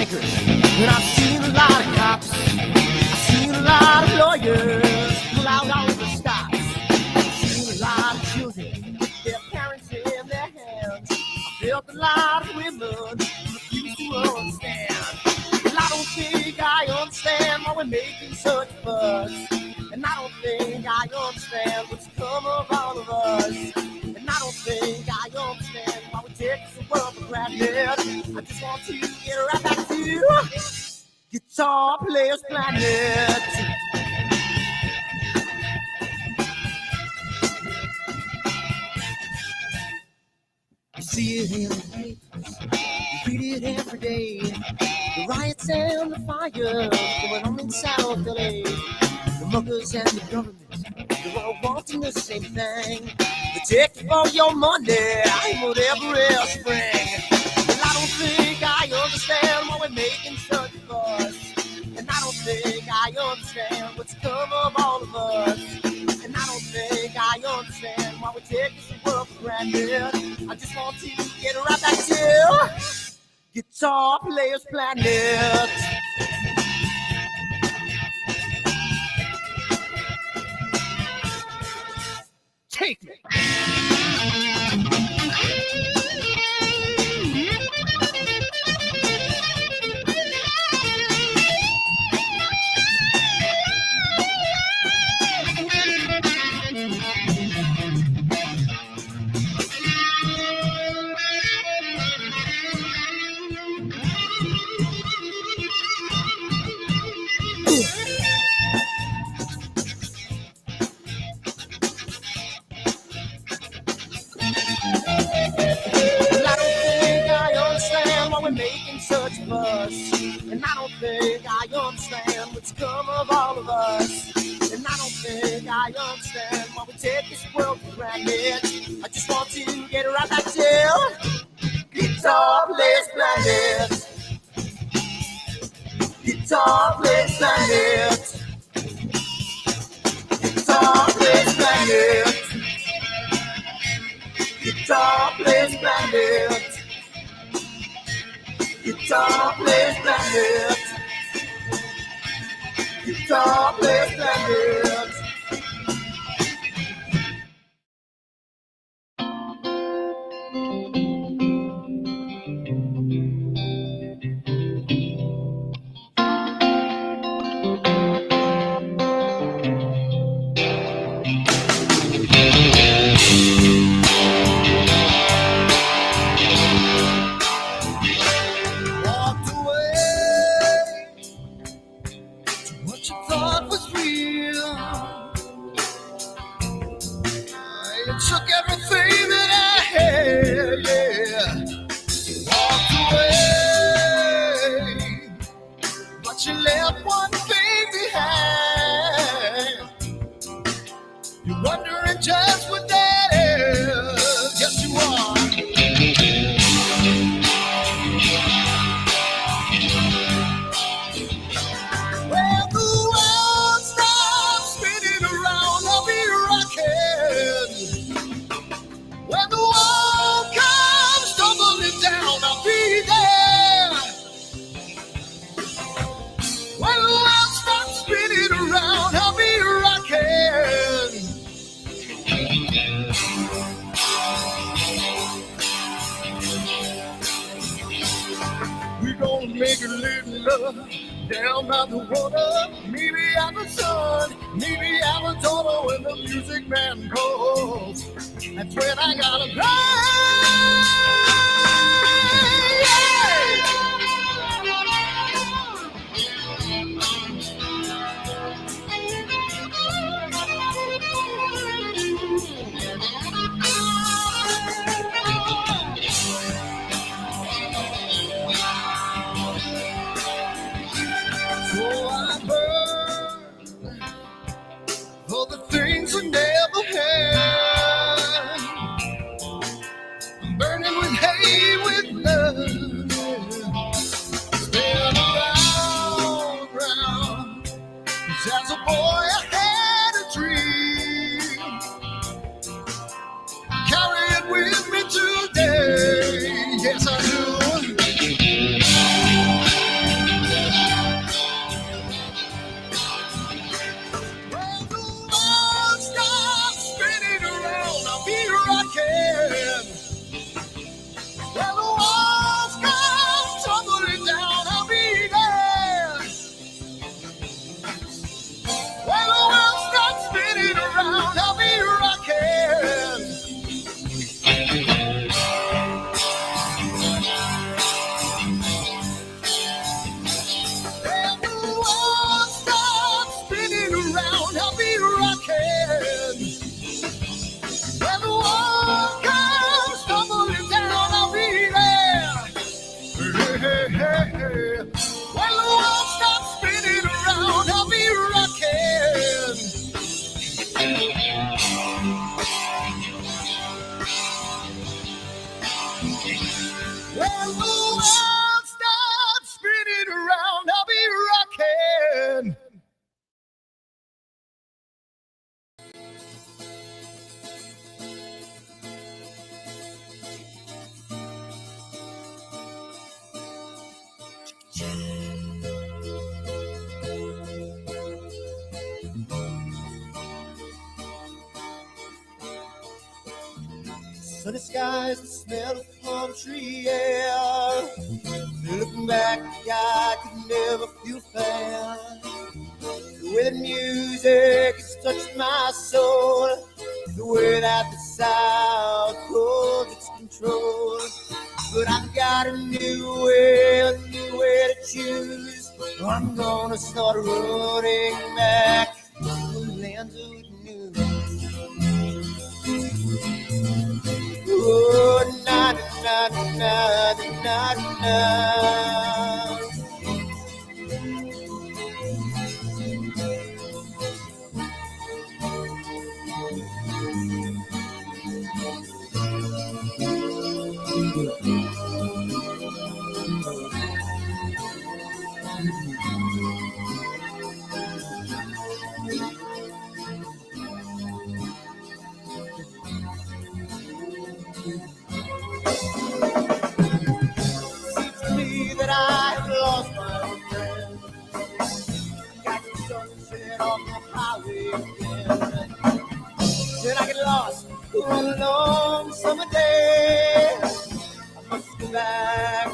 bankers, and I've seen a lot of cops. I've seen a lot of lawyers pull out all the stops. I've seen a lot of children with their parents in their hands. I've felt a lot of women refuse to understand. Well, I don't think I understand why we're making such a fuss. And I don't think I understand what's come of all of us. And I don't think I understand why we take this world for granted. I just want to get right back to Guitar Players Planet. You see it in the papers, you read it every day. The riots and the fires going on in South LA. The muggers and the government, they're all wanting the same thing. They take all your money and whatever else bring. Well, I don't think I understand why we're making such a fuss. And I don't think I understand what's come of all of us. And I don't think I understand why we take this world for granted. I just want to get right back to Guitar Players Planet. Take me. Such a fuss, and I don't think I understand what's come of all of us. And I don't think I understand why we take this world for granted. I just want to get right back to Guitar Players Planet. Guitar Players Planet. Guitar Players Planet. Guitar Players Planet. Guitar Players Planet. Guitar Players Planet. Down by the water, maybe I'm the sun, maybe I'm a daughter when the music man calls. That's when I gotta play. For the things we never had, I'm burning with hate, with love. Spin around, round. 'Cause as a boy I had a dream. Carry it with me today. Yes, I do. Sunny skies, the smell of palm tree air. Looking back, I could never feel fair. The way that music has touched my soul, the way that the South holds its control. But I've got a new way to choose. I'm gonna start running back to the lands of the new. Oh, na na na na na na. Seems to me that I have lost my old friend. Got the sunset off the highway again. Then I get lost on a long summer day. I must go back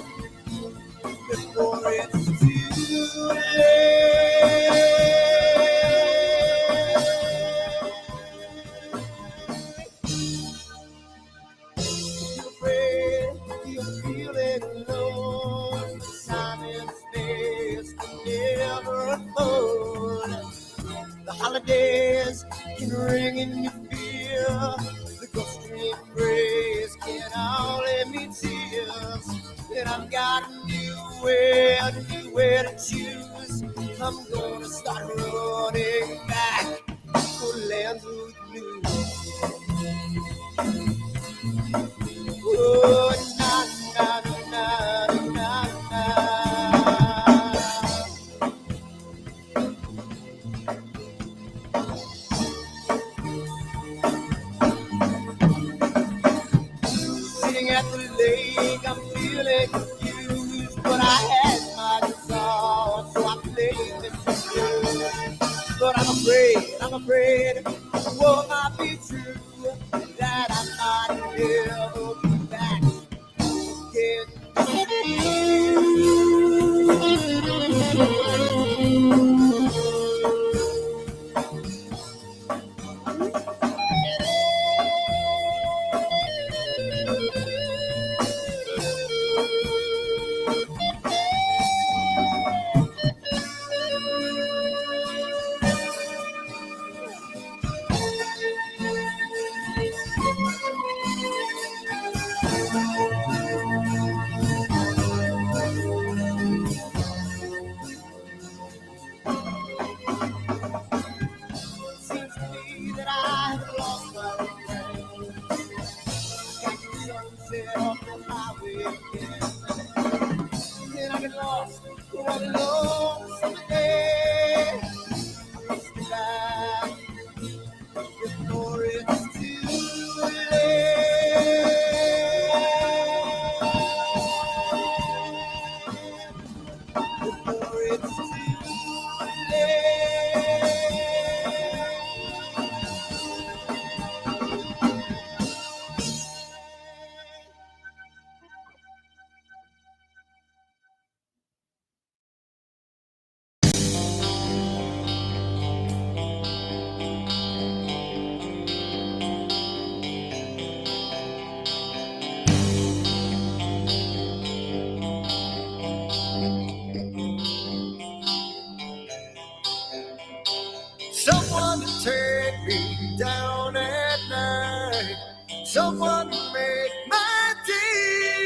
before it's too late. You're afraid, you're feeling alone. Time and space can never unfold. The holidays can ring in your fear. The gulfstream breeze can only mean tears. And I've got a new way to choose. I'm gonna start running back for the lands of the blue. Oh, na na na na na na. Sitting at the lake, I'm feeling confused, but I had my guitar, so I played this blues. But I'm afraid, what might be true, that I might never be back again. Seems to me that I have lost my old friend. Got the sunset off the highway again. Then I get lost on a long summer day. I must be back before it's too late. Before it's too late. Someone to take me down at night. Someone to make my day.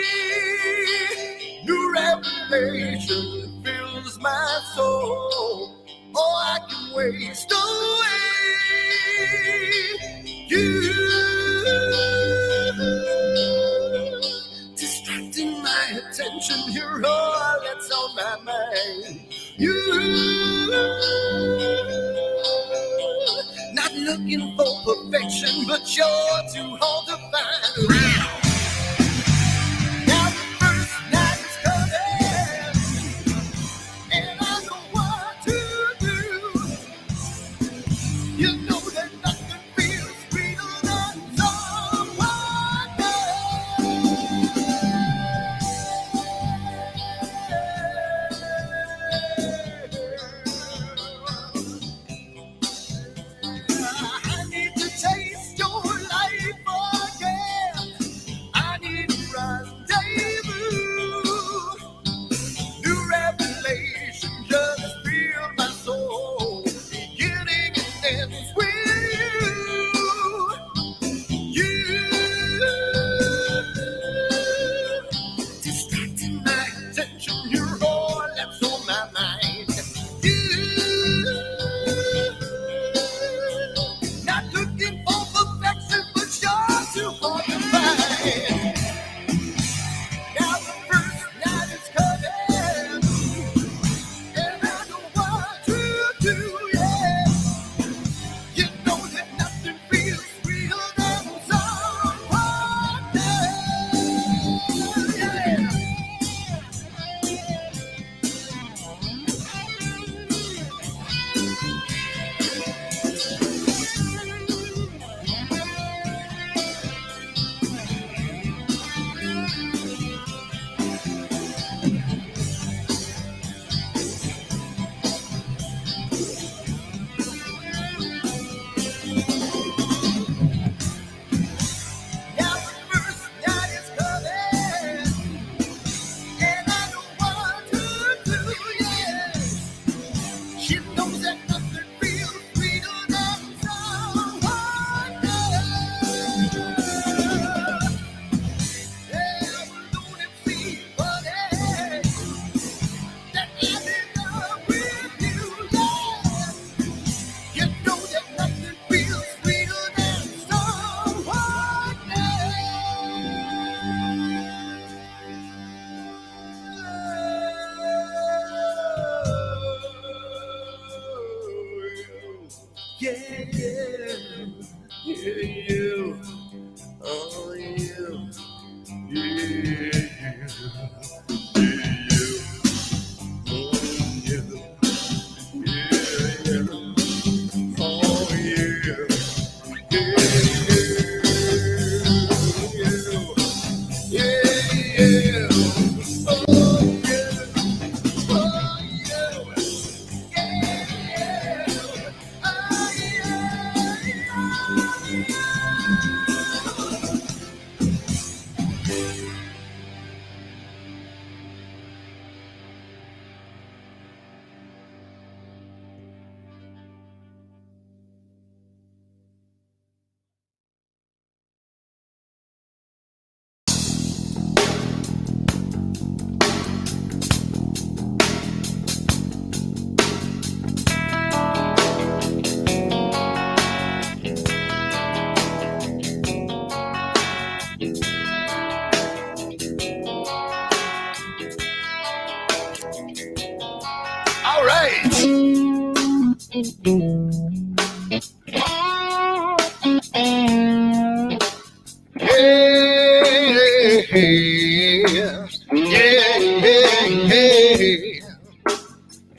New revelation fills my soul. Oh, I can waste away. You distracting my attention. You're all that's on my mind. Not looking for perfection, but you're too hard to find. Now the first night is coming, and I know what to do. You know that nothing feels sweeter than someone new. Yeah, yeah, yeah, you. Oh, you. Yeah, you. Yeah, yeah. Oh, yeah. All right. Yeah,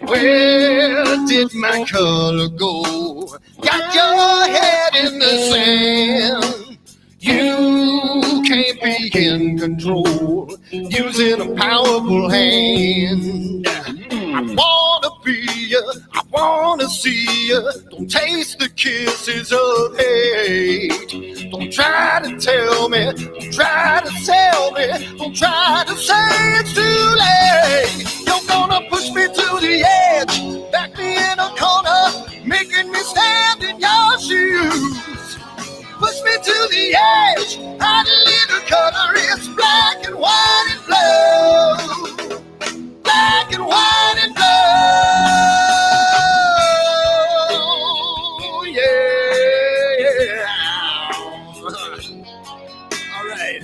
where did my color go? Got your head in the sand. You can't be in control using a powerful hand. I wanna be ya, I wanna see ya. Don't taste the kisses of hate. Don't try to tell me, don't try to sell me, don't try to say it's too late. You're gonna push me to the edge, back me in a corner, making me stand in your shoes. Push me to the edge, hide a little color, it's black and white and blue. Black and white and blue, yeah. All right.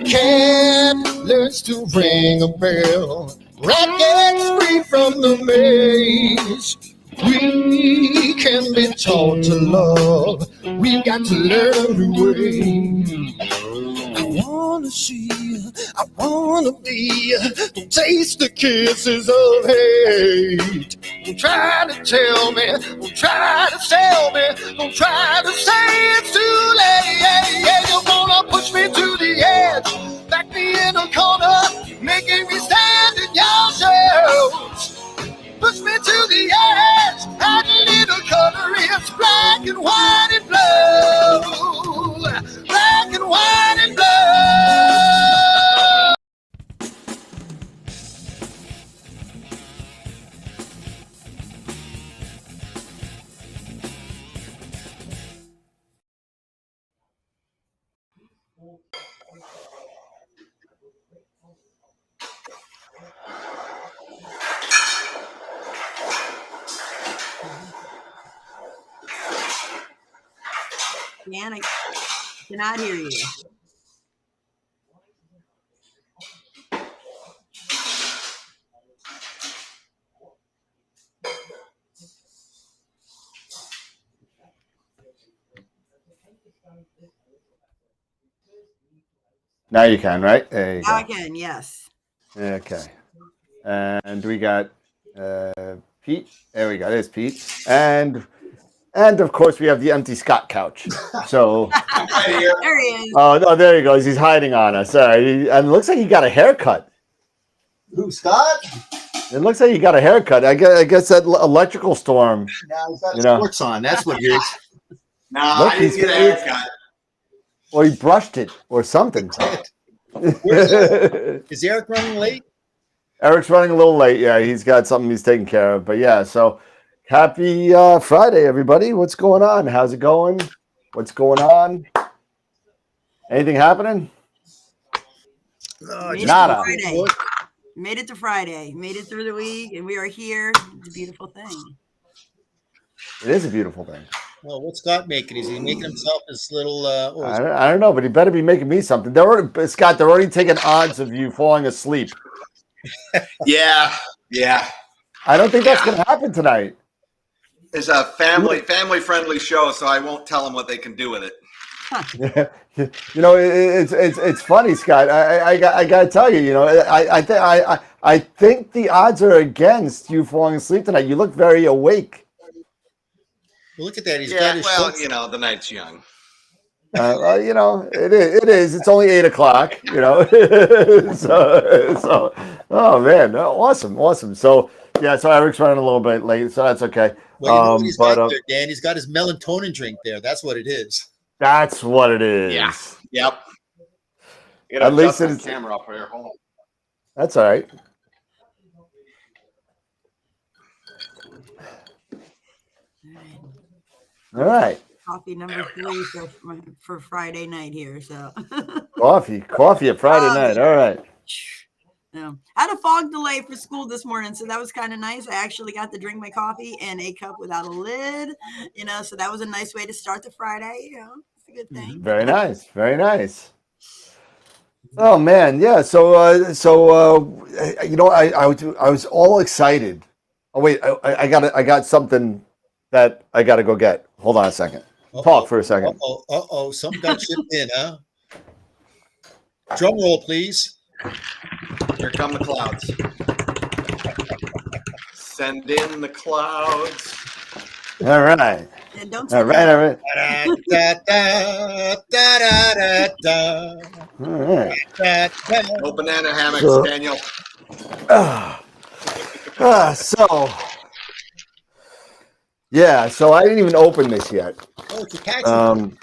Cat learns to ring a bell. Rat gets free from the maze. We can be taught to love. We've got to learn a new way. I wanna see you, I wanna be you. Don't taste the kisses of hate. Don't try to tell me, don't try to sell me, don't try to say it's too late. You're gonna push me to the edge, back me in a corner, making me stand in your shoes. Push me to the edge, add a little color, it's black and white and blue. Black and white and blue. Dan, I cannot hear you. Now you can, right? There you Now I go. can, yes. Okay. And we got Pete. There we go. There's Pete. And of course we have the empty Scott couch. So There he is. oh no, there he goes. He's hiding on us. And it looks like he got a haircut. Who, Scott? It looks like he got a haircut. I guess that electrical storm. Now he's got You know. sports on. That's what it is. No, Look, I didn't get a haircut. Or he brushed it or something. Is Eric running late? Eric's running a little late. Yeah, he's got something he's taking care of. But yeah, so happy Friday, everybody. What's going on? How's it going? What's going on? Anything happening? Made it to Nada. Friday. Made it to Friday. Made it through the week, and we are here. It's a beautiful thing. It is a beautiful thing. Well, what's Scott making? Is he making himself this little? I don't know, but he better be making me something. Scott, they're already taking odds of you falling asleep. Yeah. I don't think that's going to happen tonight. It's a family friendly show, so I won't tell them what they can do with it. You know, it's funny, Scott. I got to tell you, you know, I think the odds are against you falling asleep tonight. You look very awake. Well, look at that. He's got his Well, shorts. you know, the night's young. Well, you know, it is. It's only 8 o'clock. You know, so. Oh man, awesome. So yeah, so Eric's running a little bit late, so that's okay. Well, you know what he's got there, Dan? He's got his melatonin drink there. That's what it is. That's what it is. Yeah. Yep. At least it's camera up here. Hold on. That's all right. All right. Coffee number 3 for Friday night here. So coffee at Friday night. All right. I had a fog delay for school this morning, so that was kind of nice. I actually got to drink my coffee in a cup without a lid, you know, so that was a nice way to start the Friday. You know, it's a good thing. Very nice. Very nice. Oh man, yeah. So you know, I was all excited. Oh wait, I got something that I got to go get. Hold on a second. Talk for a second. Something got shipped in, huh? Drum roll, please. Here come the clouds. Send in the clouds. All right. And don't All right. All right. No banana hammocks, Daniel. So I didn't even open this yet. Oh, it's a package.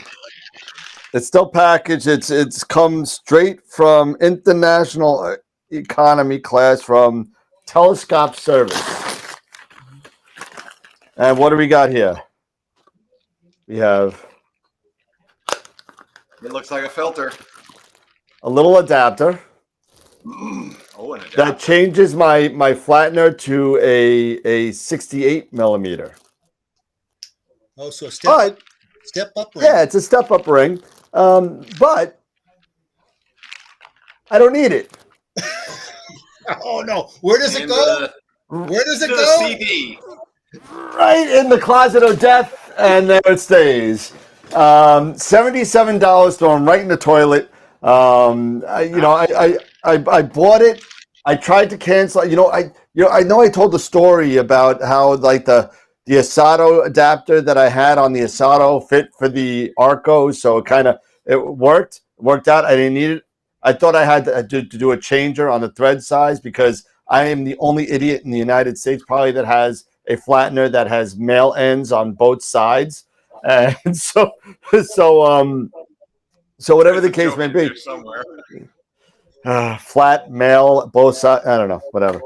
It's still packaged. It's come straight from International Economy class from Telescope Service. And what do we got here? We have It looks like a filter. a little adapter. Oh, an adapter. That changes my flattener to a 68 millimeter. Oh, so But step up ring. yeah, it's a step up ring. But I don't need it. Oh no! Where does it go? Where does it To the go? CD. Right in the closet of death, and there it stays. $77 thrown right in the toilet. I bought it. I tried to cancel. I know I told the story about how like the Asato adapter that I had on the Asato fit for the Arco, so it worked out. I didn't need it. I thought I had to do a changer on the thread size because I am the only idiot in the United States probably that has a flattener that has male ends on both sides, and so whatever the case may be, flat male both sides. I don't know, whatever.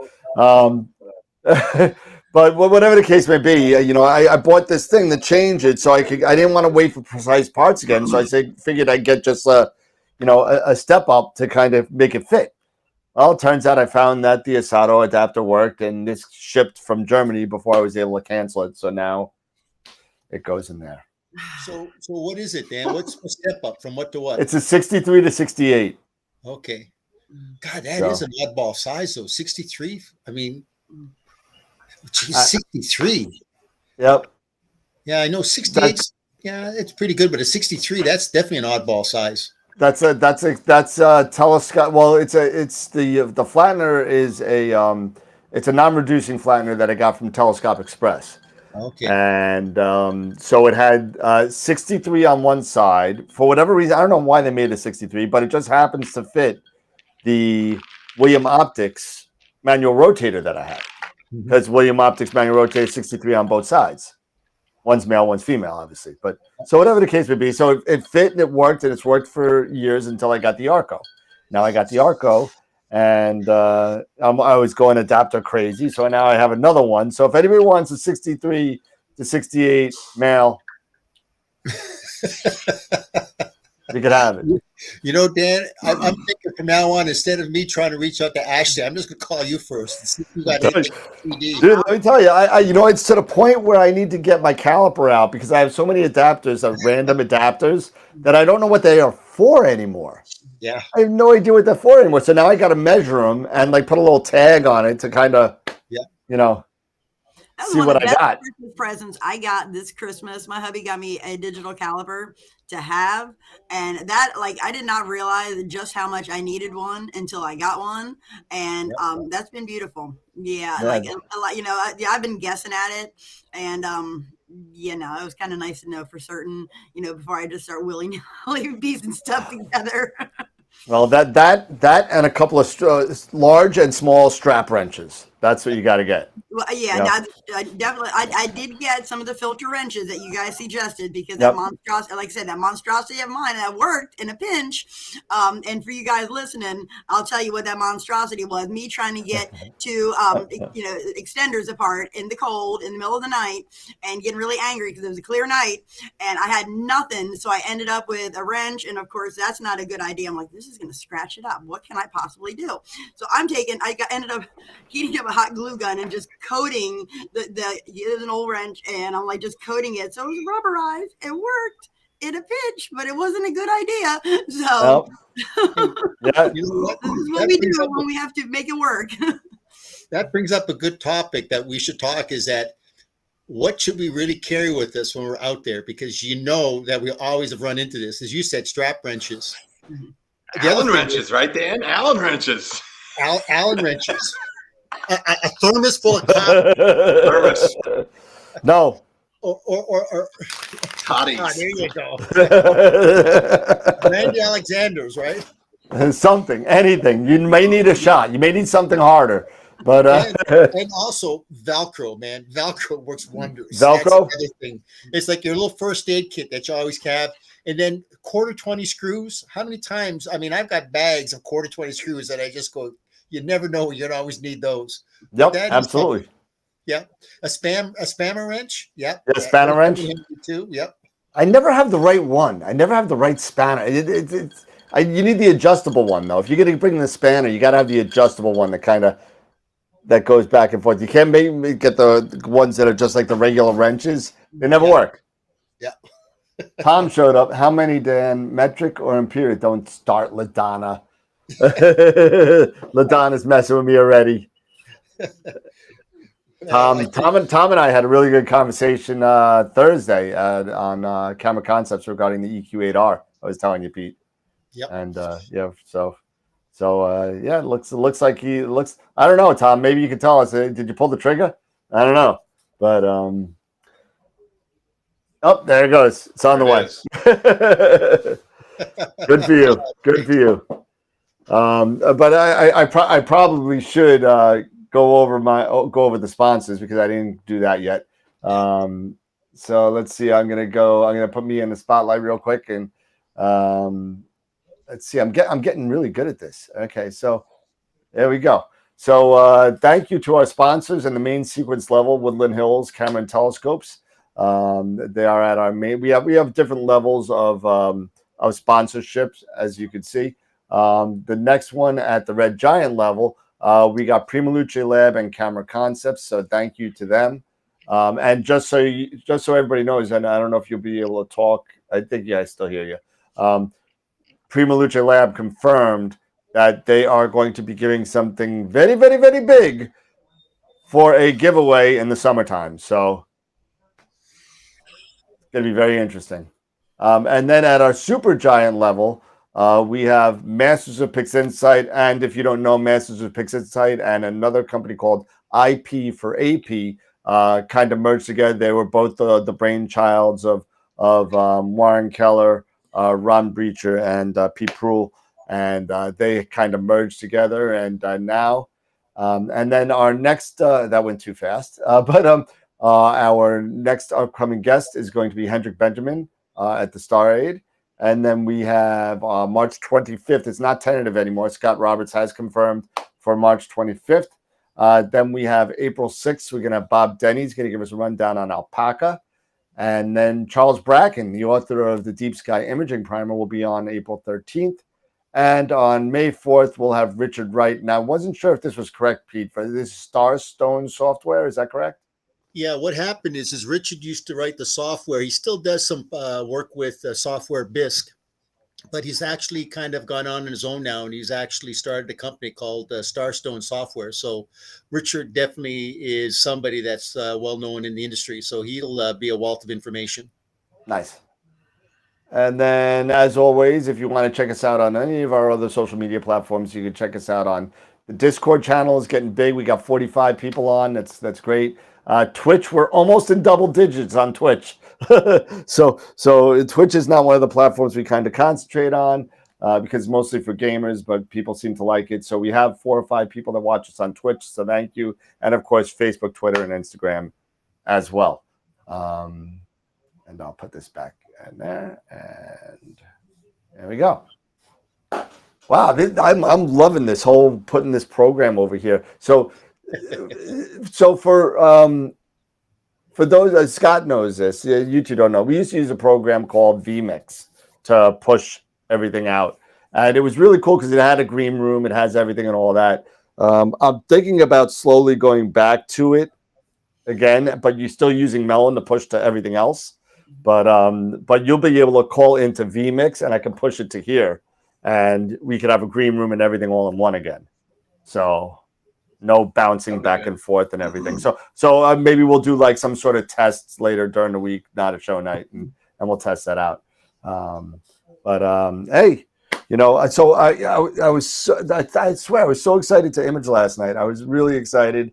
But whatever the case may be, I bought this thing to change it so I didn't want to wait for precise parts again, so I figured I'd get just a step up to kind of make it fit. Well, it turns out I found that the Asato adapter worked, and this shipped from Germany before I was able to cancel it. So now it goes in there. So what is it, Dan? What's the step up from what to what? It's a 63 to 68. Okay. God, that is an oddball size, though. 63? I mean, geez, 63. Yep. Yeah, I know 68. Yeah, it's pretty good, but a 63, that's definitely an oddball size. That's a telescope. Well, it's the flattener is it's a non-reducing flattener that I got from Telescope Express. Okay. And so it had 63 on one side. For whatever reason, I don't know why they made it 63, but it just happens to fit the William Optics manual rotator that I had. Because William Optics manual rotator 63 on both sides. One's male, one's female, obviously. But so whatever the case may be, so it fit and it worked, and it's worked for years until I got the Arco. Now I got the Arco, and I was going adapter crazy, so now I have another one. So if anybody wants a 63 to 68 male, You can have it. You know, Dan, I'm thinking from now on, instead of me trying to reach out to Ashley, I'm just going to call you first and see if you got Dude, let me tell you, it's to the point where I need to get my caliper out because I have so many adapters, random adapters, that I don't know what they are for anymore. Yeah. I have no idea what they're for anymore. So now I got to measure them and like put a little tag on it to kind of, That was see one what of the I best got. Christmas presents I got this Christmas. My hubby got me a digital caliper to have, and that, like, I did not realize just how much I needed one until I got one, and that's been beautiful. Yeah, Yeah. like I've been guessing at it, and it was kind of nice to know for certain, before I just start willy-nilly piecing stuff together. Well, that and a couple of large and small strap wrenches. That's what you got to get. Well, yeah, Yeah. I definitely. I did get some of the filter wrenches that you guys suggested because that monstrosity, like I said, that monstrosity of mine that worked in a pinch. And for you guys listening, I'll tell you what that monstrosity was. Me trying to get two, extenders apart in the cold in the middle of the night and getting really angry because it was a clear night and I had nothing. So I ended up with a wrench, and of course that's not a good idea. I'm like, this is going to scratch it up. What can I possibly do? So ended up heating up a hot glue gun and just coating it was an old wrench, and I'm like just coating it so it was rubberized. It worked in a pinch, but it wasn't a good idea. So yeah, this is what we do when we have to make it work. That brings up a good topic that we should talk, is that what should we really carry with us when we're out there? Because that we always have run into this, as you said, strap wrenches. Allen wrenches, right, Dan? Allen wrenches. Allen wrenches. A thermos full of coffee. Thermos. No. Or Toddies. there you go. Randy Alexander's, right? Something, anything. You may need a shot. You may need something harder. But and also Velcro, man. Velcro works wonders. Velcro? That's another thing. It's like your little first aid kit that you always have. And then quarter 20 screws. How many times? I mean, I've got bags of quarter 20 screws that I just go, you never know. You'd always need those. Yep, absolutely. Yep. A spammer wrench. Yep. A spanner wrench. Too. Yep. I never have the right one. I never have the right spanner. You need the adjustable one, though. If you're going to bring the spanner, you got to have the adjustable one that goes back and forth. You can't get the ones that are just like the regular wrenches. They never work. Yeah. Tom showed up. How many, Dan? Metric or imperial? Don't start, LaDonna. LaDonna's messing with me already. Tom and I had a really good conversation Thursday on Camera Concepts regarding the EQ8R. I was telling you, Pete. Yep. And it looks like he looks. I don't know, Tom. Maybe you can tell us. Did you pull the trigger? I don't know, but oh, there it goes. It's on the way. Good for you. Good for you. But I probably should go over the sponsors because I didn't do that yet. So let's see. I'm gonna put me in the spotlight real quick, and let's see. I'm getting really good at this. Okay, so there we go. So thank you to our sponsors in the main sequence level, Woodland Hills Camera and Telescopes. They are at our main. We have different levels of sponsorships, as you can see. The next one at the Red Giant level, we got Prima Luce Lab and Camera Concepts. So thank you to them. And just so everybody knows, and I don't know if you'll be able to talk. I think I still hear you. Prima Luce Lab confirmed that they are going to be giving something very, very, very big for a giveaway in the summertime. So it's going to be very interesting. And then at our super giant level, we have Masters of PixInsight, and if you don't know, Masters of PixInsight and another company called IP for AP kind of merged together. They were both the brainchilds of Warren Keller, Ron Breacher, and Pete Proul, and they kind of merged together. And now, and then our next that went too fast, but our next upcoming guest is going to be Hendrik Benjamin at the Star Aid. And then we have March 25th. It's not tentative anymore. Scott Roberts has confirmed for March 25th. Then we have April 6th. We're going to have Bob Denny. He's going to give us a rundown on alpaca. And then Charles Bracken, the author of the Deep Sky Imaging Primer, will be on April 13th. And on May 4th, we'll have Richard Wright. Now, I wasn't sure if this was correct, Pete, for this Starstone software. Is that correct? Yeah, what happened is Richard used to write the software. He still does some work with software Bisq, but he's actually kind of gone on his own now, and he's actually started a company called Starstone Software. So Richard definitely is somebody that's well known in the industry. So he'll be a wealth of information. Nice. And then, as always, if you want to check us out on any of our other social media platforms, you can check us out on the Discord channel. Is getting big. We got 45 people on. That's great. Twitch, we're almost in double digits on Twitch. so Twitch is not one of the platforms we kind of concentrate on because it's mostly for gamers, but people seem to like it. So we have 4 or 5 people that watch us on Twitch. So thank you. And of course, Facebook, Twitter, and Instagram as well. And I'll put this back in there, and there we go. Wow, I'm loving this whole putting this program over here. So for those, Scott knows this, you two don't know, we used to use a program called vMix to push everything out, and it was really cool because it had a green room, it has everything and all that. I'm thinking about slowly going back to it again, but you're still using Melon to push to everything else. But you'll be able to call into vMix, and I can push it to here, and we could have a green room and everything all in one again. So no bouncing back and forth and everything. So maybe we'll do like some sort of tests later during the week, not a show night, and we'll test that out. Hey, you know, so I swear I was so excited to image last night. I was really excited.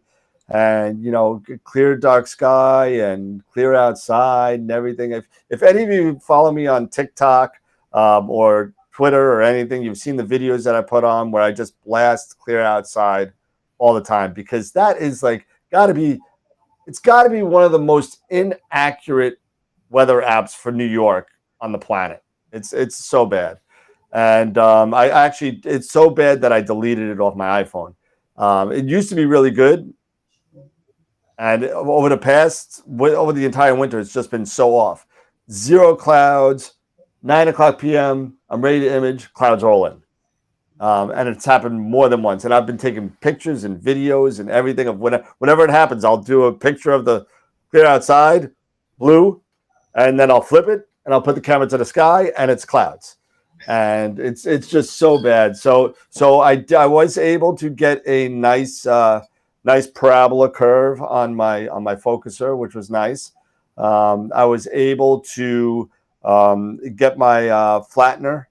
And, you know, clear dark sky and clear outside and everything. If any of you follow me on TikTok or Twitter or anything, you've seen the videos that I put on where I just blast clear outside all the time, because that is like it's got to be one of the most inaccurate weather apps for New York on the planet. It's so bad. And I actually, it's so bad that I deleted it off my iPhone. It used to be really good. And over the entire winter, it's just been so off. 0 clouds, 9 o'clock p.m. I'm ready to image, clouds roll in. And it's happened more than once. And I've been taking pictures and videos and everything of whenever it happens. I'll do a picture of the clear outside, blue, and then I'll flip it and I'll put the camera to the sky and it's clouds. And it's just so bad. So I was able to get a nice parabola curve on my focuser, which was nice. I was able to get my flattener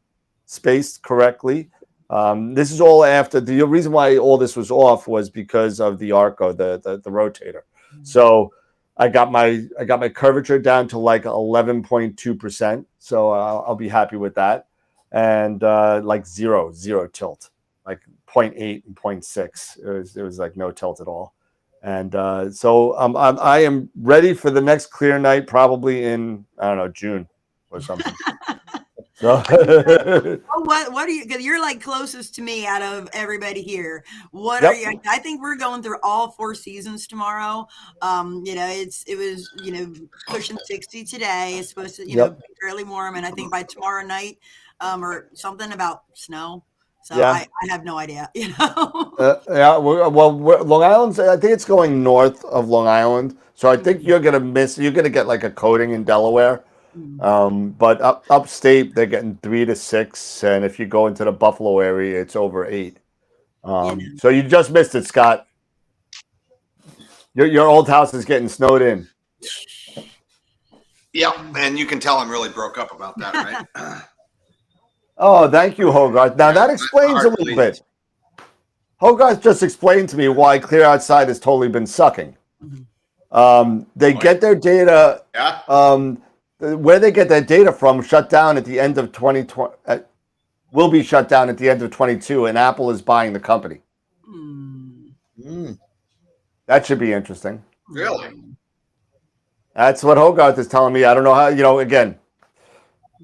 spaced correctly. This is all after the reason why all this was off was because of the Arco, the rotator. So I got my curvature down to like 11.2%. So I'll be happy with that. And like zero tilt, like 0.8 and 0.6. It was like no tilt at all. And so I am ready for the next clear night, probably in, I don't know, June or something. So what are you? Because you're like closest to me out of everybody here. What Yep. are you? I think we're going through all 4 seasons tomorrow. You know, it was pushing 60 today. It's supposed to be fairly warm, and I think by tomorrow night or something about snow. So Yeah. I have no idea. You know. Yeah. Well, Long Island's, I think it's going north of Long Island. So I think you're gonna get like a coating in Delaware. But upstate they're getting 3 to 6, and if you go into the Buffalo area, it's over 8. So you just missed it, Scott. Your old house is getting snowed in. Yeah, and you can tell I'm really broke up about that, right? Oh, thank you, Hogarth. Now that explains a little bit. Hogarth just explained to me why clear outside has totally been sucking. They get their data. Yeah. Where they get that data from shut down at the end of 2020. Will be shut down at the end of 22, and Apple is buying the company. That should be interesting. Really? That's what Hogarth is telling me. I don't know how. Again,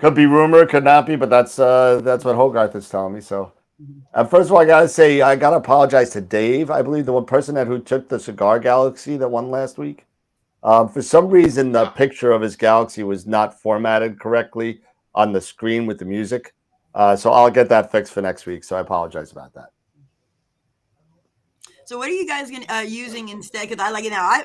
could be rumor, could not be, but that's what Hogarth is telling me. So, first of all, I gotta apologize to Dave. I believe the one person who took the Cigar Galaxy that won last week. For some reason, the picture of his galaxy was not formatted correctly on the screen with the music. So I'll get that fixed for next week. So I apologize about that. So what are you guys using instead? Because I like it now. I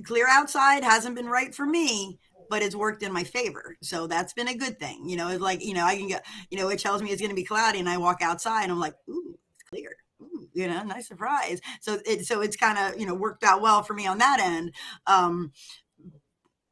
clear outside hasn't been right for me, but it's worked in my favor. So that's been a good thing. You know, it's like, you know, I can get, you know, it tells me it's going to be cloudy and I walk outside and I'm like, ooh, it's clear. Ooh, you know, nice surprise. So it's kind of, you know, worked out well for me on that end.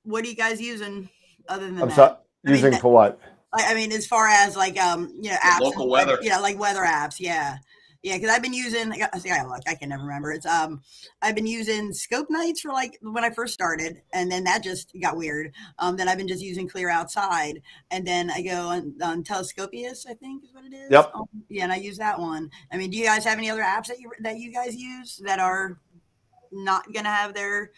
What are you guys using other than that? Sorry, using for what? I mean, as far as like, you know, apps, Local weather. Yeah, like weather apps. Yeah. Yeah, because I've been using, I can never remember. It's I've been using Scope Nights for like when I first started, and then that just got weird. Then I've been just using Clear Outside, and then I go on Telescopius, I think is what it is. Yep. Yeah, and I use that one. I mean, do you guys have any other apps that you guys use that are not gonna have their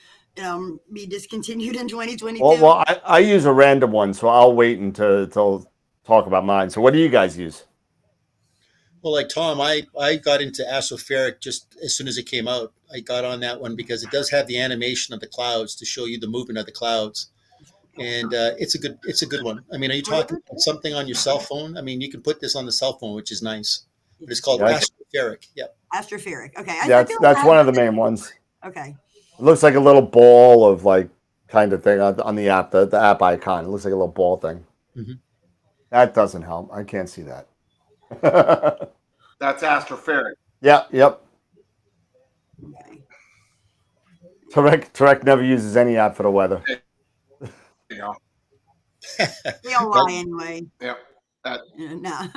be discontinued in 2022? Well, I use a random one, so I'll wait until talk about mine. So what do you guys use? Well, like Tom, I got into Astropheric just as soon as it came out. I got on that one because it does have the animation of the clouds to show you the movement of the clouds, and it's a good one. I mean, are you talking about something on your cell phone? I mean, you can put this on the cell phone, which is nice. But it's called Astropheric. Yep. Astropheric. Okay. That's one of the main ones. Okay. It looks like a little ball of like kind of thing on the app, the app icon. It looks like a little ball thing. Mm-hmm. That doesn't help. I can't see that. That's Astropheric. Yep. Okay. Tarek never uses any app for the weather. You know. We all lie anyway. Yep. No.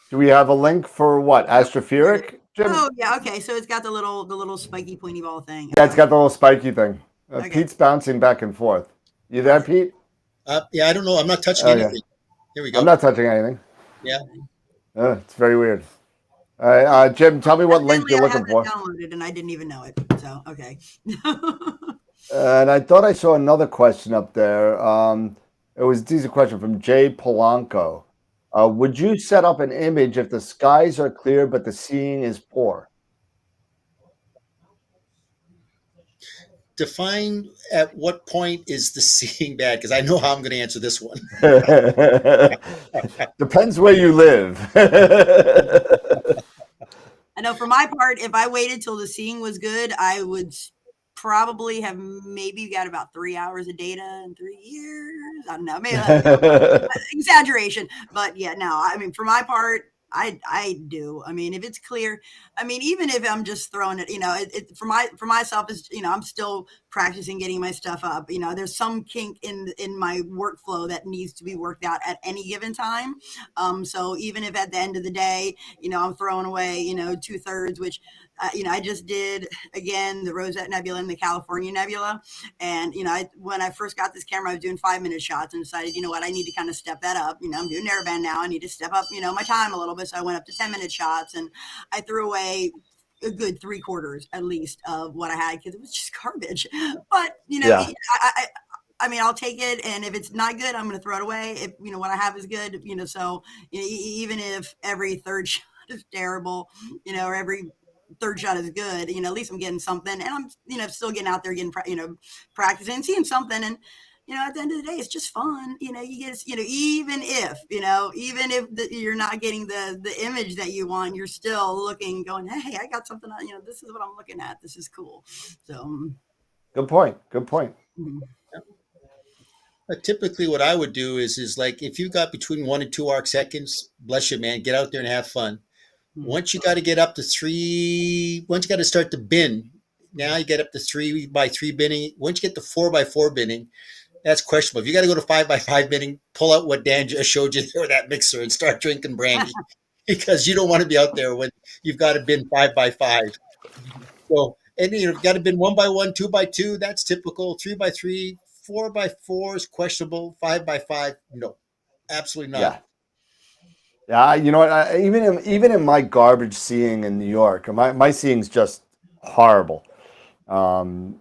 Do we have a link for what? Astropheric, Jim? Oh yeah, okay. So it's got the little spiky pointy ball thing. Yeah, it's got the little spiky thing. Okay. Pete's bouncing back and forth. You there, Pete? Yeah, I don't know. I'm not touching anything. Here we go. I'm not touching anything. Yeah. It's very weird. All right, Jim, tell me what link you're looking for. I downloaded and I didn't even know it. So okay. And I thought I saw another question up there. It was a decent question from Jay Polanco. Would you set up an image if the skies are clear but the seeing is poor? Define at what point is the seeing bad? Because I know how I'm going to answer this one. Depends where you live. I know for my part, if I waited till the seeing was good, I would probably have maybe got about 3 hours of data in 3 years. I don't know, maybe exaggeration, but yeah, no, I mean, for my part, I do. I mean, if it's clear, I mean, even if I'm just throwing it, you know, for myself is, you know, I'm still practicing getting my stuff up. You know, there's some kink in my workflow that needs to be worked out at any given time. So even if at the end of the day, you know, I'm throwing away, you know, 2/3, which, you know, I just did again the Rosette Nebula and the California Nebula, and you know, when I first got this camera, I was doing 5-minute shots and decided, you know what, I need to kind of step that up. You know, I'm doing narrowband now. I need to step up, you know, my time a little bit. So I went up to 10-minute shots, and I threw away a good 3/4 at least of what I had because it was just garbage. But you know, yeah. I mean, I'll take it, and if it's not good, I'm going to throw it away. If you know what I have is good, you know, so you know, even if every third shot is terrible, you know, or every third shot is good, you know, at least I'm getting something, and I'm, you know, still getting out there, getting, you know, practicing, seeing something, and you know, at the end of the day, it's just fun. You know, you get, you know, even if you're not getting the image that you want, you're still looking, going, hey, I got something on, you know, this is what I'm looking at. This is cool. So, good point. Mm-hmm. Typically, what I would do is like if you got between 1 and 2 arc seconds, bless you, man, get out there and have fun. Once you got to get up to 3, once you got to start to bin, now you get up to 3x3 binning. Once you get to 4x4 binning, that's questionable. If you got to go to 5x5 binning, pull out what Dan just showed you there, that mixer, and start drinking brandy because you don't want to be out there when you've got to bin 5x5. So, and you've got to bin 1x1, 2x2. That's typical. 3x3, 4x4 is questionable. 5x5, no, absolutely not. Yeah. Yeah, you know what? Even in my garbage seeing in New York, my seeing's just horrible. You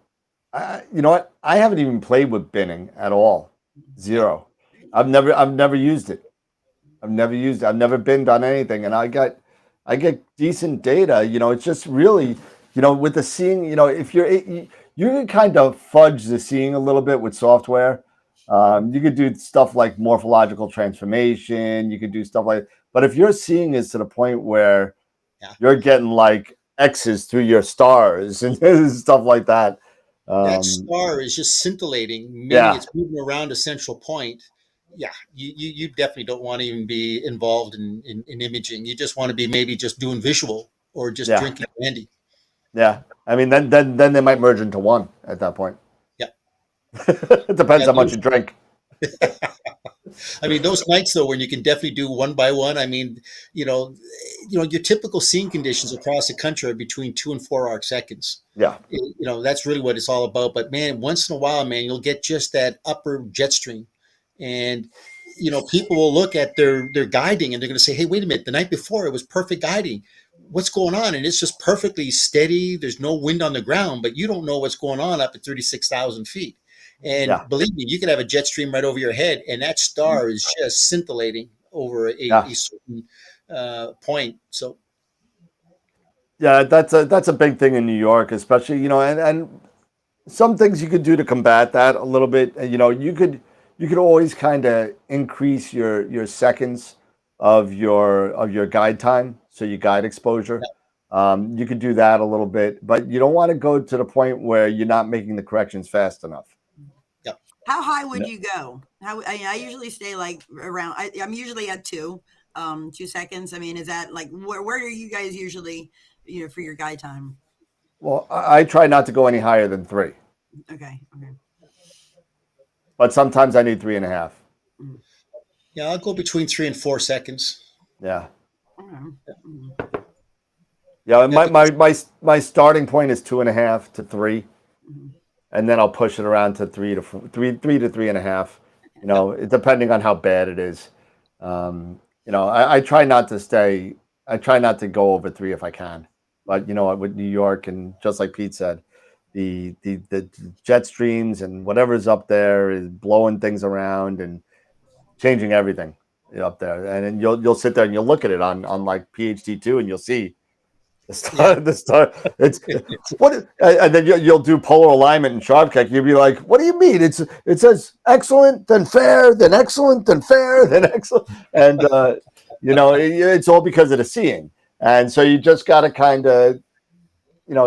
know what? I haven't even played with binning at all. Zero. I've never used it. I've never binned on anything, and I get decent data. You know, it's just really, you know, with the seeing. You know, if you you can kind of fudge the seeing a little bit with software. You could do stuff like morphological transformation. You could do stuff like, but if your seeing is to the point where you're getting like X's through your stars and stuff like that. That star is just scintillating. Maybe it's moving around a central point. Yeah, you definitely don't want to even be involved in imaging. You just want to be maybe just doing visual or just drinking brandy. Yeah, I mean, then they might merge into one at that point. Yeah, it depends how much you drink. I mean, those nights though, when you can definitely do one by one. I mean, your typical seeing conditions across the country are between 2 and 4 arc seconds. Yeah, that's really what it's all about. But man, once in a while, man, you'll get just that upper jet stream, and people will look at their guiding and they're going to say, "Hey, wait a minute! The night before it was perfect guiding. What's going on?" And it's just perfectly steady. There's no wind on the ground, but you don't know what's going on up at 36,000 feet. And believe me, you could have a jet stream right over your head, and that star is just scintillating over a certain point. So, yeah, that's a big thing in New York, especially and some things you could do to combat that a little bit. You could always kind of increase your seconds of your guide time, so your guide exposure. You could do that a little bit, but you don't want to go to the point where you're not making the corrections fast enough. How high would you go? I usually stay like around. I'm usually at 2 seconds. I mean, is that like where are you guys usually, for your guide time? Well, I try not to go any higher than 3. Okay. But sometimes I need 3.5. Yeah, I'll go between 3 and 4 seconds. Yeah. Yeah, my starting point is 2.5 to 3. And then I'll push it around to 3 to 3.5. Depending on how bad it is. I try not to go over 3 if I can. But with New York, and just like Pete said, the jet streams and whatever's up there is blowing things around and changing everything up there. And then you'll sit there and you'll look at it on like PhD2, and you'll see the star. It's what, and then you'll do polar alignment and Sharpcake. You'll be like, "What do you mean? It says excellent, then fair, then excellent, then fair, then excellent," and it's all because of the seeing. And so you just got to kind of,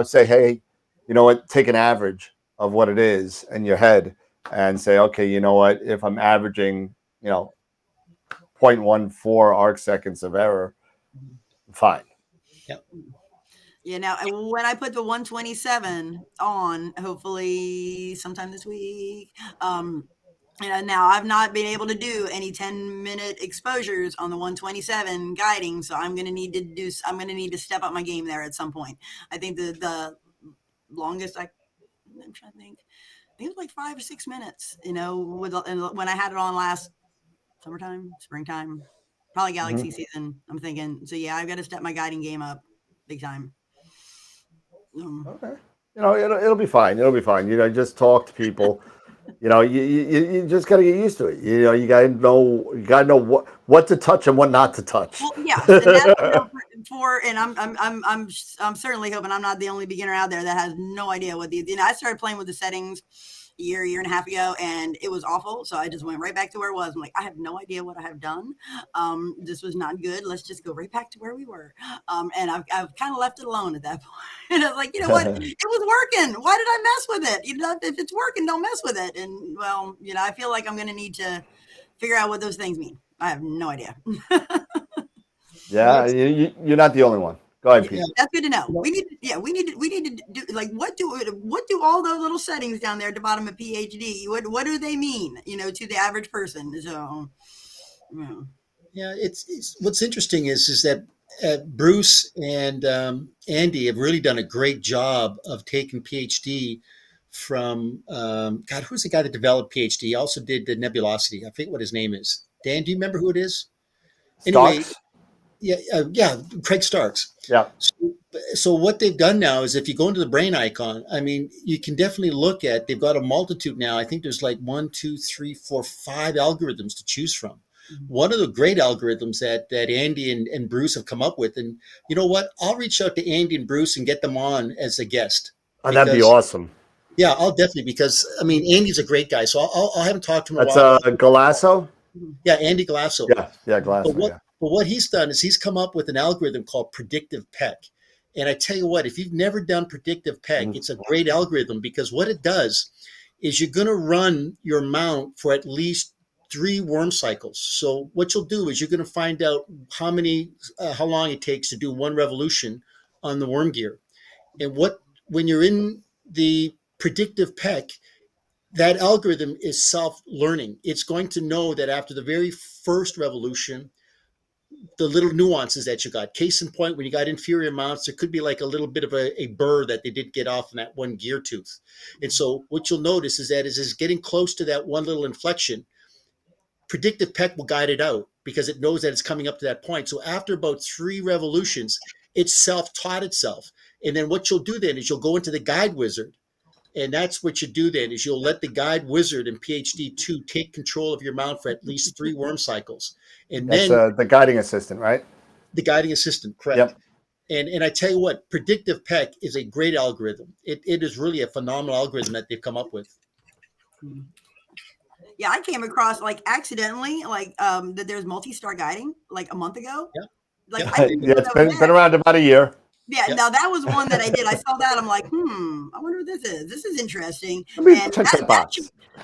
say, "Hey, you know what? Take an average of what it is in your head, and say, okay, you know what? If I'm averaging, 0.14 arc seconds of error, fine." Yep. Yeah, now when I put the 127 on, hopefully sometime this week, now I've not been able to do any 10-minute exposures on the 127 guiding, so I'm gonna need to step up my game there at some point. I think the longest I'm trying to think. I think it was like 5 or 6 minutes, when I had it on last summertime, springtime, probably galaxy season. I'm thinking, so yeah, I've got to step my guiding game up big time. Okay. It'll be fine. It'll be fine. Just talk to people. You just got to get used to it. You got to know what to touch and what not to touch. Well, yeah, and that's and I'm certainly hoping I'm not the only beginner out there that has no idea what I started playing with the settings a year and a half ago, and it was awful. So I just went right back to where it was. I'm like, I have no idea what I have done. This was not good. Let's just go right back to where we were. And I've kind of left it alone at that point. And I was like, what? It was working. Why did I mess with it? If it's working, don't mess with it. And well, I feel like I'm going to need to figure out what those things mean. I have no idea. Yeah, you're not the only one. Go ahead, Pete. Yeah, that's good to know. We need to do like what do all those little settings down there at the bottom of PhD? What do they mean? To the average person. So, yeah, it's what's interesting is that Bruce and Andy have really done a great job of taking PhD from who's the guy that developed PhD? He also did the nebulosity. I forget what his name is. Dan, do you remember who it is? Anyway, Starks? Yeah, Craig Starks. Yeah. So what they've done now is if you go into the brain icon, I mean, you can definitely look at, they've got a multitude now. I think there's like 1, 2, 3, 4, 5 algorithms to choose from. Mm-hmm. One of the great algorithms that Andy and Bruce have come up with. And you know what? I'll reach out to Andy and Bruce and get them on as a guest. Oh, that'd be awesome. Yeah, I'll definitely, because I mean, Andy's a great guy, so I'll have him talk to him a That's while. Galasso. Yeah, Andy Glasso. Yeah, But Galasso. what Yeah. but what he's done is he's come up with an algorithm called predictive PEC. And I tell you what, if you've never done predictive PEC, it's a great algorithm, because what it does is you're going to run your mount for at least 3 worm cycles. So what you'll do is you're going to find out how long it takes to do 1 revolution on the worm gear. And when you're in the predictive PEC, that algorithm is self-learning. It's going to know that after the very first revolution, the little nuances that you got. Case in point, when you got inferior mounts, there could be like a little bit of a burr that they did get off in that one gear tooth. And so what you'll notice is that as it's getting close to that one little inflection, predictive PEC will guide it out because it knows that it's coming up to that point. So after about 3 revolutions, it self-taught itself. And then what you'll do then is you'll go into the guide wizard. And that's what you do then is you'll let the guide wizard in PhD 2 take control of your mount for at least 3 worm cycles. And That's then the guiding assistant, right? the guiding assistant, correct. Yep. And I tell you what, predictive PEC is a great algorithm. It is really a phenomenal algorithm that they've come up with. Yeah, I came across like accidentally that there's multi-star guiding like a month ago. Yeah. Like Yeah. I didn't Yeah, know it's that was been there. around about a year. Yeah, Yeah. now that was one that I did. I saw that. I'm like, I wonder what this is. This is interesting. Let me And check that box.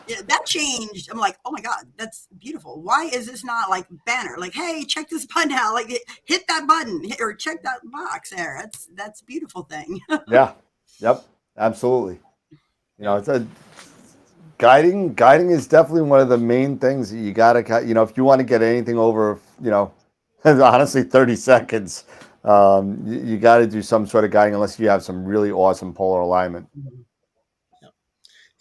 that changed. I'm like, oh my God, that's beautiful. Why is this not like banner? Like, hey, check this button out. Like hit that button or check that box there. That's a beautiful thing. Yeah. Yep. Absolutely. You know, it's guiding is definitely one of the main things that you gotta, if you want to get anything over, honestly, 30 seconds, you got to do some sort of guiding unless you have some really awesome polar alignment.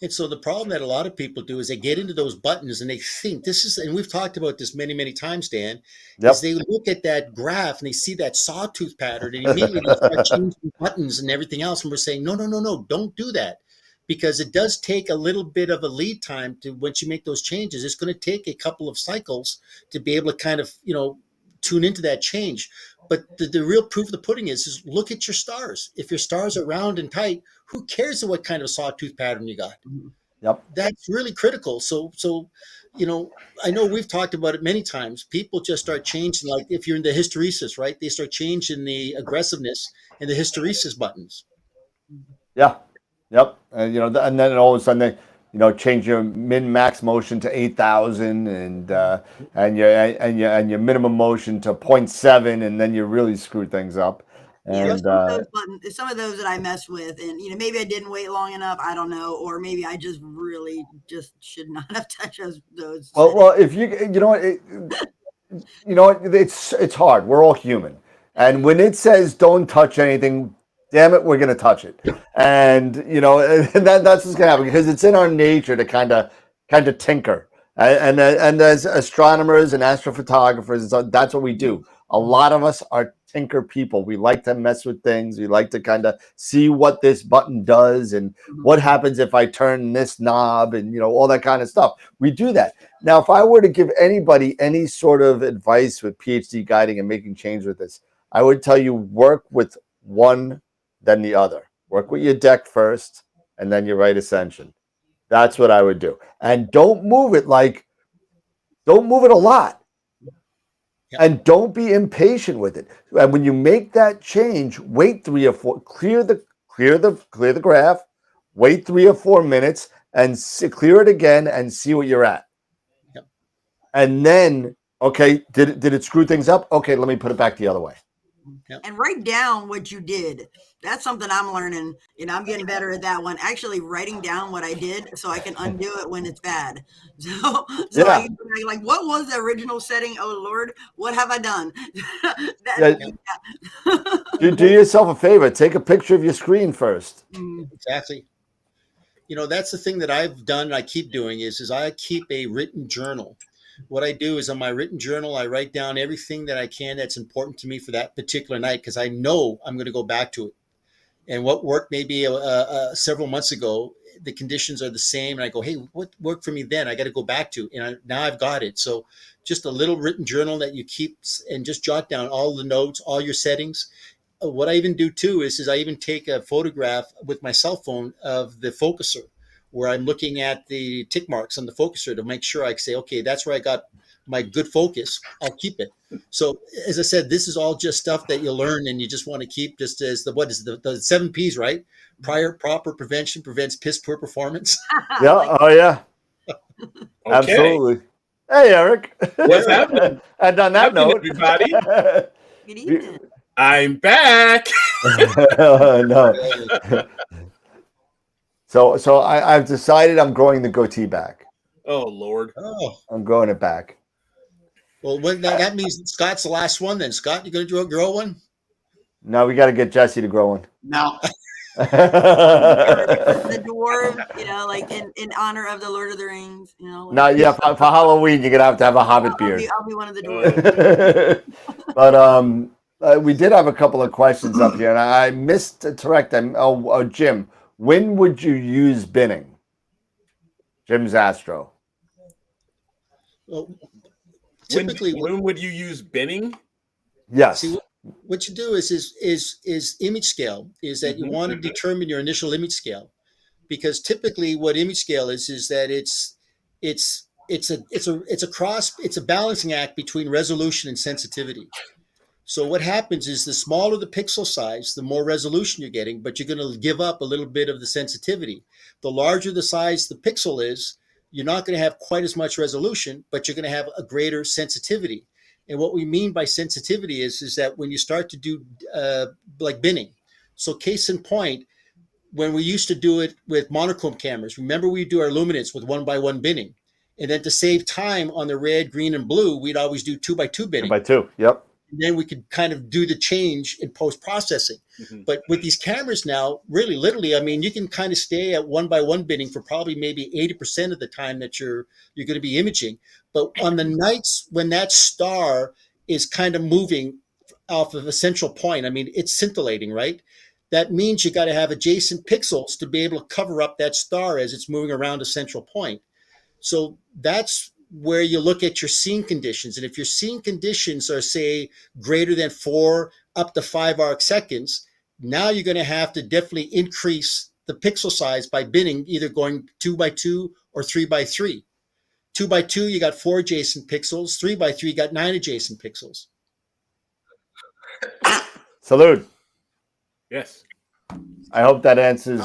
And so the problem that a lot of people do is they get into those buttons and they think this is, and we've talked about this many, many times, Dan, is they look at that graph and they see that sawtooth pattern and immediately they start changing buttons and everything else. And we're saying, no, don't do that. Because it does take a little bit of a lead time to once you make those changes. It's going to take a couple of cycles to be able to kind of, tune into that change. But the real proof of the pudding is look at your stars. If your stars are round and tight, who cares what kind of sawtooth pattern you got? Yep. That's really critical. So I know we've talked about it many times. People just start changing, like if you're in the hysteresis, right? They start changing the aggressiveness and the hysteresis buttons. Yeah. Yep. And and then all of a sudden they, change your min max motion to 8,000 and your minimum motion to 0.7, and then you really screw things up. And some of those that I messed with, and maybe I didn't wait long enough. I don't know, or maybe I just really just should not have touched those. Well, if it's hard. We're all human, and when it says don't touch anything, damn it, we're going to touch it. And, and that's what's going to happen because it's in our nature to kind of tinker. And as astronomers and astrophotographers, that's what we do. A lot of us are tinker people. We like to mess with things. We like to kind of see what this button does and what happens if I turn this knob and, all that kind of stuff. We do that. Now, if I were to give anybody any sort of advice with PhD guiding and making change with this, I would tell you work with one then the other. Work with your deck first and then your right ascension. That's what I would do. And don't move it a lot. Yep. And don't be impatient with it. And when you make that change, wait 3 or 4, clear the graph, wait 3 or 4 minutes and clear it again and see what you're at. Yep. And then, okay, did it screw things up? Okay, let me put it back the other way. Yep. And write down what you did. That's something I'm learning. I'm getting better at that one. Actually writing down what I did so I can undo it when it's bad. So yeah. Like, what was the original setting? Oh Lord, what have I done? Do yourself a favor. Take a picture of your screen first. Exactly. That's the thing that I've done and I keep doing is I keep a written journal. What I do is on my written journal, I write down everything that I can that's important to me for that particular night because I know I'm going to go back to it. And what worked maybe several months ago, the conditions are the same. And I go, hey, what worked for me then? I got to go back to. And now I've got it. So just a little written journal that you keep and just jot down all the notes, all your settings. what I even do too is I even take a photograph with my cell phone of the focuser, where I'm looking at the tick marks on the focuser to make sure I can say, okay, that's where I got my good focus. I'll keep it. So as I said, this is all just stuff that you learn and you just want to keep, just as the 7 P's, right? Proper prevention prevents piss poor performance. Yeah. Oh yeah. Absolutely. Hey, Eric. What's happening? And on that note, everybody, Good evening. I'm back. No. So I've decided I'm growing the goatee back. Oh Lord. Oh, I'm growing it back. well, that means Scott's the last one. Then Scott, you going to grow one? Now we got to get Jesse to grow one. No. The dwarf, like in honor of the Lord of the Rings, Now, yeah, for Halloween, you're gonna have a hobbit beard. I'll be one of the dwarves. But we did have a couple of questions up here, and I missed to correct them. Jim, when would you use binning? Jim's Astro. Well, typically, when would you use binning? Yes. See, what you do is image scale, is that you want to determine your initial image scale, because typically what image scale is that it's a balancing act between resolution and sensitivity. So what happens is the smaller the pixel size, the more resolution you're getting, but you're going to give up a little bit of the sensitivity. The larger the size the pixel is, you're not going to have quite as much resolution, but you're going to have a greater sensitivity. And what we mean by sensitivity is that when you start to do like binning. So case in point, when we used to do it with monochrome cameras, remember we do our luminance with 1x1 binning. And then to save time on the red, green, and blue, we'd always do 2x2 binning. 2x2, yep. And then we could kind of do the change in post-processing. But with these cameras now, really, literally, I mean, you can kind of stay at 1x1 binning for probably maybe 80% of the time that you're going to be imaging. But on the nights when that star is kind of moving off of a central point, I mean, it's scintillating, right? That means you got to have adjacent pixels to be able to cover up that star as it's moving around a central point. So that's where you look at your scene conditions. And if your scene conditions are, say, greater than 4 up to 5 arc seconds, now you're going to have to definitely increase the pixel size by binning, either going 2x2 or 3x3. 2x2, you got 4 adjacent pixels. 3x3, you got 9 adjacent pixels. Salute. Yes. I hope that answers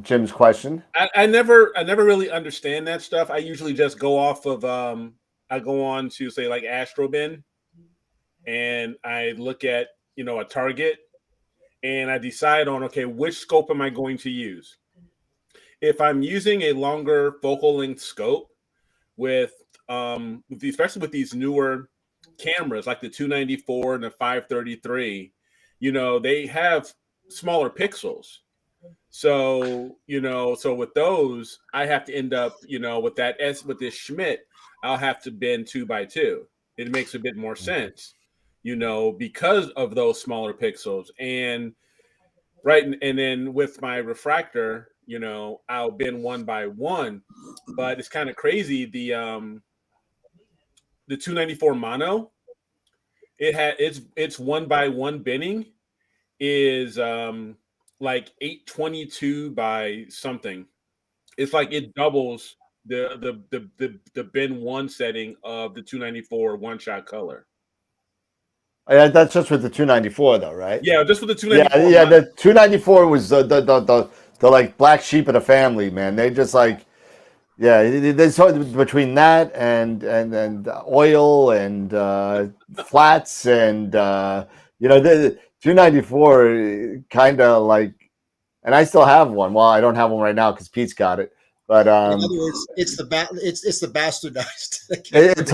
Jim's question. I never really understand that stuff. I usually just go off of I go on to say like AstroBin, and I look at a target, and I decide on which scope am I going to use. If I'm using a longer focal length scope especially with these newer cameras like the 294 and the 533, they have smaller pixels. So, so with those, I have to end up, with this Schmidt, I'll have to bend 2x2. It makes a bit more sense, because of those smaller pixels. And then with my refractor, I'll bend 1x1, but it's kind of crazy. The 294 mono, it's 1x1 bending is like 822 by something. It's like it doubles the bend 1 setting of the 294 one-shot color. Yeah, that's just with the 294 though, right? Yeah, just with the 294. Yeah, the 294 was the like black sheep of the family, man. They just like, they saw between that and oil and flats and the 294 kind of like, and I still have one. Well, I don't have one right now because Pete's got it. But in other words, it's the bastardized. It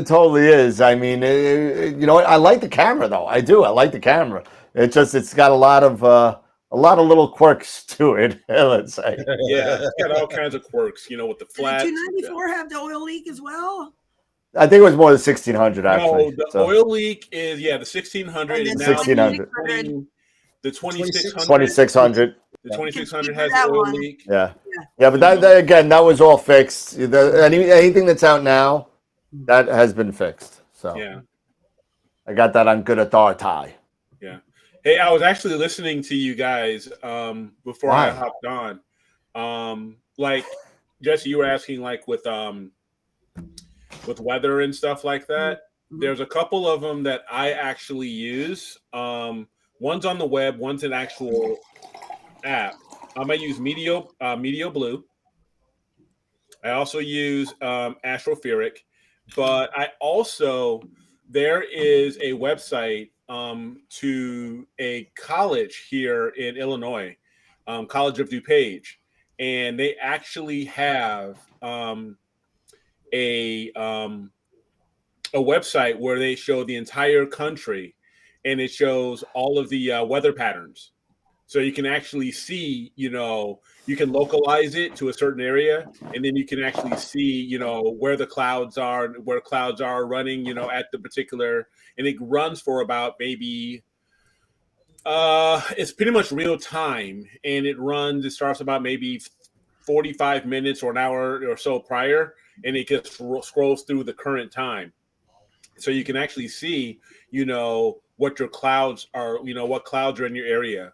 totally is. I mean, I like the camera though. I do. I like the camera. It's got a lot of little quirks to it. Let's say. Yeah, it's got all kinds of quirks. With the flats. Did the 294 have the oil leak as well? I think it was more than 1600 actually. No, the oil leak is the 1600. And And then 1600. The 2600. 2600. The 2600 has that the oil one. leak. Yeah, but that again, that was all fixed. Anything that's out now, that has been fixed. So Yeah, I got that on good authority. yeah. Hey, I was actually listening to you guys before I Wow. hopped on. Like Jesse, you were asking like with weather and stuff like that. There's a couple of them that I actually use. One's on the web, one's an actual app. I use Meteor Blue. I also use Astrospheric, but I also there is a website to a college here in Illinois, College of DuPage, and they actually have a website where they show the entire country, and it shows all of the weather patterns. So you can actually see, you can localize it to a certain area, and then you can actually see, where the clouds are, where clouds are running, at the particular, and it runs for about maybe, it's pretty much real time, and it starts about maybe 45 minutes or an hour or so prior, and it just scrolls through the current time. So you can actually see, what your clouds are, what clouds are in your area.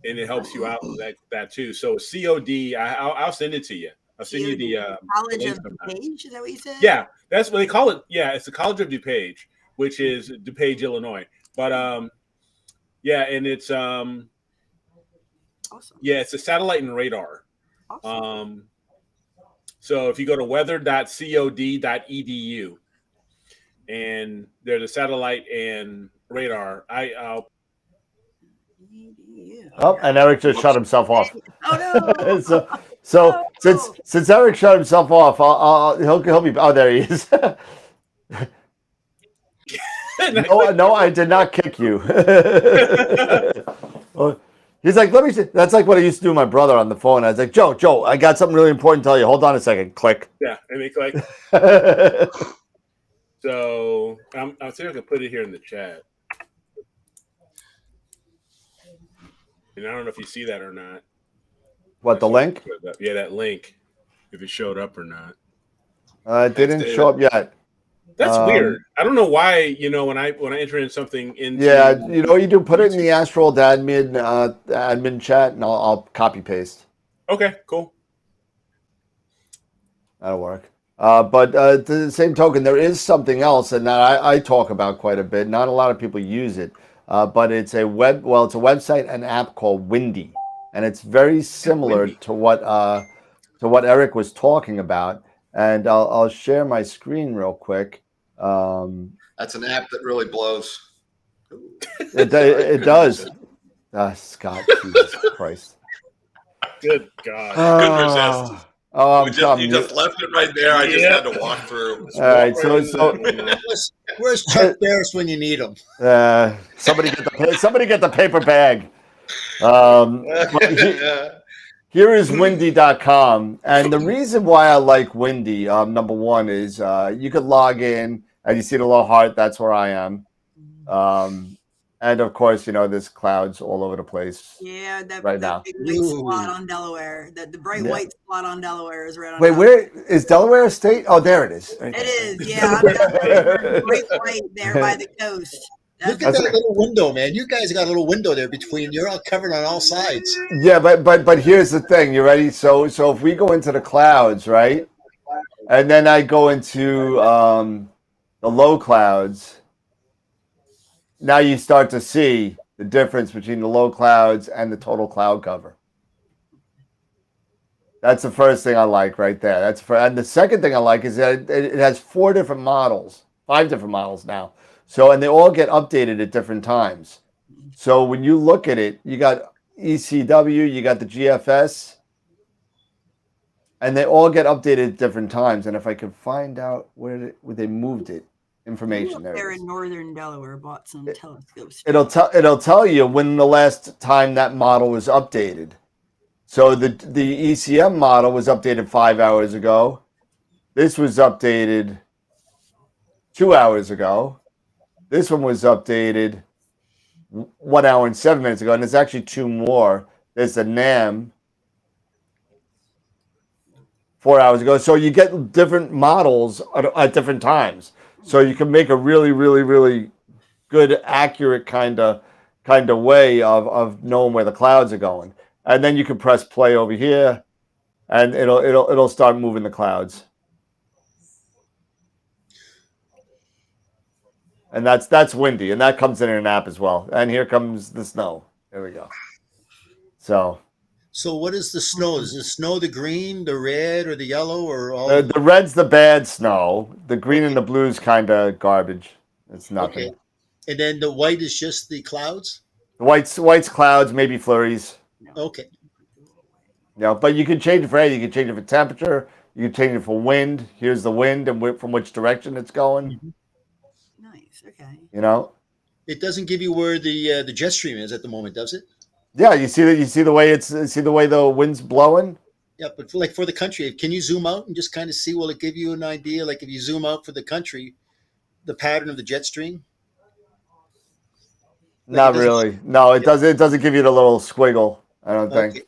And it helps you out with that too. So COD, I'll send it to you. I'll send you the College link of sometime. DuPage. Is that what you said? Yeah, that's what they call it. Yeah, it's the College of DuPage, which is DuPage, Illinois. But yeah, and it's Awesome. yeah, it's a satellite and radar. Awesome. So if you go to weather.cod.edu, and there's a satellite and radar. I'll Oh, and Eric just shut himself off. Oh no! so since Eric shut himself off, he'll be. Oh, there he is. No, I did not kick you. Well, he's like, let me see. That's like what I used to do with my brother on the phone. I was like, Joe, I got something really important to tell you. Hold on a second. Click. Yeah, and they click. So I'll see if I can put it here in the chat. And I don't know if you see that or not. What, the link? Yeah, that link. If it showed up or not. It didn't show up yet. That's weird. I don't know why. When I enter in something into you do put it in the AstroWorld admin chat, and I'll copy paste. Okay, cool. That'll work. But to the same token, there is something else, and that I talk about quite a bit. Not a lot of people use it, but it's a website and app called Windy, and it's very similar to what Eric was talking about. And I'll share my screen real quick. That's an app that really blows. It does. Scott, Jesus Christ. Good God. Couldn't resist. You just left it right there. I just had to walk through. All right, so Where's Chuck Barris when you need him? somebody get the paper bag. Here is windy.com, and the reason why I like Windy, number one, is you could log in and you see the little heart. That's where I am, and of course, there's clouds all over the place. Yeah, that now. big white spot on Delaware. The bright white spot on Delaware is right on. Wait, where is Delaware a state? Oh, there it is. It is. Yeah, bright white there by the coast. Look at that little window, man. You guys got a little window there between. You're all covered on all sides. Yeah, but here's the thing. You ready? So if we go into the clouds, right, and then I go into the low clouds, now you start to see the difference between the low clouds and the total cloud cover. That's the first thing I like right there. And the second thing I like is that it has 5 different models now. So, and they all get updated at different times. So when you look at it, you got ECW, you got the GFS, and they all get updated at different times. And if I could find out where they moved it, information there in northern Delaware bought some telescopes. It'll tell you when the last time that model was updated. So the ECM model was updated 5 hours ago. This was updated 2 hours ago. This one was updated 1 hour and 7 minutes ago, and there's actually 2 more. There's the NAM 4 hours ago. So you get different models at different times. So you can make a really, really, really good, accurate kind of kind of way of knowing where the clouds are going. And then you can press play over here, and it'll start moving the clouds. And that's windy, and that comes in an app as well. And here comes the snow. There we go. So what is the snow? Is the snow the green, the red, or the yellow, or all? the red's the bad snow. The green and the blue's kind of garbage. It's nothing. Okay. And then the white is just the clouds? The white's clouds, maybe flurries. Okay. But you can change it for anything. You can change it for temperature. You can change it for wind. Here's the wind and from which direction it's going. Nice. Okay. It doesn't give you where the jet stream is at the moment, does it? Yeah, you see the way the wind's blowing. Yeah, but for the country, can you zoom out and just kind of see? Will it give you an idea? Like if you zoom out for the country, the pattern of the jet stream? Not really. No, it doesn't. It doesn't give you the little squiggle. I don't think.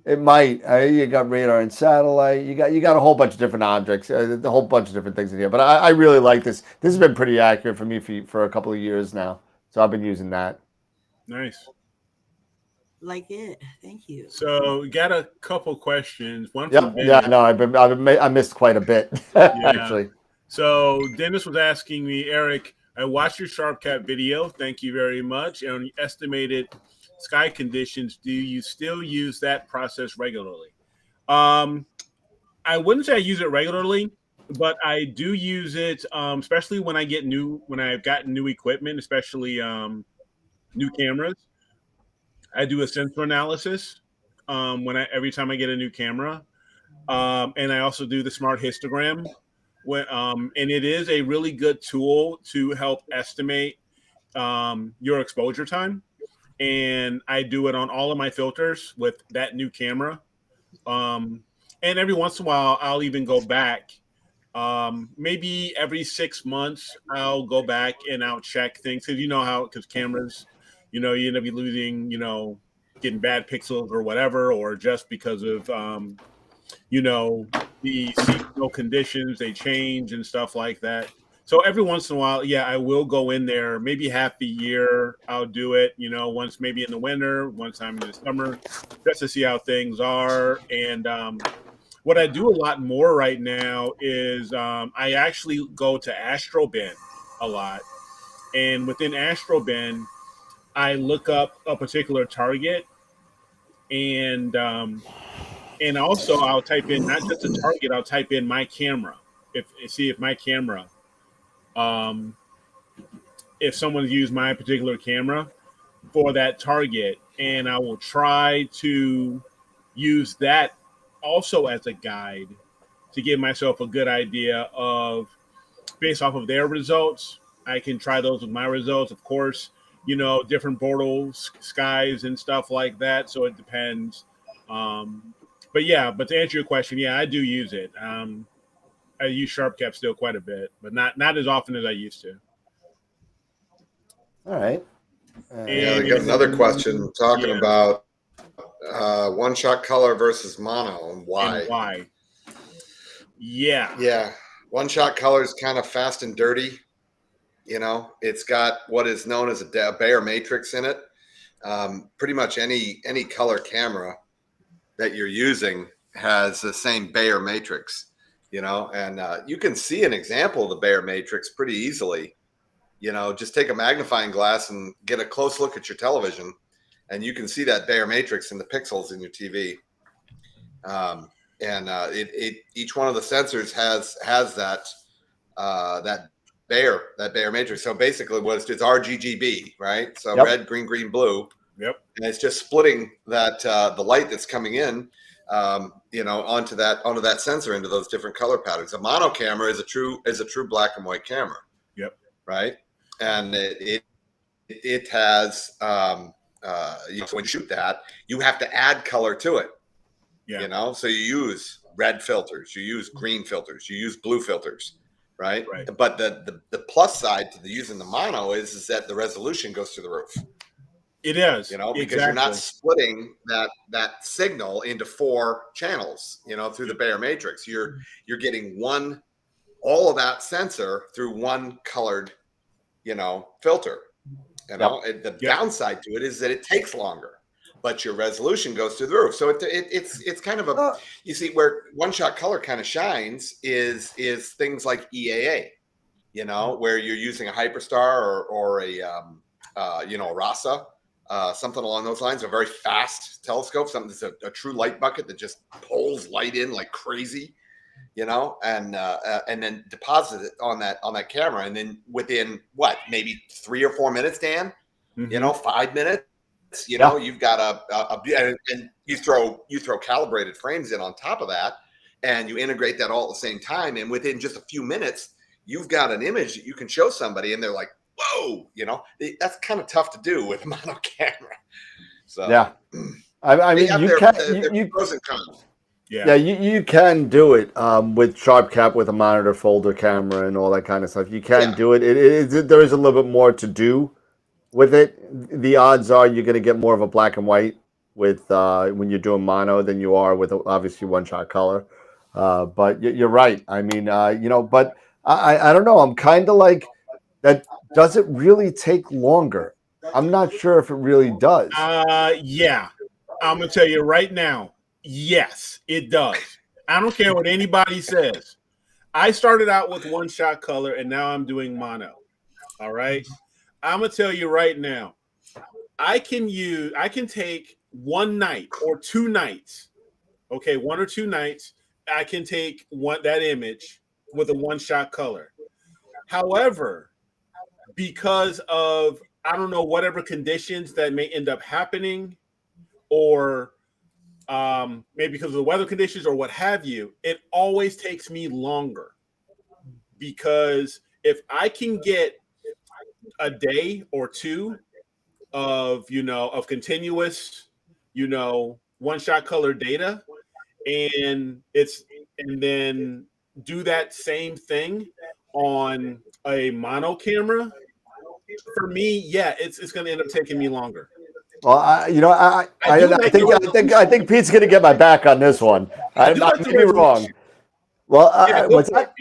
It might. You got radar and satellite. You got a whole bunch of different objects. A whole bunch of different things in here. But I really like this. This has been pretty accurate for me for a couple of years now. So I've been using that. Nice. Like it. Thank you. So we got a couple questions. One Yeah, from yeah. No, I missed quite a bit actually. So Dennis was asking me, Eric, I watched your Sharp Cap video. Thank you very much. And on estimated sky conditions, do you still use that process regularly? I wouldn't say I use it regularly, but I do use it, especially when I've gotten new equipment, especially new cameras. I do a sensor analysis every time I get a new camera, and I also do the smart histogram. And it is a really good tool to help estimate your exposure time. And I do it on all of my filters with that new camera. And every once in a while, I'll even go back. Maybe every 6 months, I'll go back and I'll check things. Because cameras, you end up losing, getting bad pixels or whatever, or just because of, the seasonal conditions, they change and stuff like that. So every once in a while, yeah, I will go in there. Maybe half a year, I'll do it. Once maybe in the winter, one time in the summer, just to see how things are. And what I do a lot more right now is I actually go to AstroBin a lot, and within AstroBin, I look up a particular target, and also I'll type in not just a target, I'll type in my camera. If my camera. If someone's used my particular camera for that target, and I will try to use that also as a guide to give myself a good idea of, based off of their results, I can try those with my results. Of course, different border skies and stuff like that. So it depends. But to answer your question, yeah, I do use it. I use SharpCap still quite a bit, but not as often as I used to. All right. Yeah, we got another question talking about one-shot color versus mono and why. Yeah. Yeah. One-shot color is kind of fast and dirty. It's got what is known as a Bayer matrix in it. Pretty much any color camera that you're using has the same Bayer matrix. And you can see an example of the Bayer matrix pretty easily. Just take a magnifying glass and get a close look at your television, and you can see that Bayer matrix in the pixels in your TV. Each one of the sensors has that Bayer matrix. So basically, it's RGB, right? So Yep. red, green, blue. Yep. And it's just splitting that the light that's coming in. Onto that sensor into those different color patterns. A mono camera is a true black and white camera. Yep. Right. And it has when you shoot that, you have to add color to it. Yeah. So you use red filters, you use green filters, you use blue filters. Right. But the plus side to using the mono is that the resolution goes through the roof. It is, because you're not splitting that signal into 4 channels, through the Bayer matrix. You're getting all of that sensor through one colored, filter. You know, the downside to it is that it takes longer, but your resolution goes through the roof. So it's kind of a, you see, where one-shot color kind of shines is things like EAA, you know, where you're using a Hyperstar or a you know, a RASA, something along those lines, a very fast telescope, something that's a true light bucket that just pulls light in like crazy, you know, and then deposit it on that camera, and then within what, maybe 3 or 4 minutes, Dan, you know, 5 minutes, you know, you've got and you throw calibrated frames in on top of that, and you integrate that all at the same time, and within just a few minutes, you've got an image that you can show somebody, and they're like, whoa, you know, that's kind of tough to do with a mono camera. So yeah, I mean, you pros and cons. Yeah, you can do it with sharp cap, with a monitor folder camera and all that kind of stuff. You can do it. There is a little bit more to do with it. The odds are you're going to get more of a black and white with when you're doing mono than you are with obviously one-shot color. But you're right. I mean, you know, but I don't know. I'm kind of like that. Does it really take longer? I'm not sure if it really does. Yeah, I'm gonna tell you right now. Yes, it does. I don't care what anybody says. I started out with one-shot color, and now I'm doing mono. All right. I'm gonna tell you right now. I can take one night or 2 nights. Okay, 1 or 2 nights. I can take that image with a one-shot color. However, because of, I don't know, whatever conditions that may end up happening, or maybe because of the weather conditions or what have you, it always takes me longer, because if I can get a day or 2 of, you know, of continuous, you know, one-shot color data, and then do that same thing on a mono camera, for me, yeah, it's going to end up taking me longer. Well, I think Pete's going to get my back on this one. I may be wrong. Well, what's that?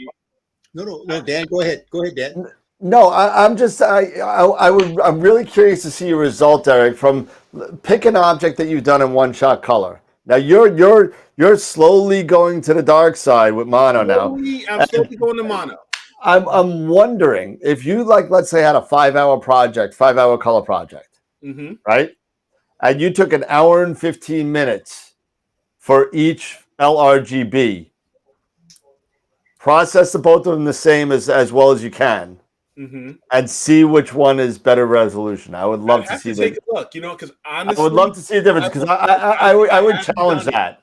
No, Dan, go ahead, Dan. No, I'm really curious to see your result, Eric. From pick an object that you've done in one-shot color. Now you're slowly going to the dark side with mono now. I'm slowly going to mono. I'm wondering if you, like, let's say, had a 5-hour project, 5-hour color project, right? And you took an hour and 15 minutes for each LRGB. Process the both of them the same as well as you can, and see which one is better resolution. I would love to see take a look, you know, because honestly, I would love to see the difference, because I would challenge that.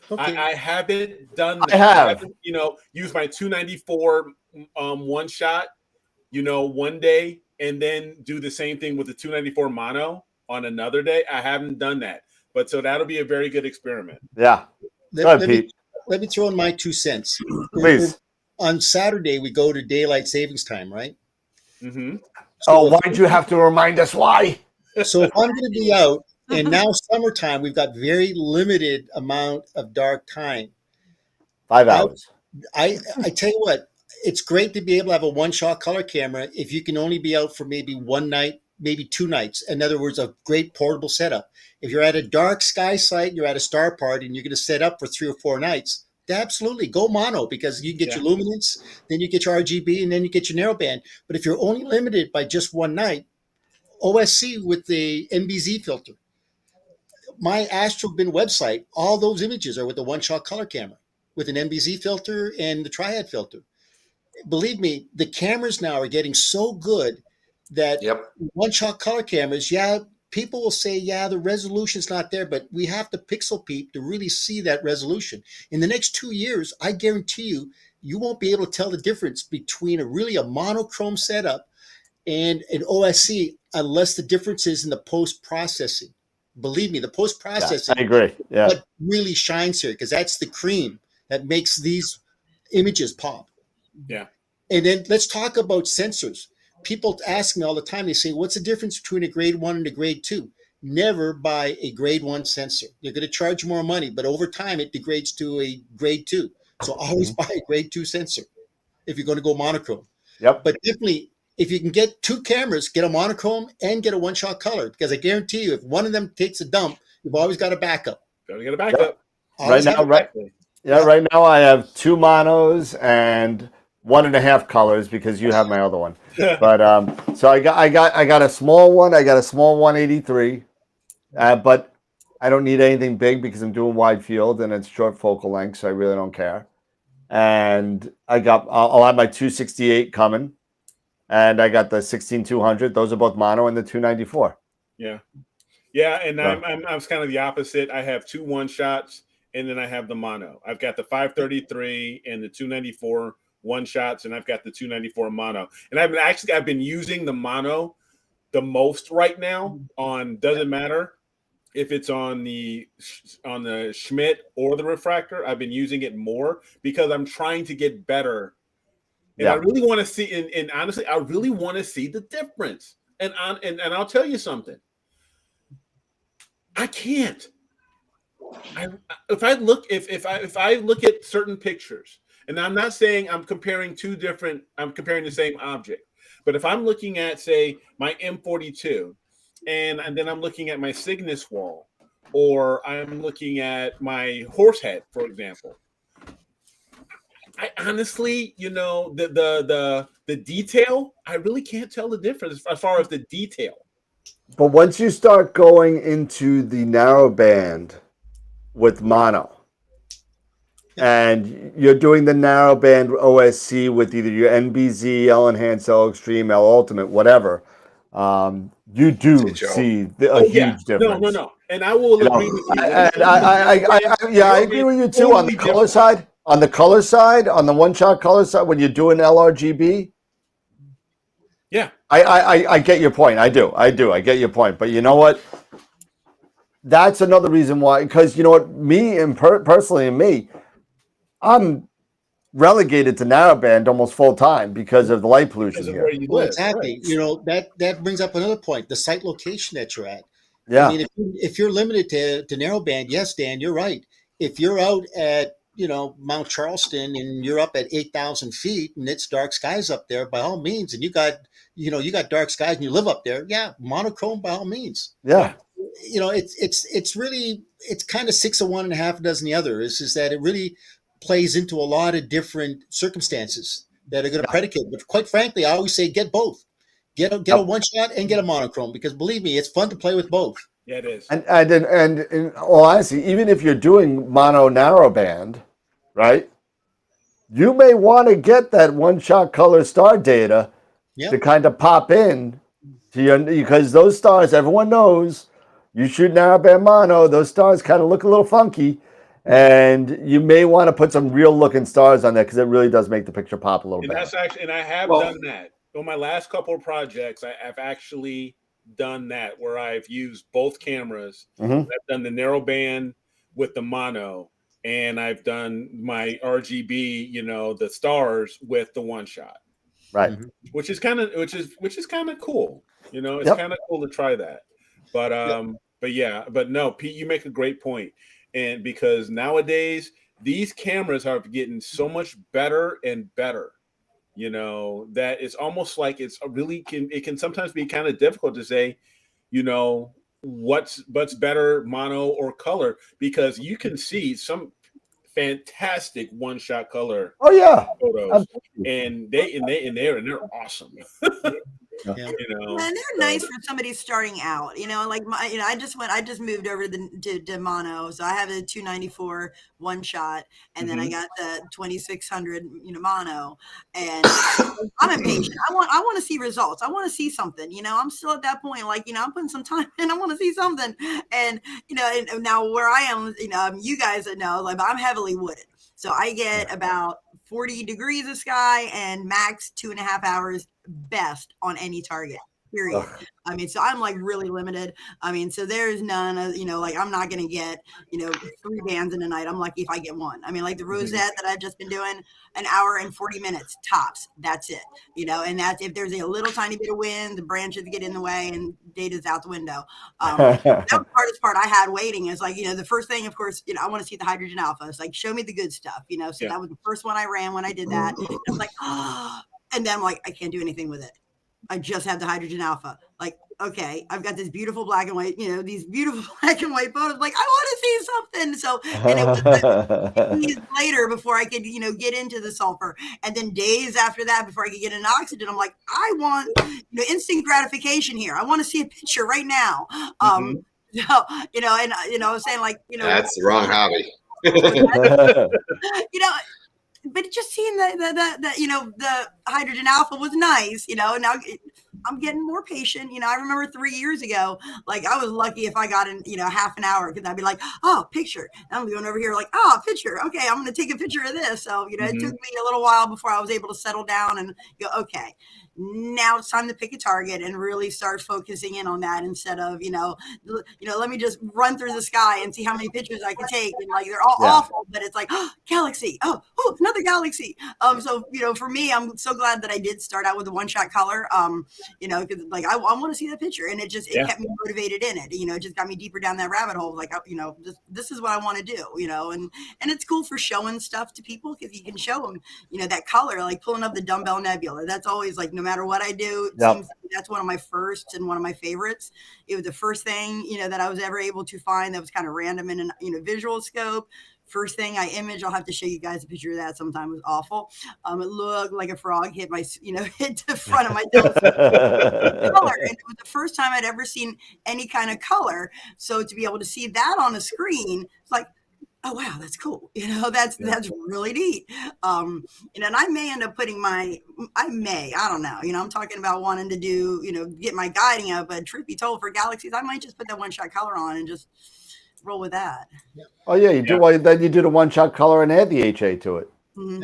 Okay. I haven't done that. I haven't, you know, used my 294 one shot, you know, one day, and then do the same thing with the 294 mono on another day. I haven't done that, but so that'll be a very good experiment. Yeah. Let me throw in my 2 cents. Please. On Saturday, we go to daylight savings time, right? So why'd you have to remind us why? So if I'm going to be out, and now summertime, we've got very limited amount of dark time. 5 hours. I tell you what, it's great to be able to have a one-shot color camera if you can only be out for maybe 1 night, maybe 2 nights. In other words, a great portable setup. If you're at a dark sky site, you're at a star party, and you're going to set up for 3 or 4 nights, absolutely go mono, because you can get your luminance, then you get your RGB, and then you get your narrowband. But if you're only limited by just 1 night, OSC with the NBZ filter. My AstroBin website, all those images are with the one-shot color camera, with an NBZ filter and the triad filter. Believe me, the cameras now are getting so good that one-shot color cameras, people will say, the resolution's not there, but we have to pixel peep to really see that resolution. In the next 2 years, I guarantee you won't be able to tell the difference between a monochrome setup and an OSC unless the difference is in the post-processing. Believe me, the post-processing I agree. Yeah. What really shines here, because that's the cream that makes these images pop. Yeah. And then let's talk about sensors. People ask me all the time, they say, what's the difference between a grade 1 and a grade 2? Never buy a grade 1 sensor. You're going to charge more money, but over time it degrades to a grade 2. So always buy a grade 2 sensor if you're going to go monochrome. Yep. But definitely if you can get two cameras, get a monochrome and get a one-shot color, because I guarantee you, if one of them takes a dump, you've always got a backup. Gotta get a backup. Always have a Exactly. Right now I have 2 monos and 1.5 colors because you have my other one. But so I got a small one. I got a small 183, but I don't need anything big because I'm doing wide field and it's short focal length, so I really don't care. And I'll have my 268 coming, and I got the 16200. Those are both mono and the 294. Yeah, and I was kind of the opposite. I have 2 1-shots, and then I have the mono. I've got the 533 and the 294 1-shots, and I've got the 294 mono. And I've been using the mono the most right now. Doesn't matter if it's on the Schmidt or the refractor. I've been using it more because I'm trying to get better, and I really want to see. And honestly, I really want to see the difference. And I'll tell you something. I can't. If I look at certain pictures, and I'm not saying I'm comparing the same object, but if I'm looking at, say, my M42. And then I'm looking at my Cygnus wall, or I'm looking at my Horsehead, for example. I honestly, the detail, I really can't tell the difference as far as the detail. But once you start going into the narrow band with mono, and you're doing the narrow band OSC with either your NBZ, L Enhanced, L Extreme, L Ultimate, whatever, you do see a huge difference. No. And I will agree with you. I agree with you too on the color side. On the color side, on the 1-shot color side, when you're doing LRGB. Yeah. I get your point. I do. I get your point. But you know what? That's another reason why, because you know what, me and personally, I'm relegated to narrowband almost full time because of the light pollution here. Well, exactly. Right. That brings up another point: the site location that you're at. Yeah. I mean, if you're limited to narrowband, yes, Dan, you're right. If you're out at Mount Charleston and you're up at 8,000 feet and it's dark skies up there, by all means, and you got dark skies and you live up there, yeah, monochrome by all means. Yeah. It's really kind of 6 of one and a half a dozen the other. Is that it really plays into a lot of different circumstances that are going to predicate. But quite frankly, I always say get both. Get a 1-shot and get a monochrome, because believe me, it's fun to play with both. Yeah, it is. And in all honesty, even if you're doing mono narrowband, right, you may want to get that 1-shot color star data to kind of pop in to because those stars, everyone knows, you shoot narrowband mono, those stars kind of look a little funky. And you may want to put some real looking stars on there because it really does make the picture pop a little bit. And I have done that. On my last couple of projects, I've actually done that where I've used both cameras. Mm-hmm. I've done the narrow band with the mono, and I've done my RGB, the stars with the 1-shot. Right. Which is kind of cool. It's kind of cool to try that. But no, Pete, you make a great point. And because nowadays these cameras are getting so much better and better, that it's almost like it can sometimes be kind of difficult to say, what's better, mono or color, because you can see some fantastic 1-shot color. Oh yeah, photos, and they're awesome. And they're nice for somebody starting out. I just moved over to mono, so I have a 294 1-shot, and then I got the 2600 mono, and I'm impatient. I want to see results. I want to see something. I'm still at that point. I'm putting some time in. I want to see something, and and now where I am, you guys know, I'm heavily wooded, so I get about 40 degrees of sky and max 2.5 hours best on any target, period. So I'm really limited. So there's none of, I'm not going to get, 3 bands in a night. I'm lucky if I get one. The rosette that I've just been doing, an hour and 40 minutes tops. That's it. And that's if there's a little tiny bit of wind, the branches get in the way and data's out the window. That was the hardest part I had waiting is the first thing, of course, I want to see the hydrogen alpha. It's show me the good stuff, so that was the first one I ran when I did that. I was and then I'm I can't do anything with it. I just have the hydrogen alpha. Like, okay, I've got this beautiful black and white, these beautiful black and white photos. Like, I want to see something. So, and it was like days later before I could, get into the sulfur. And then days after that, before I could get into oxygen, I'm like, I want, instant gratification here. I want to see a picture right now. So, and I was saying like, that's the wrong hobby. But just seeing the hydrogen alpha was nice, now I'm getting more patient. I remember 3 years ago, like I was lucky if I got in, half an hour, because I'd be like, oh, picture. And I'm going over here like, oh, picture. Okay, I'm going to take a picture of this. So, it took me a little while before I was able to settle down and go, okay, now it's time to pick a target and really start focusing in on that instead of, let me just run through the sky and see how many pictures I can take. And like, they're all awful, but it's like, oh, galaxy. Oh, another galaxy. So, for me, I'm so glad that I did start out with a one-shot color. Because like, I want to see the picture, and it kept me motivated in it. It just got me deeper down that rabbit hole. Like, this is what I want to do, and it's cool for showing stuff to people, because you can show them, that color, like pulling up the Dumbbell Nebula. That's always like, no matter what I do, it seems like that's one of my firsts and one of my favorites. It was the first thing, that I was ever able to find that was kind of random in a visual scope. First thing I imaged, I'll have to show you guys a picture of that sometime, was awful. It looked like a frog hit hit the front of my telescope. Color. And it was the first time I'd ever seen any kind of color. So to be able to see that on a screen, it's like, oh wow, that's cool. That's really neat. And I may end up putting I don't know. I'm talking about wanting to do, get my guiding out, but truth be told, for galaxies, I might just put that one-shot color on and just roll with that. Oh yeah, you do. Well, then you do the one-shot color and add the HA to it.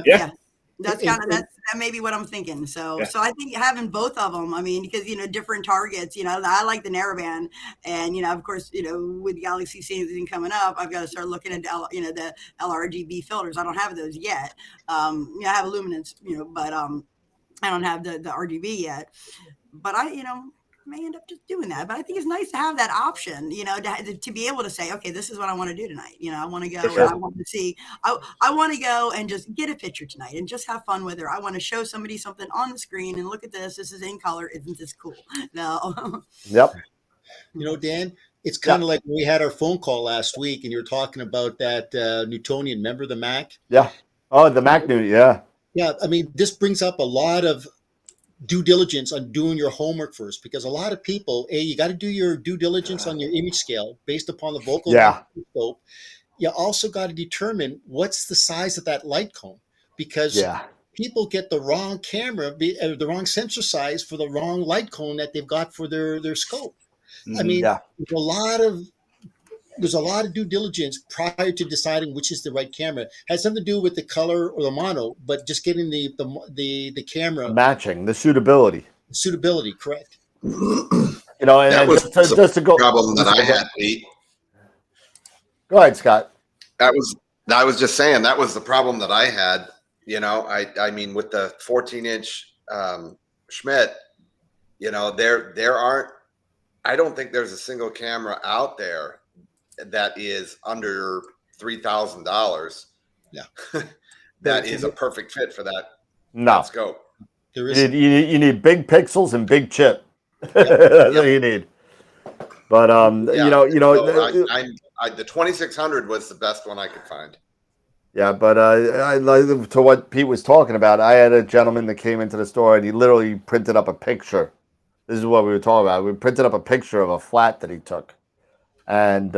Yeah. That's that may be what I'm thinking. So I think having both of them, I mean, because different targets, I like the narrowband, and of course, with Galaxy season coming up, I've got to start looking at the LRGB filters. I don't have those yet. I have luminance, but I don't have the RGB yet. But I may end up just doing that. But I think it's nice to have that option, to be able to say, okay, this is what I want to do tonight. I want to go and I want to see, I want to go and just get a picture tonight and just have fun with her. I want to show somebody something on the screen and look at this. This is in color. Isn't this cool? No. Yep. Dan, it's kind of like we had our phone call last week and you were talking about that Newtonian. Remember the Mac? Yeah. Oh, the Mac Newt. Yeah. Yeah. I mean, this brings up a lot of due diligence on doing your homework first, because a lot of people, you got to do your due diligence on your image scale based upon the focal scope. You also got to determine what's the size of that light cone, because people get the wrong camera, the wrong sensor size for the wrong light cone that they've got for their scope. I mean, there's a lot of due diligence prior to deciding which is the right camera. It has something to do with the color or the mono, but just getting the camera matching, the suitability. Suitability, correct. And that was just to go problem that I had, Pete. Go ahead, Scott. I was just saying that was the problem that I had. I mean, with the 14-inch Schmidt, there aren't. I don't think there's a single camera out there that is under $3,000. Yeah, that is a perfect fit for that. That scope. There is. You need big pixels and big chip. That's what you need. But the 2600 was the best one I could find. Yeah, but I to what Pete was talking about. I had a gentleman that came into the store and he literally printed up a picture. This is what we were talking about. We printed up a picture of a flat that he took. And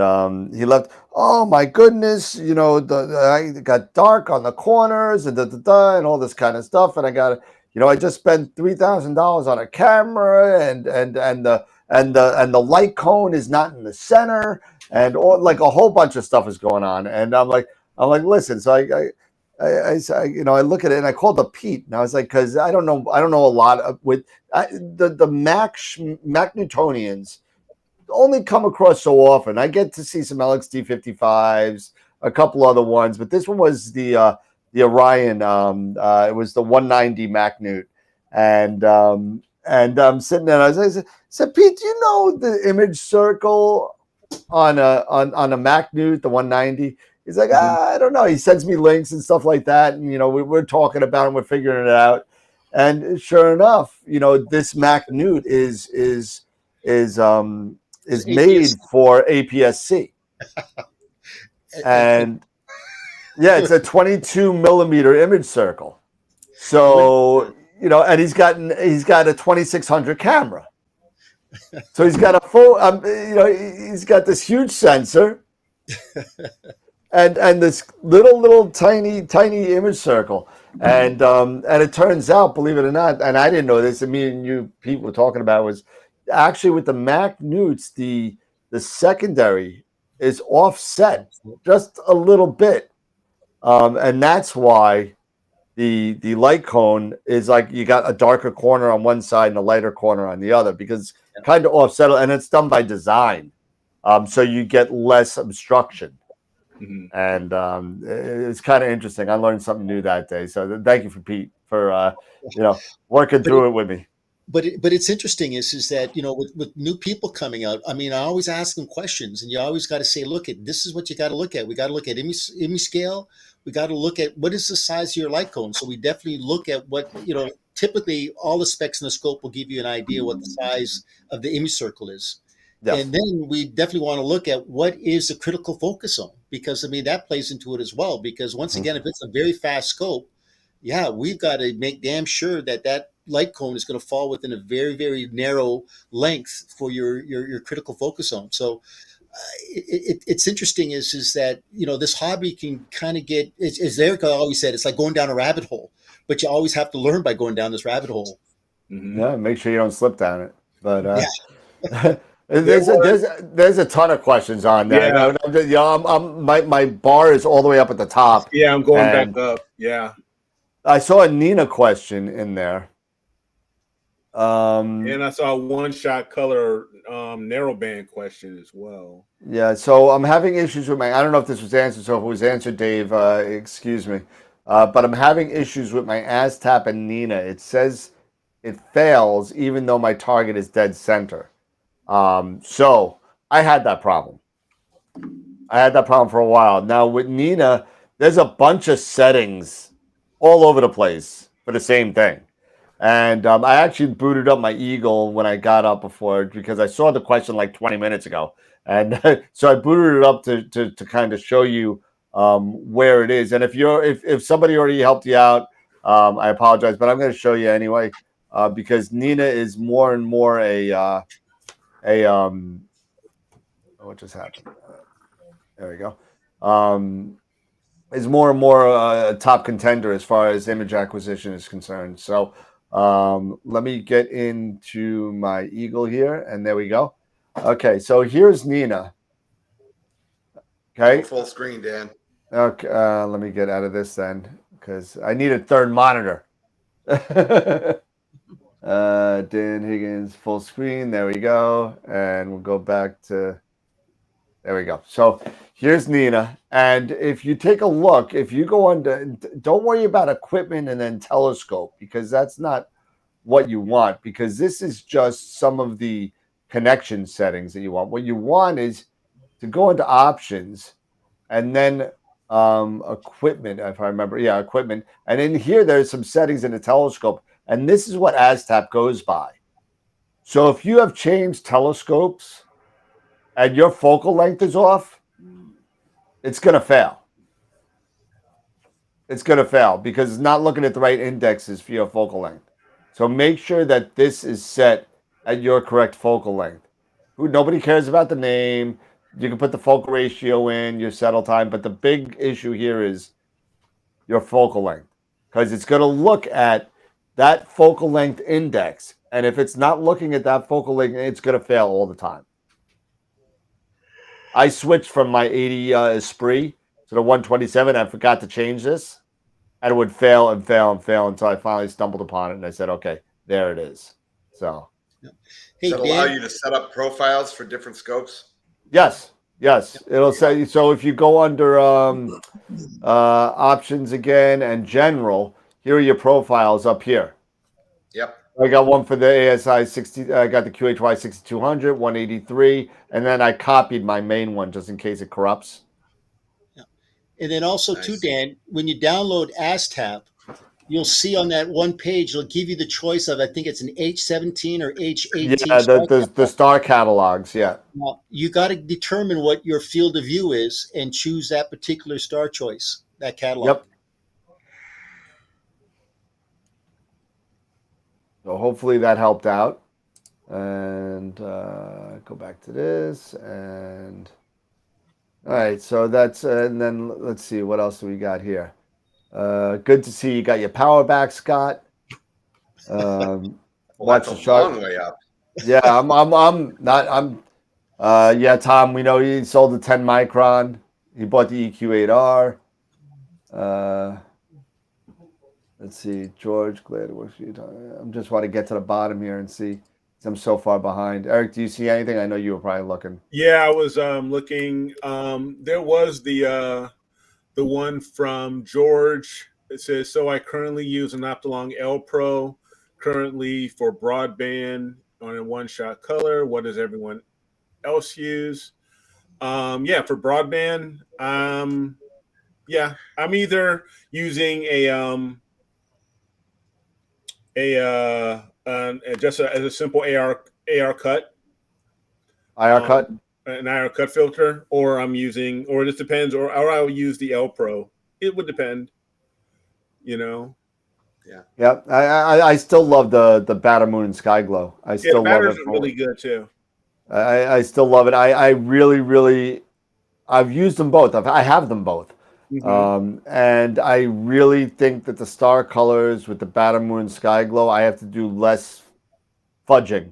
he left. Oh my goodness! I got dark on the corners and and all this kind of stuff. And I got, I just spent $3,000 on a camera, and the light cone is not in the center, and like a whole bunch of stuff is going on. And I'm like, listen. So I look at it and I called up Pete and I was like, because I don't know a lot with the Mac Newtonians. Only come across so often. I get to see some LXD55s, a couple other ones, but this one was the Orion. It was the 190 Mac Newt, and I'm sitting there. And I said, Pete, do you know the image circle on a Mac Newt, the 190? He's like, I don't know. He sends me links and stuff like that, and we're talking about it, and we're figuring it out. And sure enough, this Mac Newt is made for APS-C. And yeah, it's a 22 millimeter image circle. So, and he's got a 2600 camera. So he's got a full, he's got this huge sensor and this little tiny image circle. And it turns out, believe it or not, and I didn't know this, and me and you people were talking about, was actually with the Mac Newts, the secondary is offset just a little bit. And that's why the light cone is like you got a darker corner on one side and a lighter corner on the other, because kind of offset, and it's done by design, so you get less obstruction. And it's kind of interesting. I learned something new that day, so thank you for Pete for working through it with me. But it's interesting is that with new people coming out, I mean, I always ask them questions, and you always got to say, look, this is what you got to look at. We got to look at image scale. We got to look at what is the size of your light cone. So we definitely look at what typically all the specs in the scope will give you an idea what the size of the image circle is. Yes. And then we definitely want to look at what is the critical focus zone, because I mean that plays into it as well. Because once again, if it's a very fast scope, we've got to make damn sure that light cone is going to fall within a very, very narrow length for your critical focus zone. So it's interesting is that this hobby can kind of get, as Erica always said, it's like going down a rabbit hole, but you always have to learn by going down this rabbit hole. Yeah, make sure you don't slip down it. But there's a ton of questions on there. My bar is all the way up at the top. Yeah, I'm going back up. Yeah, I saw a Nina question in there. And I saw a one-shot color narrowband question as well. Yeah, so I'm having issues with I don't know if this was answered. So if it was answered, Dave, excuse me. But I'm having issues with my ASTAP and Nina. It says it fails even though my target is dead center. So I had that problem. For a while. Now with Nina, there's a bunch of settings all over the place for the same thing. And I actually booted up my Eagle when I got up before, because I saw the question like 20 minutes ago. And so I booted it up to kind of show you where it is. And if somebody already helped you out, I apologize, but I'm going to show you anyway, because Nina is more and more what just happened? There we go. Is more and more a top contender as far as image acquisition is concerned. So let me get into my Eagle here, and there we go. Okay, so here's Nina. Okay. Full screen, Dan. Okay, let me get out of this then, because I need a third monitor. Dan Higgins, full screen. There we go. And we'll go back to, there we go. So here's Nina. And if you take a look, if you go under, don't worry about equipment and then telescope, because that's not what you want, because this is just some of the connection settings that you want. What you want is to go into options and then equipment, if I remember. Yeah, equipment. And in here, there's some settings in the telescope. And this is what ASTAP goes by. So if you have changed telescopes and your focal length is off, it's going to fail. It's going to fail because it's not looking at the right indexes for your focal length. So make sure that this is set at your correct focal length. Nobody cares about the name. You can put the focal ratio in, your settle time. But the big issue here is your focal length, because it's going to look at that focal length index. And if it's not looking at that focal length, it's going to fail all the time. I switched from my 80 Esprit to the 127. I forgot to change this. And it would fail and fail and fail until I finally stumbled upon it. And I said, okay, there it is. So. Hey, does it allow you to set up profiles for different scopes? Yes. It'll say, so if you go under options again and general, here are your profiles up here. Yep. I got one for the ASI 60. I got the QHY 6200, 183, and then I copied my main one just in case it corrupts. And then also, too, Dan, when you download ASTAP, you'll see on that one page, it'll give you the choice of, I think it's an H17 or H18. Yeah, the star catalogs. Yeah. Now, you got to determine what your field of view is and choose that particular star choice, that catalog. Yep. So hopefully that helped out. And go back to this. And all right, so that's and then let's see what else do we got here. Good to see you got your power back, Scott. Well, Watch that's the a chart. long way up. Yeah, I'm not. Yeah, Tom, we know he sold the 10 micron. He bought the EQ8R. Let's see, George, glad it works for you. I'm just want to get to the bottom here and see. I'm so far behind. Eric, do you see anything? I know you were probably looking. Yeah, I was looking. There was the one from George. It says, so I currently use an Optolong L Pro currently for broadband on a one-shot color. What does everyone else use? Yeah, for broadband. Yeah, I'm either using just as a simple AR cut, IR cut. an IR cut filter, or I'm using, or it just depends, or I'll use the L Pro. It would depend, you know. Yeah, I still love the Batter Moon and Sky Glow. I Yeah, still the love batteries it. are really good too. I still love it. I really I've used them both. I have them both. And I really think that the star colors with the Batter Moon Sky Glow, I have to do less fudging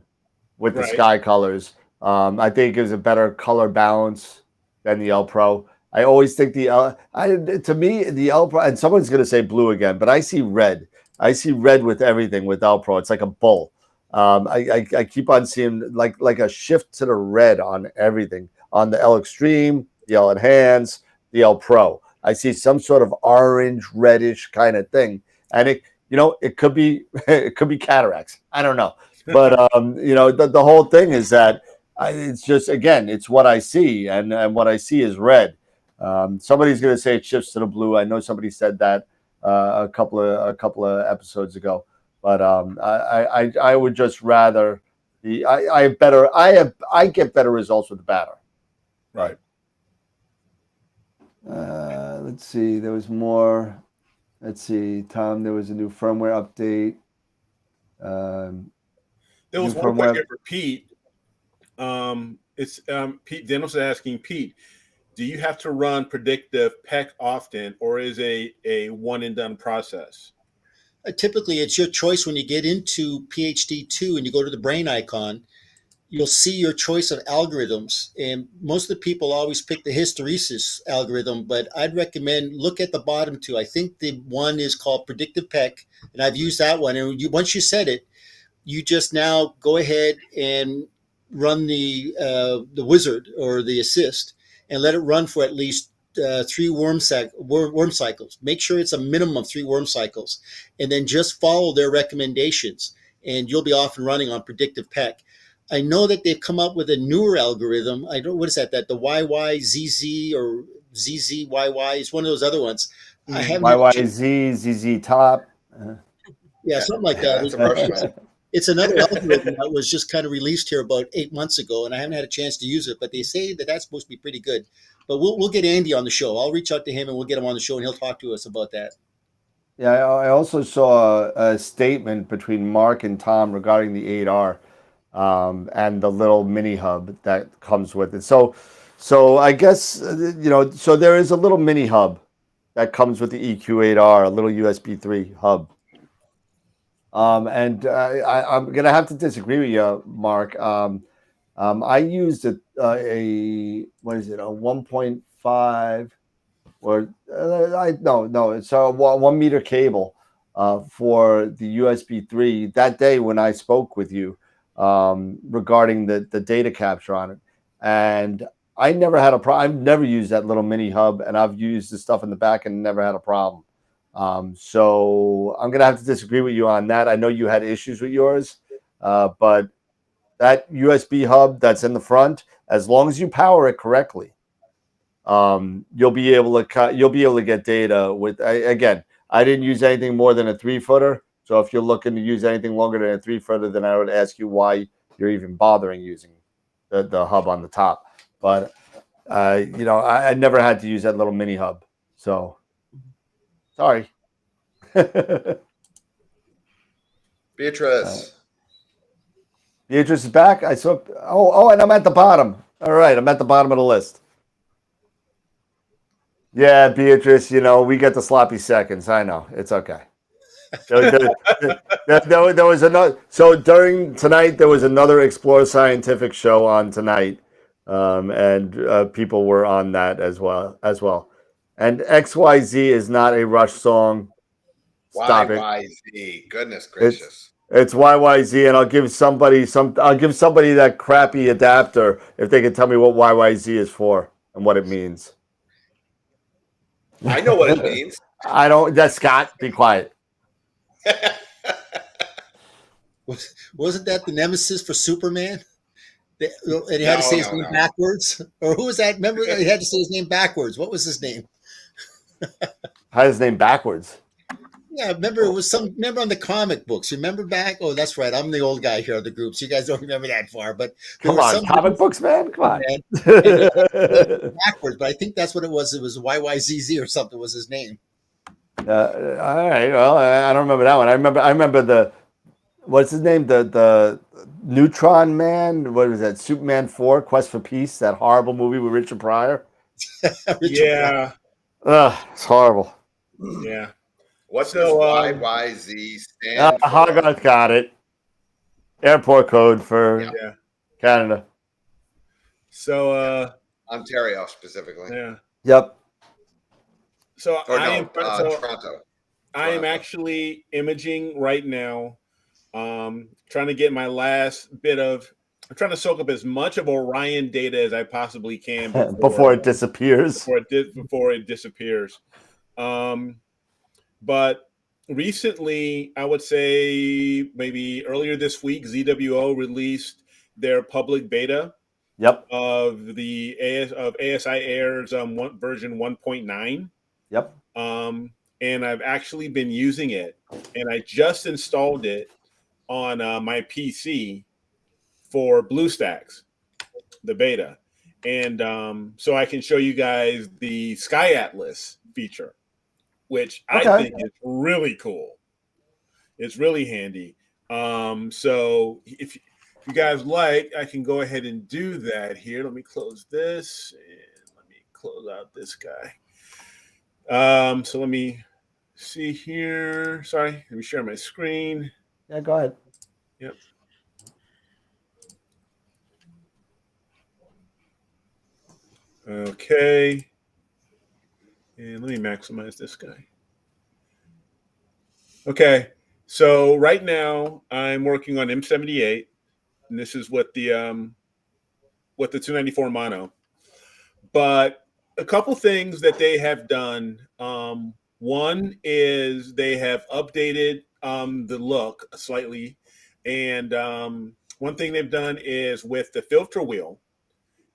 with the Right. sky colors. I think it gives a better color balance than the L Pro. I always think to me, the L Pro, and someone's going to say blue again, but I see red. I see red with everything with L Pro. It's like a bull. I keep on seeing like a shift to the red on everything, on the L Extreme, the L Enhance, the L Pro. I see some sort of orange, reddish kind of thing, and it could be cataracts. I don't know, but the whole thing is that it's just, again, it's what I see, and what I see is red. Somebody's going to say it shifts to the blue. I know somebody said that a couple of episodes ago, but I would just rather I get better results with the batter. Right. Let's see. There was more. Let's see, Tom. There was a new firmware update. There was new one firmware. question for Pete. It's Pete Dennis is asking Pete, do you have to run predictive PEC often, or is a one and done process? Typically, it's your choice. When you get into PhD 2 and you go to the brain icon, you'll see your choice of algorithms. And most of the people always pick the hysteresis algorithm, but I'd recommend look at the bottom two. I think the one is called predictive PEC, and I've used that one. And once you set it, you just now go ahead and run the wizard or the assist and let it run for at least 3 worm cycles. Make sure it's a minimum of 3 worm cycles, and then just follow their recommendations, and you'll be off and running on predictive PEC. I know that they've come up with a newer algorithm. I don't, what is that? That the YYZZ or ZZYY is one of those other ones. I haven't. YYZ, ZZ top. Yeah, something like that. That's a brush. It's another algorithm that was just kind of released here about 8 months ago, and I haven't had a chance to use it, but they say that that's supposed to be pretty good. But we'll get Andy on the show. I'll reach out to him and we'll get him on the show, and he'll talk to us about that. Yeah, I also saw a statement between Mark and Tom regarding the 8R and the little mini hub that comes with it. So I guess, so there is a little mini hub that comes with the EQ8R, a little USB 3 hub. And I'm going to have to disagree with you, Mark. I used a 1.5 or no, it's a 1 meter cable for the USB 3 that day when I spoke with you regarding the data capture on it. And I never had a problem. I've never used that little mini hub, and I've used the stuff in the back and never had a problem. So I'm going to have to disagree with you on that. I know you had issues with yours, but that USB hub that's in the front, as long as you power it correctly, you'll be able to get data with, again, I didn't use anything more than a 3-footer. So if you're looking to use anything longer than a 3-footer, then I would ask you why you're even bothering using the hub on the top. But you know, I never had to use that little mini hub. So sorry. Beatrice. Beatrice is back. I saw. Oh, and I'm at the bottom. All right, I'm at the bottom of the list. Yeah, Beatrice. You know, we get the sloppy seconds. I know. It's okay. There was another. So during tonight, there was another Explore Scientific show on tonight, and people were on that as well. And XYZ is not a Rush song. Stop it. YYZ. Goodness gracious. It's YYZ, and I'll give somebody that crappy adapter if they can tell me what YYZ is for and what it means. I know what it means. I don't. That's Scott. Be quiet. Wasn't that the nemesis for Superman? And he had to say his name backwards? Or who was that? Remember, he had to say his name backwards. What was his name? Had his name backwards. Yeah, remember it was remember on the comic books. Remember back? Oh, that's right. I'm the old guy here of the group, so you guys don't remember that far. But come on, comic books, man. Come on. Backwards, but I think that's what it was. It was YYZZ or something was his name. All right. Well, I don't remember that one. I remember the what's his name? The Neutron Man. What was that? Superman 4: Quest for Peace. That horrible movie with Richard Pryor. Yeah. It's horrible. Yeah. What's this YYZ stand for? Hogarth got it. Airport code for Canada. So Ontario specifically. Yeah. Yep. So Toronto. I am actually imaging right now. Trying to get my last bit of. I'm trying to soak up as much of Orion data as I possibly can before it disappears. Before it disappears. But recently, I would say maybe earlier this week, ZWO released their public beta. Yep. Of the ASI Air's version 1.9. Yep. And I've actually been using it, and I just installed it on my PC for BlueStacks, the beta, and so I can show you guys the Sky Atlas feature, which I think is really cool. It's really handy. So if you guys like, I can go ahead and do that here. Let me close this and let me close out this guy. So let me see here. Sorry, let me share my screen. Yeah, go ahead. Yep. Okay. And let me maximize this guy. Okay. So right now I'm working on M78, and this is what the 294 mono. But a couple things that they have done. One is they have updated the look slightly, and one thing they've done is with the filter wheel.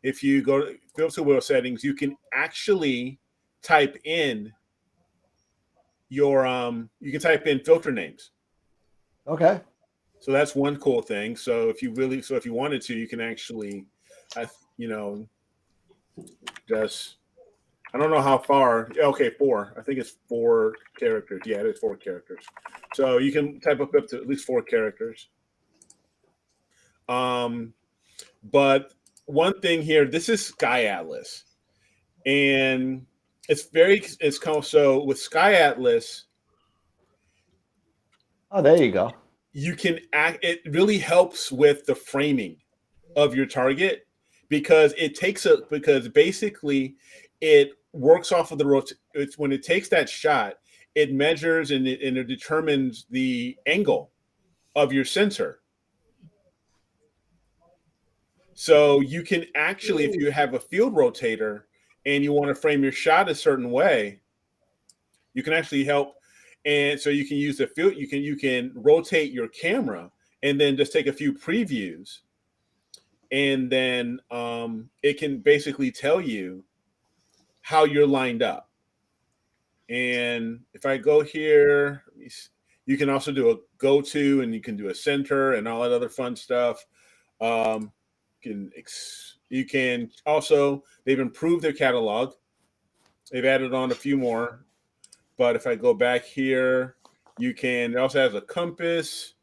If you go to filter wheel settings, you can actually type in your filter names. Okay. So that's one cool thing. So if you wanted to, you can actually, just, I don't know how far. Okay, 4. I think it's 4 characters. Yeah, it is 4 characters. So you can type up to at least 4 characters. But one thing here, this is Sky Atlas, and it's kind of, so with Sky Atlas. Oh, there you go. You can it really helps with the framing of your target, because basically it works off of it's when it takes that shot, it measures and it determines the angle of your sensor. So you can actually, if you have a field rotator and you want to frame your shot a certain way, you can actually help. And so you can use the field, you can rotate your camera and then just take a few previews, and then it can basically tell you how you're lined up. And if I go here, you can also do a go to, and you can do a center and all that other fun stuff. You can also, they've improved their catalog. They've added on a few more. But if I go back here, you can, it also has a compass.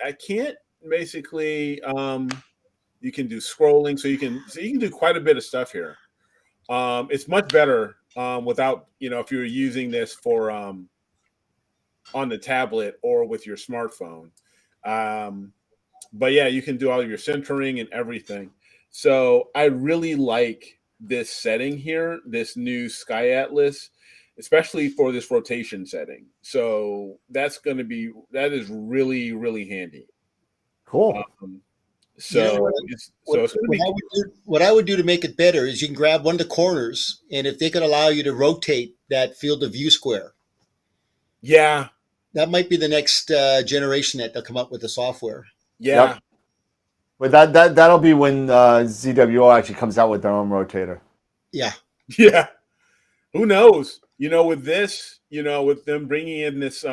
I can't basically, you can do scrolling, so you can do quite a bit of stuff here. It's much better without, if you're using this for on the tablet or with your smartphone. But yeah, you can do all of your centering and everything. So I really like this setting here, this new Sky Atlas, especially for this rotation setting. So that is really, really handy. Cool. So what I would do to make it better is you can grab one of the corners, and if they could allow you to rotate that field of view square, yeah, that might be the next generation that they'll come up with the software. Yeah. Yep. But that'll be when ZWO actually comes out with their own rotator. Yeah. Yeah. Who knows? With this, with them bringing in this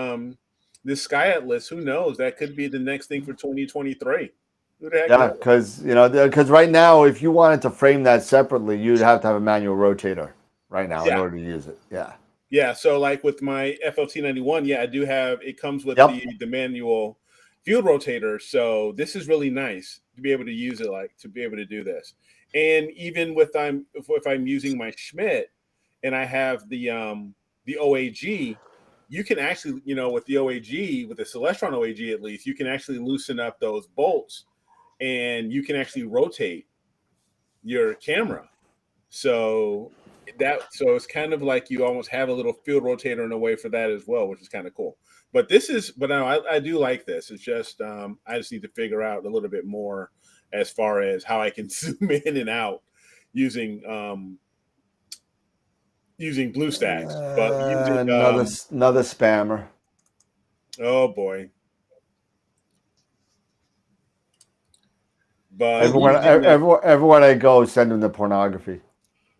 this Sky Atlas, who knows? That could be the next thing for 2023. Who the heck Yeah, knows? because right now, if you wanted to frame that separately, you'd have to have a manual rotator right now in order to use it. Yeah. Yeah. So like with my FLT91, yeah, I do have, it comes with the manual field rotator. So this is really nice to be able to use it, to be able to do this. And even if I'm using my Schmidt and I have the OAG, you can actually, with the OAG, with the Celestron OAG at least, you can actually loosen up those bolts and you can actually rotate your camera. So it's kind of like you almost have a little field rotator in a way for that as well, which is kind of cool. But I do like this. It's just I just need to figure out a little bit more as far as how I can zoom in and out using BlueStacks. But using another spammer. Oh boy. But everywhere I go, send them the pornography.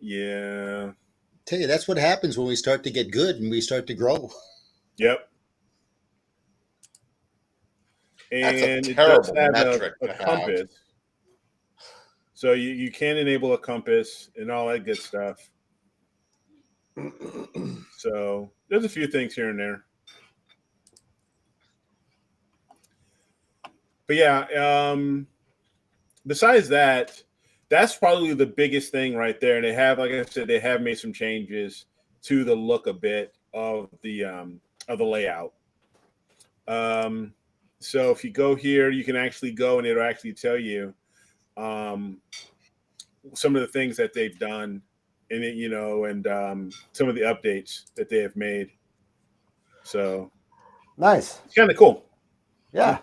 Yeah. Tell you, that's what happens when we start to get good and we start to grow. Yep. That's And a it does terrible have metric a to have. compass. So you can enable a compass and all that good stuff. So there's a few things here and there. But yeah, besides that, that's probably the biggest thing right there. They have, like I said, they have made some changes to the look a bit of the layout. So if you go here, you can actually go and it'll actually tell you some of the things that they've done in it, and some of the updates that they have made. So nice. It's kind of cool. Yeah.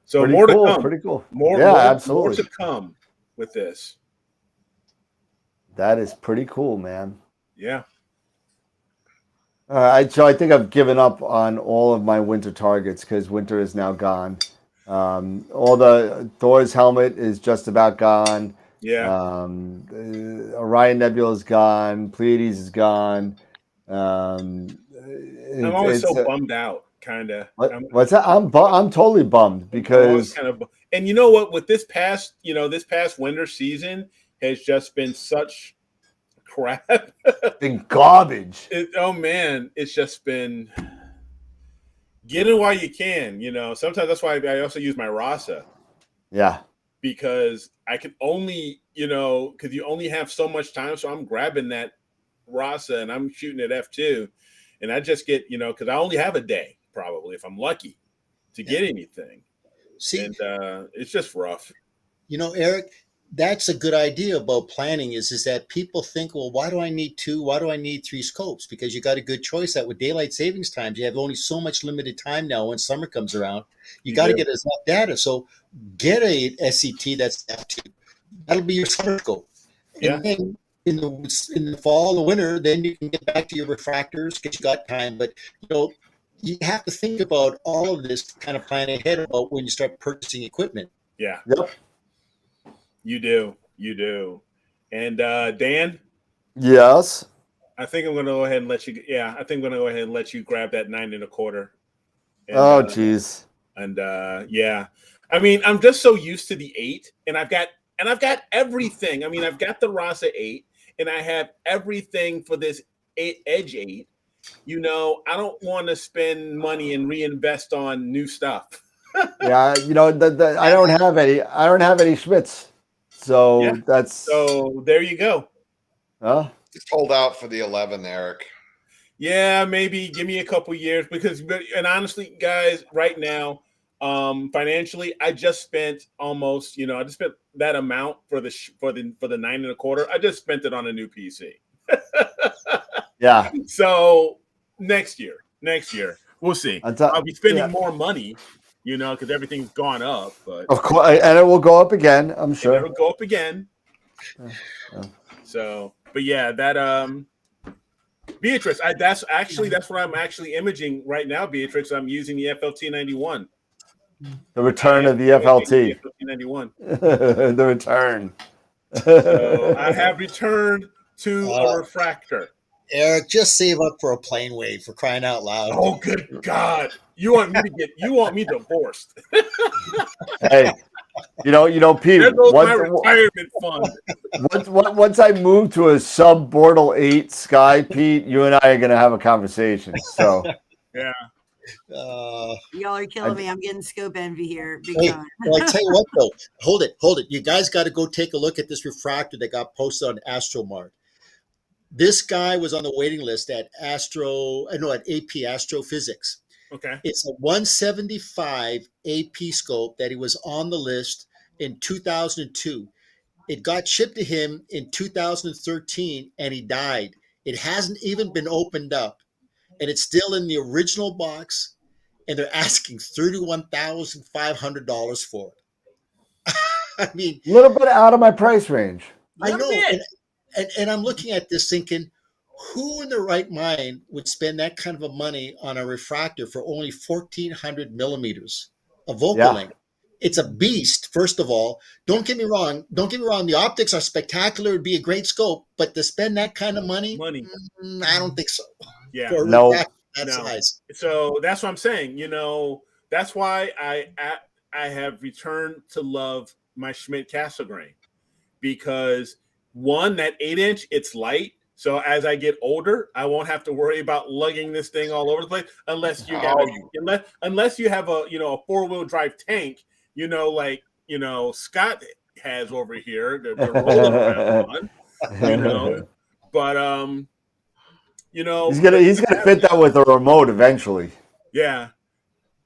So pretty more cool, to come. Pretty cool. Absolutely. More to come with this. That is pretty cool, man. Yeah. So I think I've given up on all of my winter targets because winter is now gone. All the Thor's helmet is just about gone. Yeah. Orion Nebula is gone. Pleiades is gone. I'm always so bummed out, kind of. What's that? I'm totally bummed because and you know what? With this past winter season has just been such crap. been garbage. It's just been get it while you can. Sometimes that's why I also use my Rasa. Yeah. Because I can only, because you only have so much time. So I'm grabbing that Rasa and I'm shooting at F2. And I just get, because I only have a day, probably, if I'm lucky, to get anything. See, and it's just rough. Eric, that's a good idea about planning is that people think, well, why do I need 2? Why do I need 3 scopes? Because you got a good choice that with daylight savings times, you have only so much limited time now when summer comes around. You got to get enough data. So get a SCT that's F2. That'll be your summer scope. And then in the fall, the winter, then you can get back to your refractors because you got time. But, you have to think about all of this to kind of plan ahead about when you start purchasing equipment. Yeah. Yep. You do. And Dan? Yes. I think I'm going to go ahead and let you. Yeah, I think I'm going to go ahead and let you grab that 9 1/4. And, Oh, geez. Yeah, I mean, I'm just so used to the 8, and I've got everything. I mean, I've got the Rasa 8, and I have everything for this Edge 8. You know, I don't want to spend money and reinvest on new stuff. Yeah, you know, I don't have any Schmitz, so Yeah. that's So there you go. huh? Just hold out for the 11, Eric. Yeah, maybe give me a couple years and honestly, guys, right now, financially, I just spent almost, I just spent that amount for the 9 1/4. I just spent it on a new PC. Yeah. So next year, we'll see. I'll be spending yeah. more money, because everything's gone up. But Of course, and it will go up again. I'm sure it'll go up again. Yeah. So, but yeah, that Beatrice, that's what I'm actually imaging right now, Beatrice. I'm using the FLT 91. The return of the FLT. FLT 91. The return. So I have returned to a refractor. Eric, just save up for a plane wave, for crying out loud. Oh, good God! You want me divorced? Hey, Pete. There goes my retirement fund. Once I move to a sub-Bortle 8 Sky, Pete, you and I are gonna have a conversation. So yeah. Y'all are killing me. I'm getting scope envy here. Big Hey, time. well, I tell you what, though, hold it. You guys got to go take a look at this refractor that got posted on AstroMart. This guy was on the waiting list at AP Astrophysics. Okay. It's a 175 AP scope that he was on the list in 2002. It got shipped to him in 2013 and he died. It hasn't even been opened up, and it's still in the original box, and they're asking $31,500 for it. I mean, a little bit out of my price range. I know. And I'm looking at this thinking, who in their right mind would spend that kind of a money on a refractor for only 1,400 millimeters of focal length? It's a beast, first of all. Don't get me wrong. The optics are spectacular. It'd be a great scope, but to spend that kind of money, I don't think so. Yeah. For a refractor that size. So that's what I'm saying. That's why I have returned to love my Schmidt Cassegrain, because one, that 8-inch, it's light. So as I get older, I won't have to worry about lugging this thing all over the place unless you unless you have a 4-wheel drive tank, like Scott has over here to roll around on. But he's gonna fit that with a remote eventually. Yeah.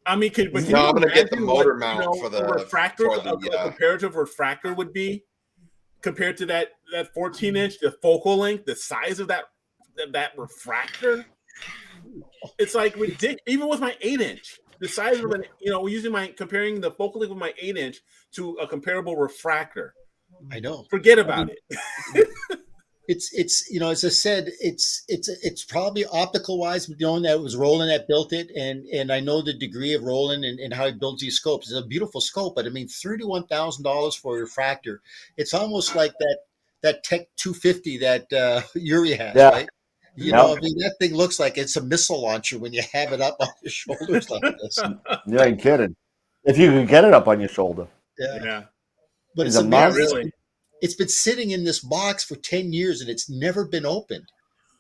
I mean, I'm going to get the motor mount for the refractor. A comparative refractor would be compared to that 14-inch, the focal length, the size of that refractor. It's like ridiculous. Even with my 8-inch, the size of comparing the focal length of my 8-inch to a comparable refractor. I know. Forget about it. It's as I said, it's probably optical wise, knowing that it was Roland that built it, and I know the degree of Roland and how he builds these scopes. It's a beautiful scope, but I mean, $31,000 for a refractor. It's almost like that Tech 250 that Yuri has, right? I mean, that thing looks like it's a missile launcher when you have it up on your shoulders like this. You ain't kidding. If you can get it up on your shoulder. Yeah. But it's amazing. It's been sitting in this box for 10 years and it's never been opened.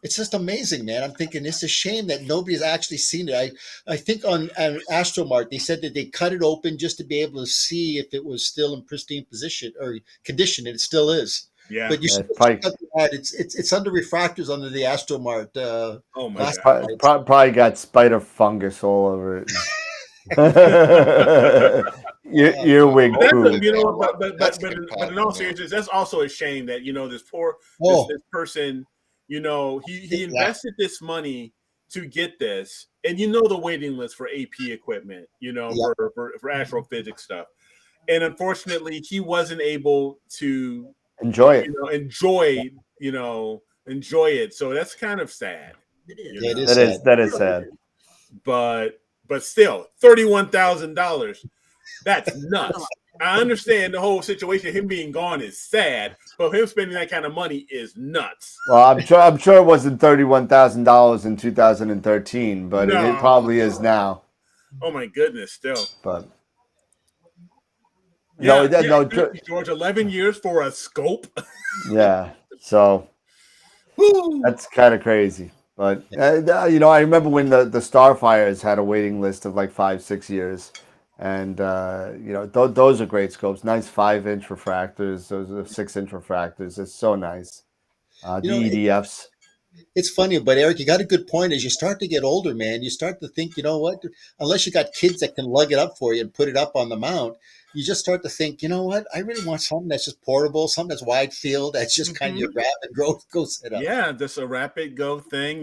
It's just amazing, man. I'm thinking it's a shame that nobody's actually seen it. I think on AstroMart, they said that they cut it open just to be able to see if it was still in pristine position or condition, and it still is. Yeah. But you should check out that. It's under refractors under the AstroMart. Oh my God. Probably got spider fungus all over it. Earwig poo. But in all seriousness, that's also a shame that this person, he invested this money to get this, and the waiting list for AP equipment, for astrophysics stuff, and unfortunately he wasn't able to enjoy it. So that's kind of sad. That is sad. But still, $31,000. That's nuts. I understand the whole situation. Him being gone is sad, but him spending that kind of money is nuts. Well, I'm sure it wasn't $31,000 in 2013, but it No. probably is now. Oh my goodness, still. But Yeah, no, George, 11 years for a scope. yeah. So Woo. that's kind of crazy. But I remember when the Starfires had a waiting list of like 5-6 years, and those are great scopes. Nice 5-inch refractors. Those are 6-inch refractors. It's so nice. The EDFs. It's funny, but Eric, you got a good point. As you start to get older, man, you start to think, you know what? Unless you got kids that can lug it up for you and put it up on the mount, you just start to think, you know what? I really want something that's just portable, something that's wide field, that's just kind of your rapid go set up. Yeah, this is a rapid go thing,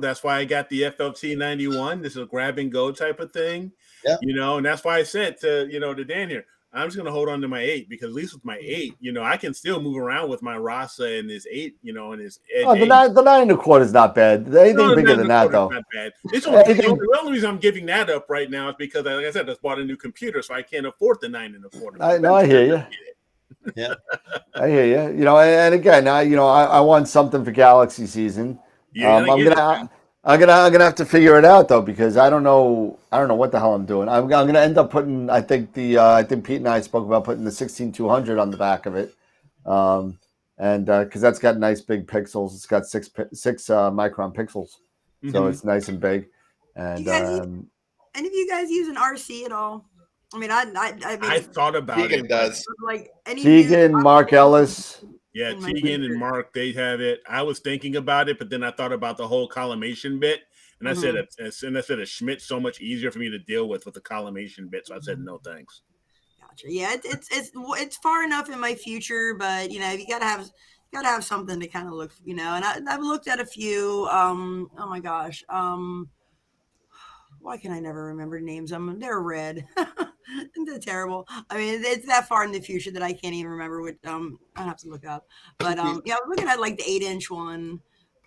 That's why I got the FLT 91. This is a grab and go type of thing. Yeah. And that's why I said to Dan here, I'm just gonna hold on to my 8 because at least with my 8, I can still move around with my Rasa and his 8, and his Edge. Oh, the 9 1/4 is not bad. Anything bigger than that, though. Not bad. The only reason I'm giving that up right now is because, like I said, I just bought a new computer, so I can't afford the 9 1/4. I hear you. Yeah, I hear you. And again, I want something for Galaxy season. I'm gonna have to figure it out though, because I don't know what the hell I'm doing. I'm gonna end up putting. I think Pete and I spoke about putting the 16200 on the back of it, and because that's got nice big pixels. It's got six micron pixels, so it's nice and big. And any of you guys use an RC at all? I mean, I thought about Keegan it. does. Like Keegan, Mark Ellis. Yeah, Tegan and Mark, they have it. I was thinking about it, but then I thought about the whole collimation bit, and I said a Schmidt's so much easier for me to deal with the collimation bit. So I said no thanks. Gotcha. Yeah, it's far enough in my future, but you gotta have something to kind of look, and I've looked at a few. Oh my gosh. Why can I never remember names? They're red. They're terrible. I mean, it's that far in the future that I can't even remember what. I have to look up. But I was looking at like the 8-inch one.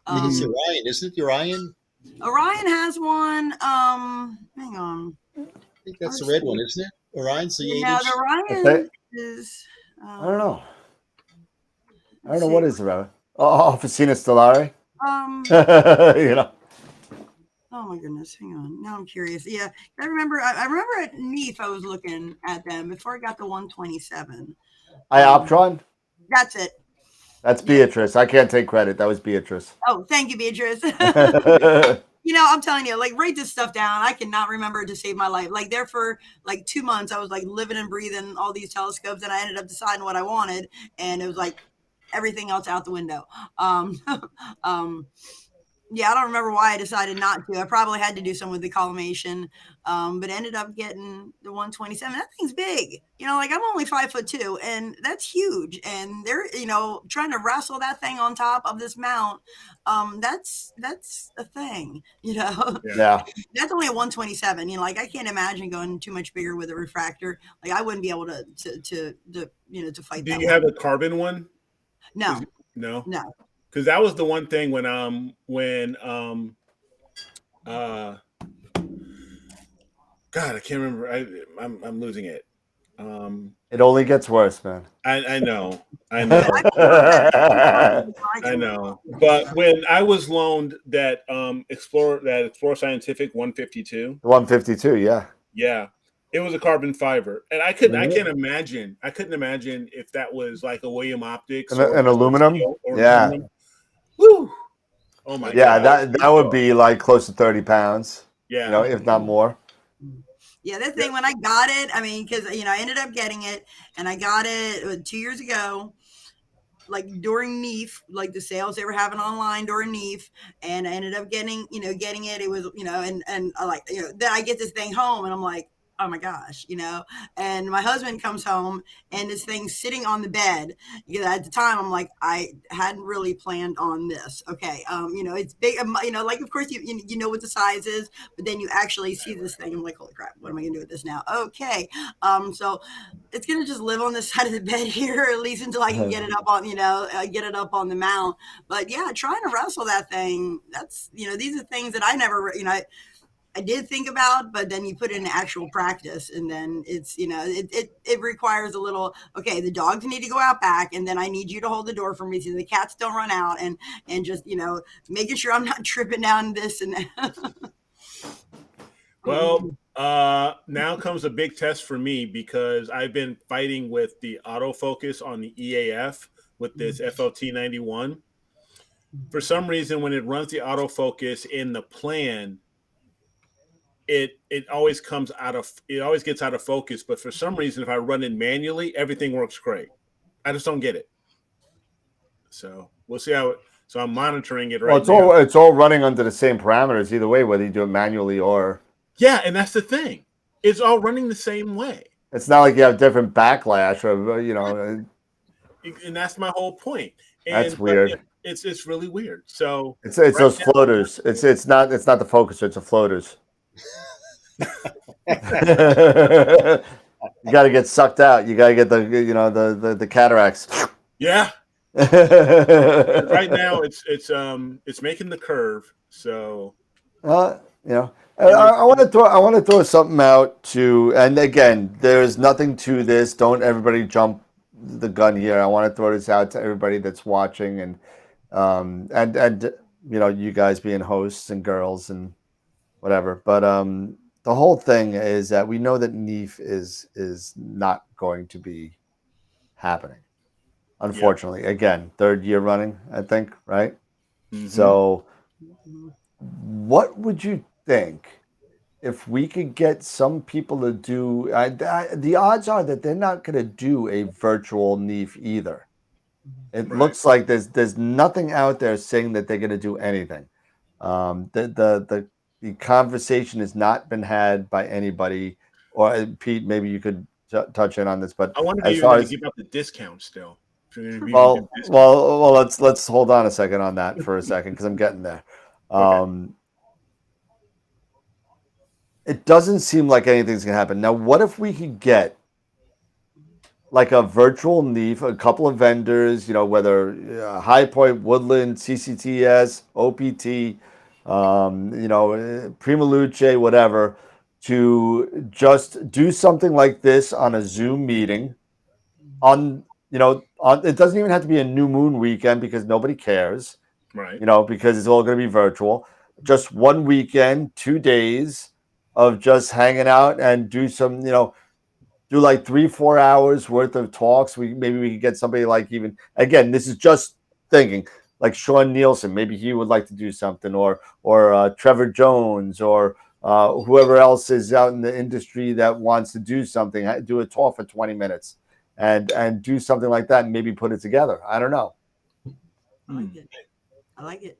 It's Orion, isn't it? Orion. Orion has one. Hang on. I think that's the red one, isn't it? Orion's the 8-inch. No, the Orion is. I don't know. I don't know what is the red. Oh, Officina Stellare. Oh my goodness! Hang on. Now I'm curious. Yeah, I remember at NEAF I was looking at them before I got the 127. Ioptron. That's it. That's Beatrice. I can't take credit. That was Beatrice. Oh, thank you, Beatrice. I'm telling you, like, write this stuff down. I cannot remember to save my life. Like, there for like 2 months, I was like living and breathing all these telescopes, and I ended up deciding what I wanted, and it was like everything else out the window. Yeah, I don't remember why I decided not to. I probably had to do some with the collimation, but ended up getting the 127. That thing's big. Like I'm only 5'2", and that's huge. And they're, trying to wrestle that thing on top of this mount. That's a thing, Yeah. That's only a 127. Like I can't imagine going too much bigger with a refractor. Like I wouldn't be able to fight. Do you have a carbon one? No. No. Because that was the one thing when God, I can't remember. I'm losing it. It only gets worse, man. I know. I know. But when I was loaned that Explore Scientific 152. 152, yeah. Yeah. It was a carbon fiber. And I couldn't imagine if that was like a William Optics or an aluminum. Aluminum. Woo! Oh my God. That would be like close to 30 pounds. Yeah. If not more. Yeah, that thing, when I got it, I mean, because, I ended up getting it, and I got it 2 years ago, like during NEAF, like the sales they were having online during NEAF, and I ended up getting it. It was, and then I get this thing home, and I'm like, oh my gosh, and my husband comes home and this thing's sitting on the bed. At the time I'm like, I hadn't really planned on this. Okay. It's big, like, of course you know what the size is, but then you actually see this thing. I'm like, holy crap, what am I going to do with this now? Okay. So it's going to just live on the side of the bed here, at least until I can get it up on, get it up on the mount. But yeah, trying to wrestle that thing, that's, these are things that I never, I did think about, but then you put it in actual practice, and then it's, it requires a little, okay, the dogs need to go out back, and then I need you to hold the door for me so the cats don't run out, and just, making sure I'm not tripping down this and that. Well, now comes a big test for me because I've been fighting with the autofocus on the EAF with this FLT 91. For some reason, when it runs the autofocus in the plan, it always gets out of focus. But for some reason, if I run it manually, everything works great. I just don't get it. So we'll see how. So I'm monitoring it right now. It's all running under the same parameters either way, whether you do it manually or. Yeah, and that's the thing. It's all running the same way. It's not like you have different backlash or And that's my whole point. That's weird. It's really weird. So it's those floaters. It's not the focuser. It's the floaters. You got to get sucked out. You got to get the cataracts. Yeah. Right now it's making the curve. So I want to throw something out to, and again, there's nothing to this. Don't everybody jump the gun here. I want to throw this out to everybody that's watching, and you guys being hosts and girls and whatever. But the whole thing is that we know that NEAF is not going to be happening. Unfortunately, again, 3rd year running, I think, right? Mm-hmm. So, what would you think if we could get some people to do? The odds are that they're not going to do a virtual NEAF either. It looks like there's nothing out there saying that they're going to do anything. The conversation has not been had by anybody. Or Pete, maybe you could touch in on this, but I wonder if you're going to give up the discount still. Well, let's hold on a second on that for a second because I'm getting there. Okay. It doesn't seem like anything's gonna happen. Now, what if we could get like a virtual NEAF, a couple of vendors, whether High Point, Woodland, CCTS, OPT, Prima Luce, whatever, to just do something like this on a Zoom meeting it doesn't even have to be a new moon weekend because nobody cares, right? Because it's all going to be virtual. Just one weekend, 2 days of just hanging out and do some, do like 3-4 hours worth of talks. Maybe we could get somebody like again, this is just thinking like Sean Nielsen. Maybe he would like to do something, or Trevor Jones, or whoever else is out in the industry that wants to do something. Do a talk for 20 minutes. And do something like that and maybe put it together. I don't know. I like it.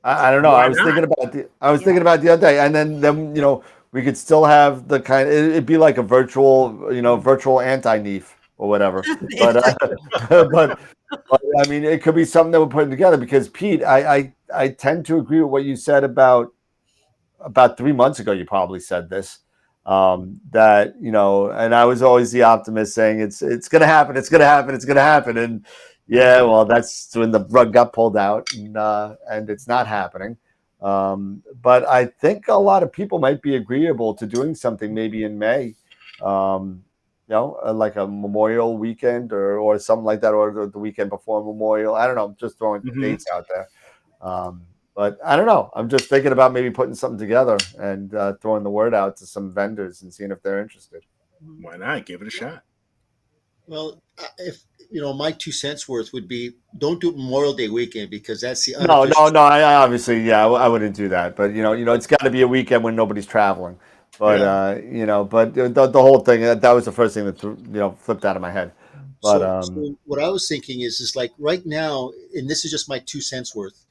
I don't know. I was thinking about the other day, and then we could still have the kind. It'd be like a virtual anti-NEAF or whatever. But I mean, it could be something that we're putting together because Pete, I tend to agree with what you said about 3 months ago. You probably said this. That and I was always the optimist saying it's going to happen, and well, that's when the rug got pulled out, and it's not happening. But I think a lot of people might be agreeable to doing something maybe in May, like a Memorial weekend or something like that, or the weekend before Memorial. I don't know. I'm just throwing dates out there. But I don't know. I'm just thinking about maybe putting something together and throwing the word out to some vendors and seeing if they're interested. Why not? Give it a shot. Well, if my 2 cents worth would be don't do Memorial Day weekend because that's the no. I obviously, I wouldn't do that. But it's got to be a weekend when nobody's traveling. But but the whole thing that was the first thing that flipped out of my head. But so what I was thinking is like right now, and this is just my 2 cents worth.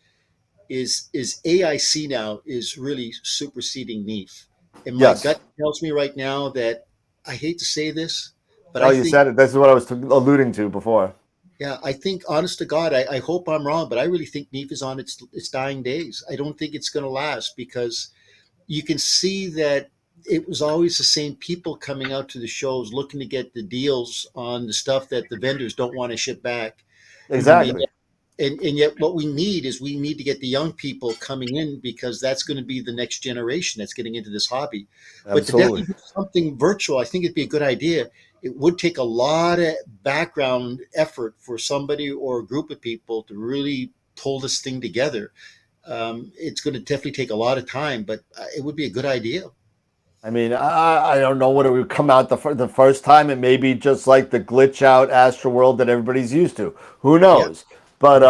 Is AIC now is really superseding NEAF. And my gut tells me right now that I hate to say this, but you said it. This is what I was alluding to before. Yeah, I think, honest to God, I hope I'm wrong, but I really think NEAF is on its dying days. I don't think it's going to last because you can see that it was always the same people coming out to the shows looking to get the deals on the stuff that the vendors don't want to ship back. Exactly. And yet what we need to get the young people coming in, because that's going to be the next generation that's getting into this hobby. But to Absolutely. definitely do something virtual, I think it'd be a good idea. It would take a lot of background effort for somebody or a group of people to really pull this thing together. It's going to definitely take a lot of time, but it would be a good idea. I mean, I don't know what it would come out the first time. It may be just like the glitch out AstroWorld that everybody's used to. Who knows? But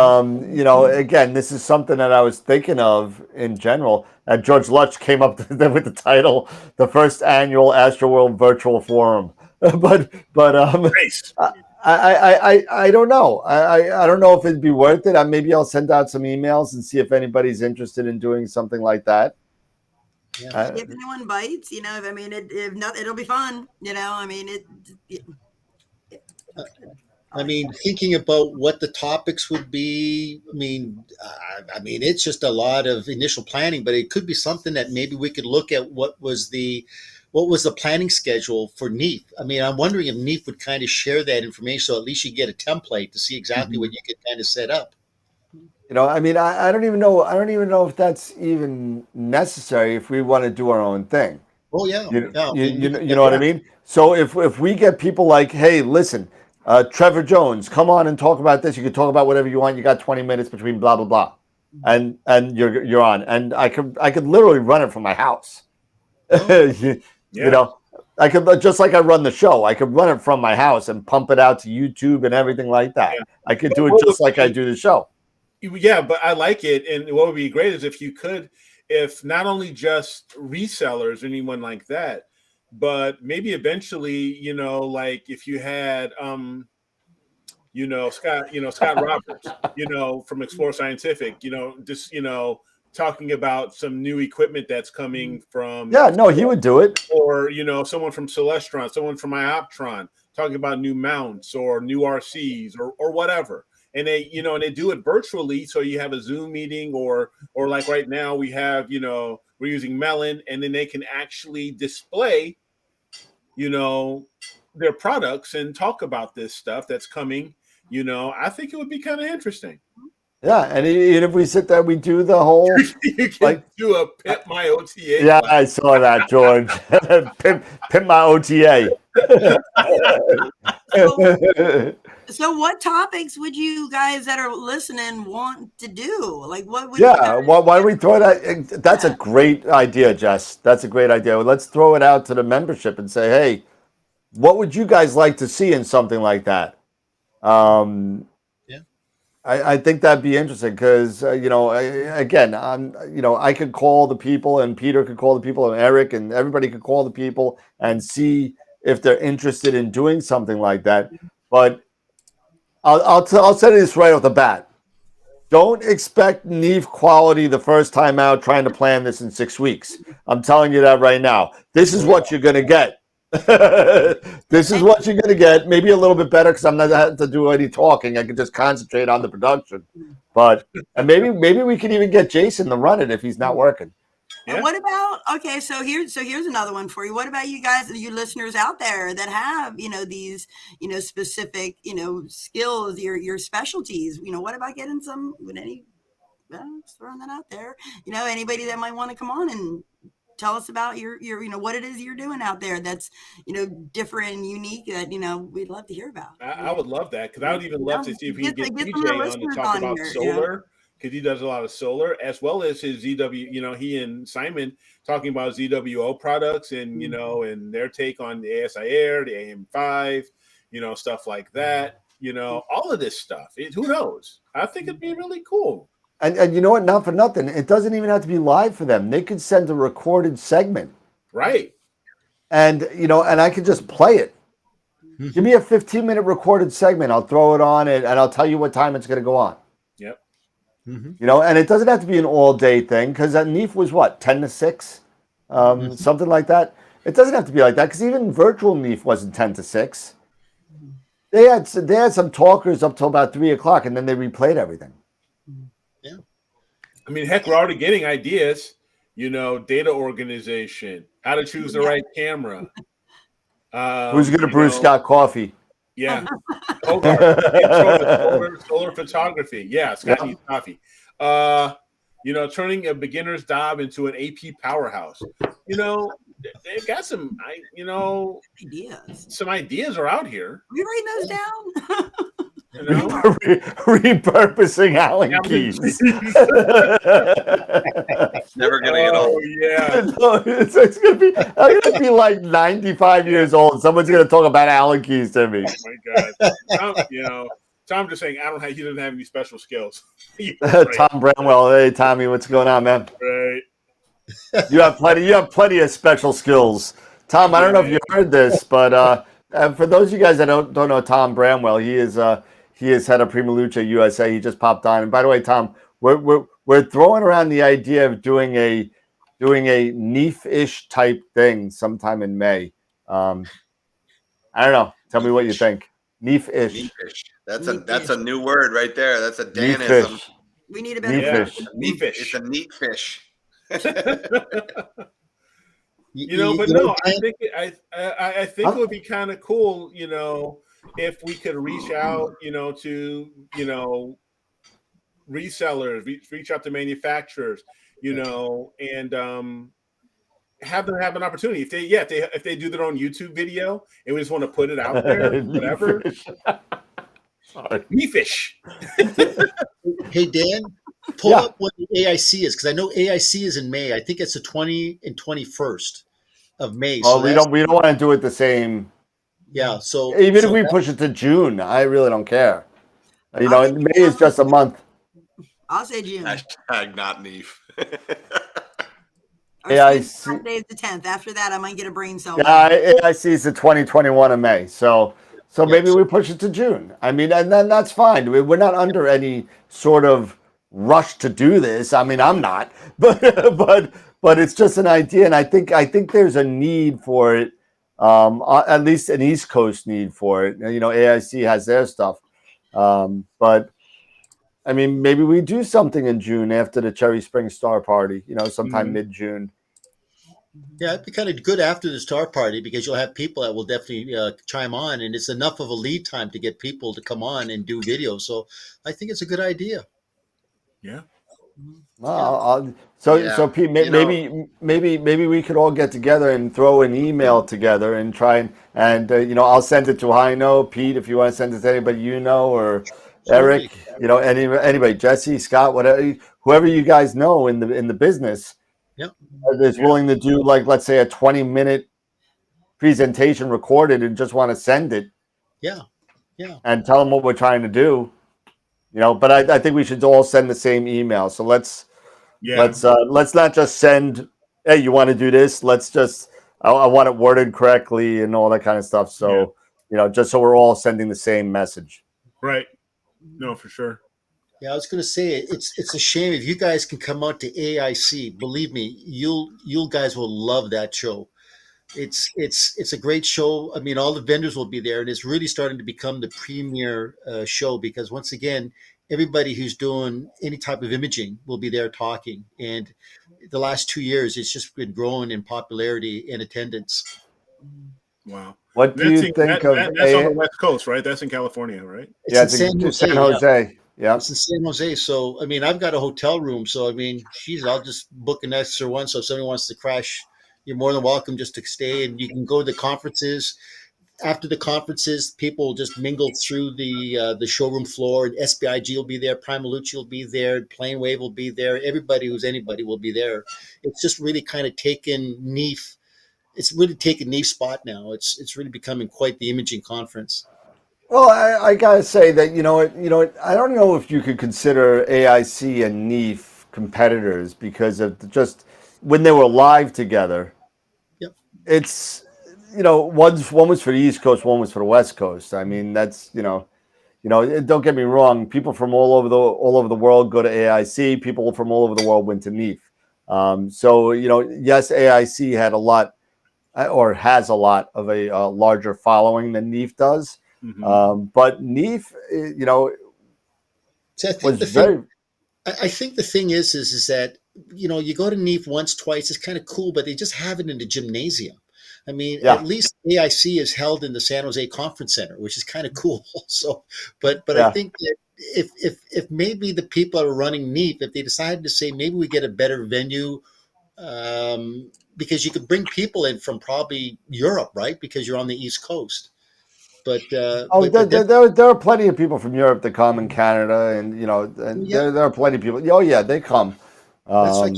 you know, again, this is something that I was thinking of in general. And George Lutch came up with the title, the first annual AstroWorld Virtual Forum. but Nice. I don't know. I don't know if it'd be worth it. Maybe I'll send out some emails and see if anybody's interested in doing something like that. Yeah. If anyone bites, you know, I mean, if not, it'll be fun. You know, I mean, I mean, thinking about what the topics would be, I mean, it's just a lot of initial planning, but it could be something that maybe we could look at what was the planning schedule for NEAF. I mean, I'm wondering if NEAF would kind of share that information, so at least you get a template to see exactly what you could kind of set up. You know, I mean, I don't even know. I don't even know if that's even necessary if we want to do our own thing. Oh yeah, You yeah. know what I mean? So if we get people like, hey, listen, Trevor Jones, come on and talk about this. You can talk about whatever you want. You got 20 minutes between blah blah blah, and you're on. And I could literally run it from my house. You know, I could, just like I run the show, I could run it from my house and pump it out to YouTube and everything like that. Yeah. I could do it just like I do the show. Yeah, but I like it. And what would be great is if you could, if not only just resellers or anyone like that, but maybe eventually, you know, like if you had, Scott Roberts, from Explore Scientific, just, talking about some new equipment that's coming from. Yeah, no, he would do it. Or, someone from Celestron, someone from Ioptron, talking about new mounts or new RCs or whatever. And they, and they do it virtually. So you have a Zoom meeting or like right now we have, we're using Melon, and then they can actually display, their products and talk about this stuff that's coming. I think it would be kind of interesting. Yeah, and if we sit there, we do the whole. You can do a Pimp My OTA. Yeah, I saw that, George. Pimp my OTA. So what topics would you guys that are listening want to do? Like what would why don't we throw that? That's a great idea, Jess. That's a great idea. Let's throw it out to the membership and say, hey, what would you guys like to see in something like that? I think that'd be interesting because, I could call the people and Peter could call the people and Eric and everybody could call the people and see if they're interested in doing something like that. But I'll say this right off the bat. Don't expect NEAF quality the first time out trying to plan this in 6 weeks. I'm telling you that right now. This is what you're going to get. This is what you're going to get. Maybe a little bit better because I'm not having to do any talking. I can just concentrate on the production. And maybe we can even get Jason to run it if he's not working. Yeah. What about, okay, so here's another one for you. What about you guys, you listeners out there that have, these, specific, skills, your specialties, what about getting some, just throwing that out there, anybody that might want to come on and tell us about your what it is you're doing out there that's different and unique that we'd love to hear about. I would love that because I would even love to see if we can get DJ on to talk about solar, because he does a lot of solar, as well as his ZW. He and Simon talking about ZWO products and and their take on the ASI Air, the AM5, stuff like that. All of this stuff. Who knows? I think it'd be really cool. And you know what? Not for nothing. It doesn't even have to be live for them. They could send a recorded segment. Right. And, and I could just play it. Give me a 15-minute recorded segment. I'll throw it on it, and I'll tell you what time it's going to go on. Yep. And it doesn't have to be an all-day thing because that NEAF was, 10 to 6? Something like that. It doesn't have to be like that because even virtual NEAF wasn't 10 to 6. They had some talkers up till about 3 o'clock, and then they replayed everything. I mean, heck, we're already getting ideas, data organization, how to choose the right camera. Who's going to brew Scott coffee? Yeah. Hogarth, intro to solar photography. Yeah, Scott needs coffee. Turning a beginner's job into an AP powerhouse. They've got some Ideas. some ideas are out here. Are you writing those down? Repurposing Allen keys. Never gonna get old. Yeah. It's gonna be like 95 years old. Someone's gonna talk about Allen keys to me. Oh my God. Tom just saying he doesn't have any special skills. Tom Bramwell, hey Tommy, what's going on, man? Right. You have plenty of special skills. Tom, I don't know if you heard this, but for those of you guys that don't know Tom Bramwell, he is head of Prima Luce USA. He just popped on. And by the way, Tom, we're throwing around the idea of doing a NEAF-ish type thing sometime in May. I don't know. Tell me what you think. NEAF-ish. NEAF-ish. That's a new word right there. That's a Danism. We need a better NEAF-ish. NEAF-ish. It's a neat fish. But no, I think it would be kind of cool, if we could reach out, to resellers, reach out to manufacturers, and have them have an opportunity. If they do their own YouTube video and we just want to put it out there, whatever. NEAF-ish. Hey Dan, pull up what the AIC is, because I know AIC is in May. I think it's the 20th and 21st of May. Oh, so we don't want to do it the same. Yeah. So even if we push it to June, I really don't care. May is just a month. I'll say June. Hashtag not NEAF. AIC. Monday is the 10th. After that, I might get a brain cell. AIC is the 2021 of May. So maybe we push it to June. I mean, and then that's fine. We're not under any sort of rush to do this. I mean, I'm not, but it's just an idea, and I think there's a need for it. At least an East Coast need for it. AIC has their stuff, but I mean, maybe we do something in June after the Cherry Spring Star Party. Sometime mid-June. Yeah, it'd be kind of good after the Star Party, because you'll have people that will definitely chime on, and it's enough of a lead time to get people to come on and do videos. So I think it's a good idea. Yeah. Well, so Pete, maybe we could all get together and throw an email together and try and I'll send it to Heino, Pete, if you want to send it to anybody or Eric, anybody, Jesse, Scott, whatever, whoever you guys know in the business. Yep. Is willing to do, like, let's say a 20-minute presentation recorded and just want to send it. Yeah. And tell them what we're trying to do. But I think we should all send the same email. So let's not just send, hey, you want to do this? Let's just, I want it worded correctly and all that kind of stuff. So, just so we're all sending the same message. Right. No, for sure. Yeah, I was going to say it's a shame if you guys can come out to AIC. Believe me, you guys will love that show. It's a great show. I mean, all the vendors will be there, and it's really starting to become the premier show, because once again, everybody who's doing any type of imaging will be there talking. And the last 2 years, it's just been growing in popularity and attendance. Wow. What do you think that's on the West Coast, right? That's in California, right? It's in San Jose. Yeah. It's in San Jose. So, I mean, I've got a hotel room. So, I mean, I'll just book an extra one. So if somebody wants to crash, you're more than welcome just to stay. And you can go to the conferences. After the conferences, people just mingle through the showroom floor. And SBIG will be there. Prima Luce will be there. Plane Wave will be there. Everybody who's anybody will be there. It's just really kind of taken NEAF. It's really taken NEAF's spot now. It's really becoming quite the imaging conference. Well, I gotta say that I don't know if you could consider AIC and NEAF competitors, because of just when they were live together. Yep. It's one was for the East Coast, one was for the West Coast. I mean, that's don't get me wrong. People from all over the world go to AIC. People from all over the world went to NEAF. So yes, AIC had a lot, or has a lot of a larger following than NEAF does. Mm-hmm. But NEAF, I think the thing is that you go to NEAF once, twice, it's kind of cool, but they just have it in the gymnasium. I mean, Yeah. at least AIC is held in the San Jose Conference Center, which is kind of cool. So, but I Yeah. think that if maybe the people are running NEAP, if they decided to say maybe we get a better venue, because you could bring people in from probably Europe, right? Because you're on the East Coast. But Oh, but there are plenty of people from Europe that come, in Canada, and and yeah. there are plenty of people. Oh yeah, they come. That's like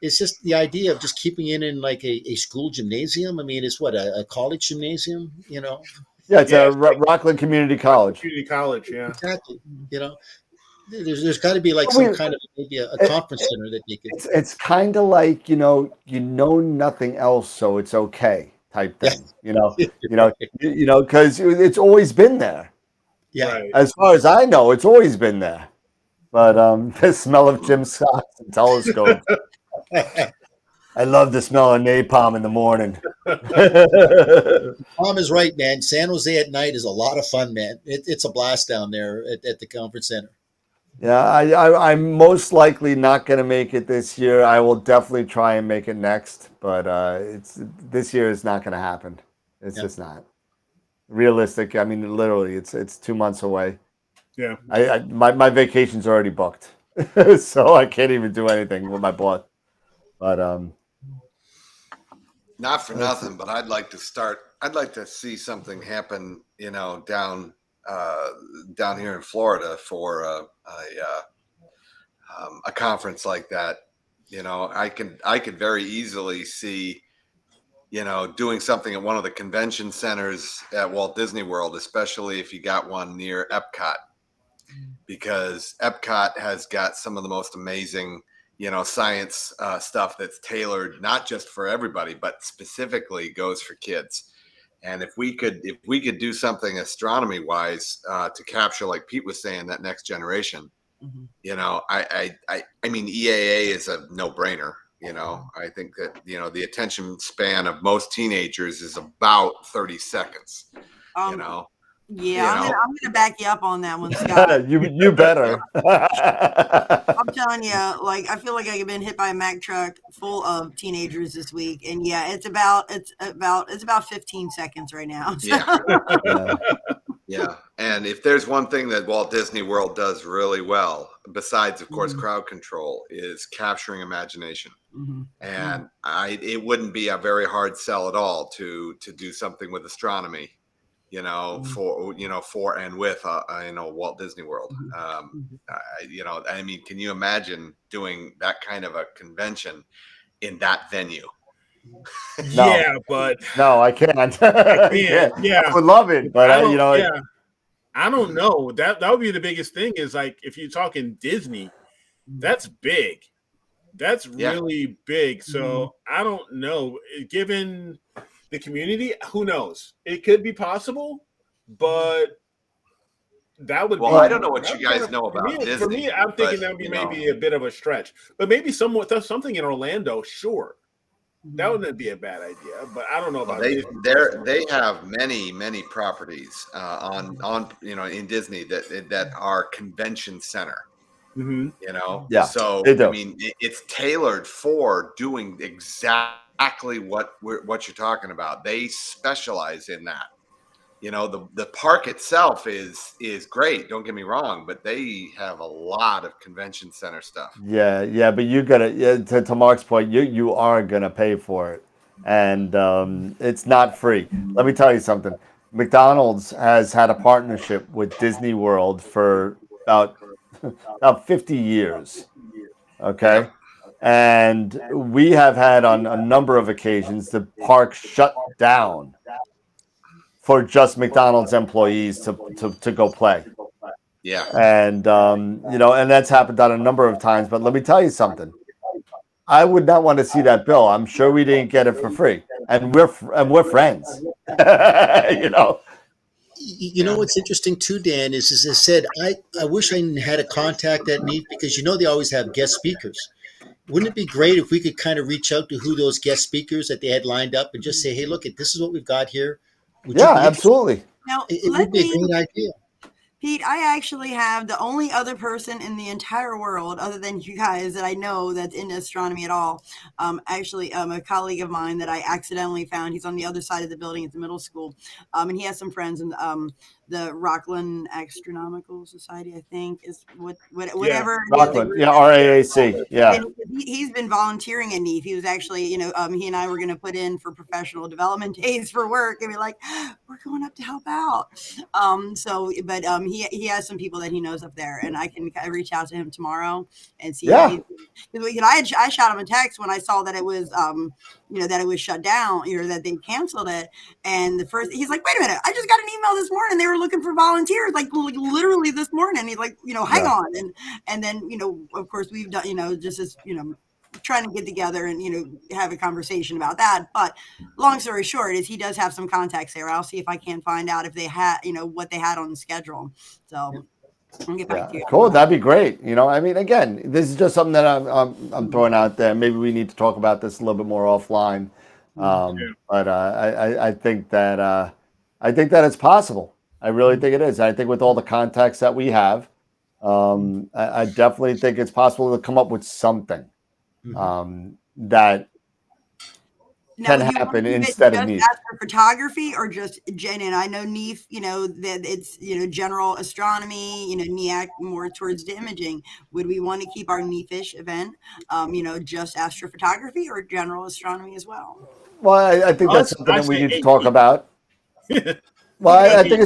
it's just the idea of just keeping it in like a school gymnasium. I mean, it's what a college gymnasium, Yeah, it's Yeah, a it's like Rockland Community College. community college. Yeah. Exactly. There's got to be like We- some kind of maybe a it- conference center that they could. It's kind of like nothing else, so it's okay type Yeah. thing. Because it's always been there. Yeah. Right. As far as I know, it's always been there. But the smell of Jim Scott's and telescope. I love the smell of napalm in the morning. Tom is right, man. San Jose at night is a lot of fun, man. It's a blast down there at the conference center. Yeah, I'm most likely not going to make it this year. I will definitely try and make it next, but this year is not going to happen. It's just not realistic. I mean, literally, it's 2 months away. Yeah. My vacation's already booked, so I can't even do anything with my boss. But Not for nothing, but I'd like to see something happen, down here in Florida for a conference like that. I could very easily see, doing something at one of the convention centers at Walt Disney World, especially if you got one near Epcot, because Epcot has got some of the most amazing science stuff that's tailored not just for everybody, but specifically goes for kids. And if we could do something astronomy wise to capture, like Pete was saying, that next generation, I mean, EAA is a no brainer. I think that the attention span of most teenagers is about 30 seconds. Yeah, I'm gonna back you up on that one, Scott. you better. I'm telling you, like, I feel like I've been hit by a Mack truck full of teenagers this week, and yeah, it's about 15 seconds right now. So. Yeah. And if there's one thing that Walt Disney World does really well, besides of course crowd control, is capturing imagination. And it wouldn't be a very hard sell at all to do something with astronomy. For and with Walt Disney World. I mean, can you imagine doing that kind of a convention in that venue? No. Yeah, but no, I can't. Yeah, I would love it, but I don't know. That would be the biggest thing. Is like if you're talking Disney, that's big. That's really big. So I don't know. Given the community, who knows? It could be possible, but that would. Well, I don't know what you guys know about Disney. For me, I'm thinking that would be maybe a bit of a stretch, but maybe something in Orlando, sure, that wouldn't be a bad idea. But I don't know about Disney. They have many properties in Disney that are convention center. Yeah, so they do. I mean, it's tailored for doing exactly what you're talking about. They specialize in that. The park itself is great, don't get me wrong, but they have a lot of convention center stuff. Yeah, but you gotta, to Mark's point, you are gonna pay for it, and it's not free. Let me tell you something. McDonald's has had a partnership with Disney World for about 50 years. Okay. And we have had on a number of occasions the park shut down for just McDonald's employees to go play. Yeah. And and that's happened on a number of times. But let me tell you something. I would not want to see that bill. I'm sure we didn't get it for free, and we're friends. What's interesting too, Dan, is as I said, I wish I had a contact at NEAT, because they always have guest speakers. Wouldn't it be great if we could kind of reach out to who those guest speakers that they had lined up and just say, hey, look, this is what we've got here. Absolutely. Now, it would be a great idea. Pete, I actually have the only other person in the entire world, other than you guys, that I know that's into astronomy at all. A colleague of mine that I accidentally found. He's on the other side of the building at the middle school, and he has some friends in the Rockland Astronomical Society, I think, is whatever. Rockland, yeah, RAAC, yeah. And he's been volunteering at NEAF. He was actually, he and I were going to put in for professional development days for work, and be like, we're going up to help out. He has some people that he knows up there, and I can reach out to him tomorrow and see. Yeah. I shot him a text when I saw that it was, that it was shut down, that they canceled it. And he's like, wait a minute, I just got an email this morning. They were looking for volunteers, like literally this morning. He's like, hang on. And then, of course we've done, just as, trying to get together and, have a conversation about that. But long story short is he does have some contacts there. I'll see if I can find out if they had, what they had on the schedule. So I'll get back to you. Cool. That'd be great. Again, this is just something that I'm throwing out there. Maybe we need to talk about this a little bit more offline. But I think that it's possible. I really think it is. I think with all the contacts that we have, I definitely think it's possible to come up with something that can happen instead of NEAF. Astrophotography or just and I know NEAF, that it's general astronomy, NEAC more towards the imaging. Would we want to keep our NEAF-ish event, just astrophotography or general astronomy as well? Well, I think that's something that we need to talk about. Well, I think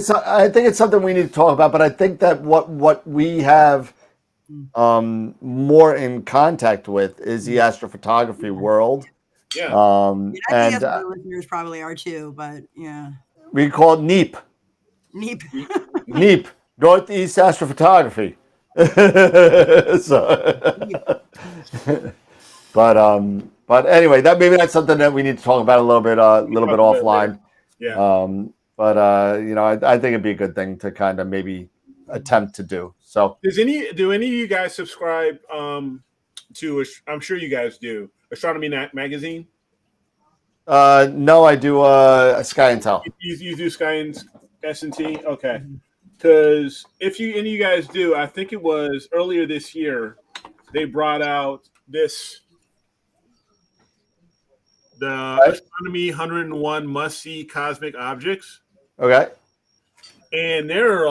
it's something we need to talk about. But I think that what we have more in contact with is the astrophotography world. Yeah. I think the listeners probably are too, but yeah. We call it NEAP. NEAP. NEAP, Northeast Astrophotography. But anyway, maybe that's something that we need to talk about a little bit offline. Yeah. I think it'd be a good thing to kind of maybe attempt to do. So, do any of you guys subscribe to? I'm sure you guys do. Astronomy magazine. No, I do Sky and Tel. You do Sky and S&T, okay? Because if any of you guys do, I think it was earlier this year, they brought out the Astronomy 101 must-see cosmic objects. Okay. And there's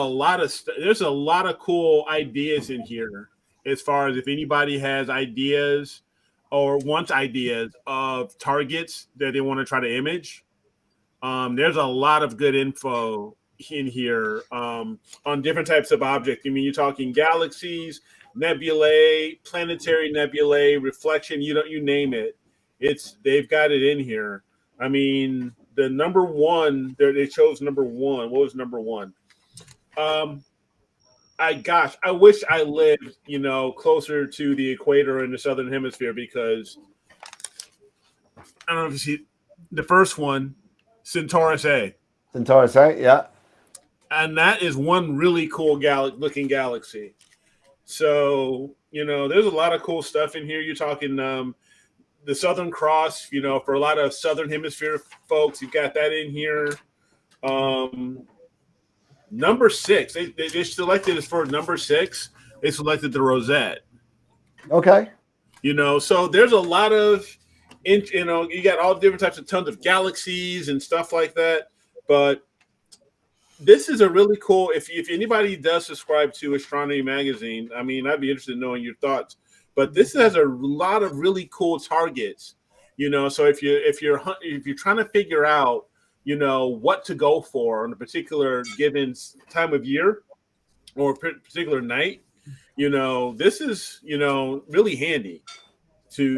a lot of cool ideas in here as far as if anybody has ideas or wants ideas of targets that they want to try to image. There's a lot of good info in here on different types of objects. I mean, you're talking galaxies, nebulae, planetary nebulae, reflection, you name it. They've got it in here. I mean, the number one, they chose number one. What was number one? I wish I lived, closer to the equator in the southern hemisphere, because I don't know if you see the first one, Centaurus A. Centaurus A, yeah. And that is one really cool looking galaxy. So, there's a lot of cool stuff in here. You're talking the Southern Cross, for a lot of southern hemisphere folks, you've got that in here. Number 6, they selected as for number 6. They selected the Rosette. Okay. So there's a lot of, you got all different types of tons of galaxies and stuff like that. But this is a really cool. If anybody does subscribe to Astronomy magazine, I mean, I'd be interested in knowing your thoughts. But this has a lot of really cool targets. So if you're trying to figure out, what to go for on a particular given time of year or particular night, this is, really handy to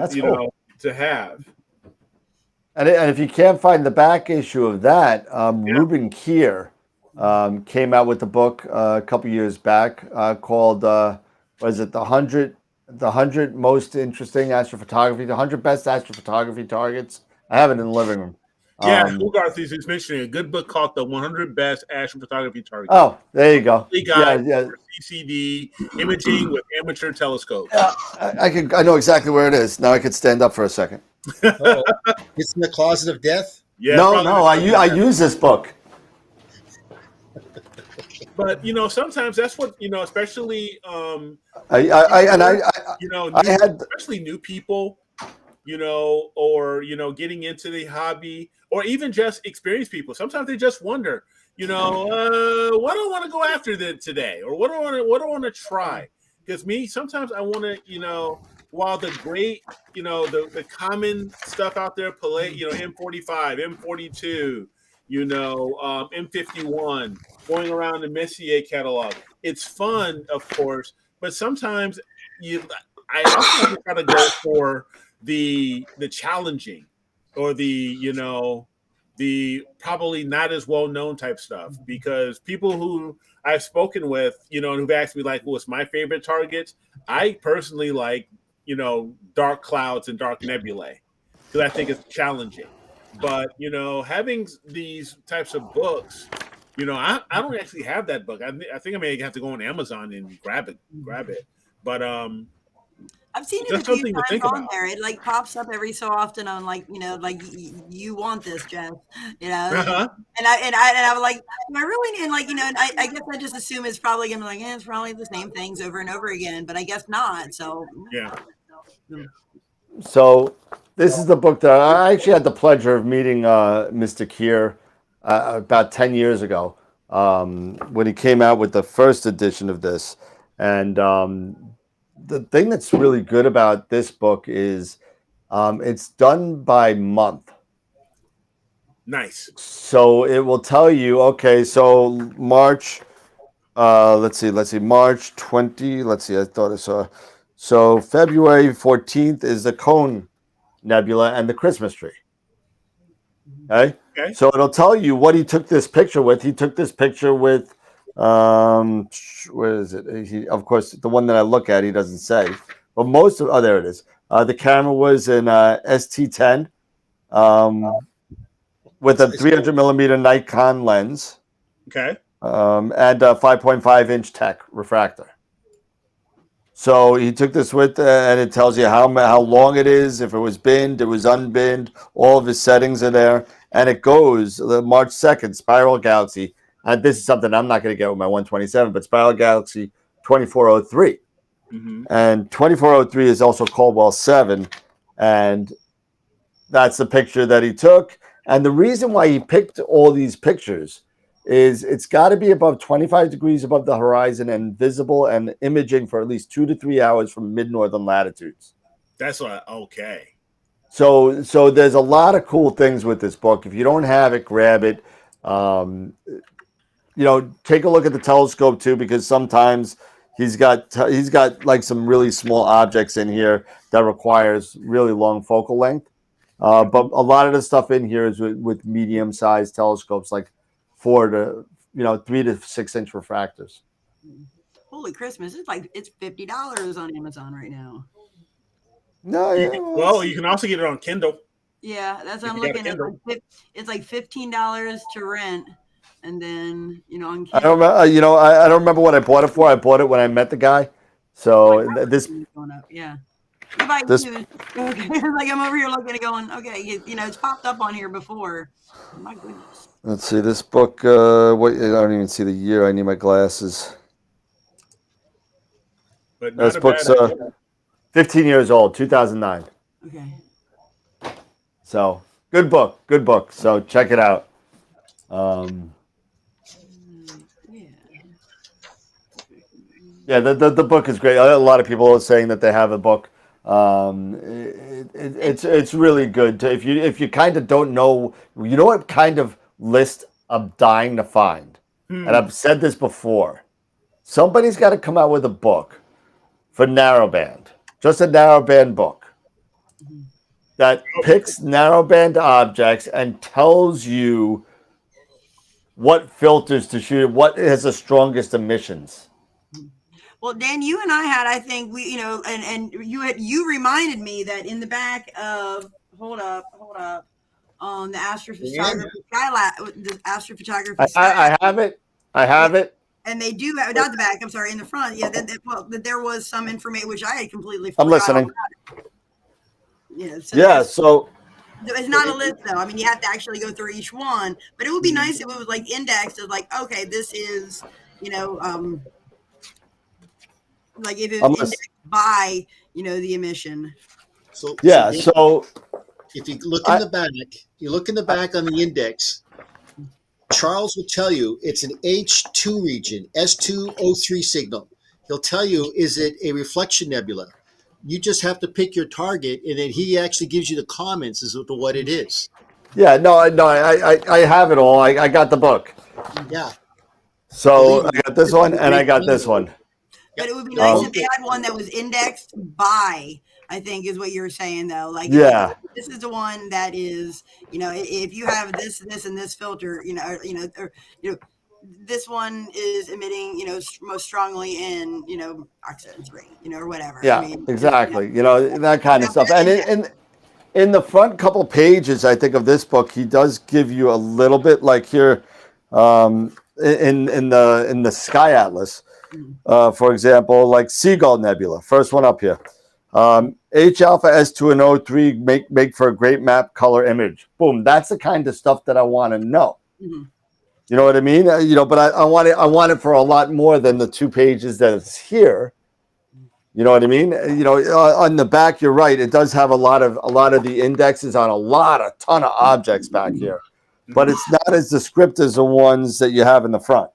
have. And if you can't find the back issue of that, Ruben Kier came out with a book a couple years back called, was it the 100 most interesting astrophotography, the 100 best astrophotography targets? I have it in the living room. Yeah, Hogarth is mentioning a good book called The 100 Best Astrophotography Targets. Oh, there you go. Yeah. CCD imaging with amateur telescopes. Yeah, I know exactly where it is. Now I could stand up for a second. It's in the closet of death? Yeah. No, I use this book. But sometimes that's what especially especially new people, or getting into the hobby, or even just experienced people. Sometimes they just wonder, what do I want to go after today, or what do I want to try? Because sometimes I want to, while the great, the common stuff out there, M45, M42, M51, going around the Messier catalog. It's fun, of course, but sometimes I also have to try to go for the challenging, or the probably not as well known type stuff, because people who I've spoken with, and who've asked me like, what's my favorite targets? I personally like, dark clouds and dark nebulae, because I think it's challenging. But having these types of books, I don't actually have that book. I think I may have to go on Amazon and grab it. But I've seen it that's a few something to times think on about. there. It like pops up every so often on you want this, Jeff, Uh-huh. and I was like, do I really need, and I guess I just assume it's probably gonna be like, it's probably the same things over and over again, but I guess not. So Yeah. So this is the book that I actually had the pleasure of meeting Mr. Keir about 10 years ago, when he came out with the first edition of this. And the thing that's really good about this book is it's done by month. Nice. So it will tell you, okay, so March, let's see, March 20, let's see, I thought I saw. So February 14th is the Cone Nebula and the Christmas tree. Okay? So it'll tell you what he took this picture with. He took this picture with, where is it? Of course, the one that I look at, he doesn't say. But there it is. The camera was in ST10 with a 300 millimeter Nikon lens. Okay. And a 5.5-inch tech refractor. So he took this with, and it tells you how long it is, if it was binned, it was unbinned, all of his settings are there, and it goes March 2nd, Spiral Galaxy. And this is something I'm not going to get with my 127, but Spiral Galaxy 2403. Mm-hmm. And 2403 is also Caldwell 7, and that's the picture that he took. And the reason why he picked all these pictures is it's got to be above 25 degrees above the horizon and visible and imaging for at least 2 to 3 hours from mid-northern latitudes. That's okay. So there's a lot of cool things with this book. If you don't have it, grab it. Take a look at the telescope too, because sometimes he's got like some really small objects in here that requires really long focal length. But a lot of the stuff in here is with medium-sized telescopes, like 3 to 6 inch refractors. Holy Christmas! It's $50 on Amazon right now. No, yeah. Well, you can also get it on Kindle. Yeah, that's what I'm looking at. It's like $15 to rent, and then on Kindle. I don't remember. I don't remember what I bought it for. I bought it when I met the guy. So this going up, yeah. This like I'm over here looking and going, okay, it's popped up on here before. My goodness. Let's see this book. I don't even see the year. I need my glasses. But this book's 15 years old, 2009. Okay. So good book. So check it out. Yeah, the book is great. A lot of people are saying that they have a book. It's really good. If you kind of don't know, what kind of list I'm dying to find, and I've said this before. Somebody's got to come out with a book for narrowband, just a narrowband book that picks narrowband objects and tells you what filters to shoot, what has the strongest emissions. Well, Dan, you and I had, I think and you reminded me that in the back of hold up on the astrophotography I have it. And they do have, not the back, I'm sorry, in the front. Yeah, that there was some information which I had completely forgot. I'm listening. So it's not a list though. I mean, you have to actually go through each one, but it would be nice if it was like indexed as like, okay, this is like if it's Unless- indexed by, the emission. So Yeah. so So if you look in the back, on the index, Charles will tell you it's an H2 region, S2O3 signal. He'll tell you, is it a reflection nebula? You just have to pick your target, and then he actually gives you the comments as to what it is. yeah, no, I have it all. I got the book. Yeah. So Believe I me, got this one and I got this one. one. But it would be Um, nice if they had one that was indexed by, I think is what you're saying though. Like, Yeah. this is the one that is, if you have this, and this filter, this one is emitting, most strongly in, oxygen 3, or whatever. Yeah, I mean, exactly. That kind of stuff. And in the front couple pages, I think, of this book, he does give you a little bit, like here, in the Sky Atlas, for example, like Seagull Nebula, first one up here. H alpha S2 and O3 make for a great map color image. Boom. That's the kind of stuff that I want to know. Mm-hmm. You know what I mean? But I want it for a lot more than the 2 pages that it's here. You know what I mean? On the back, you're right. It does have a lot of the indexes on a ton of objects back here, but it's not as descriptive as the ones that you have in the front.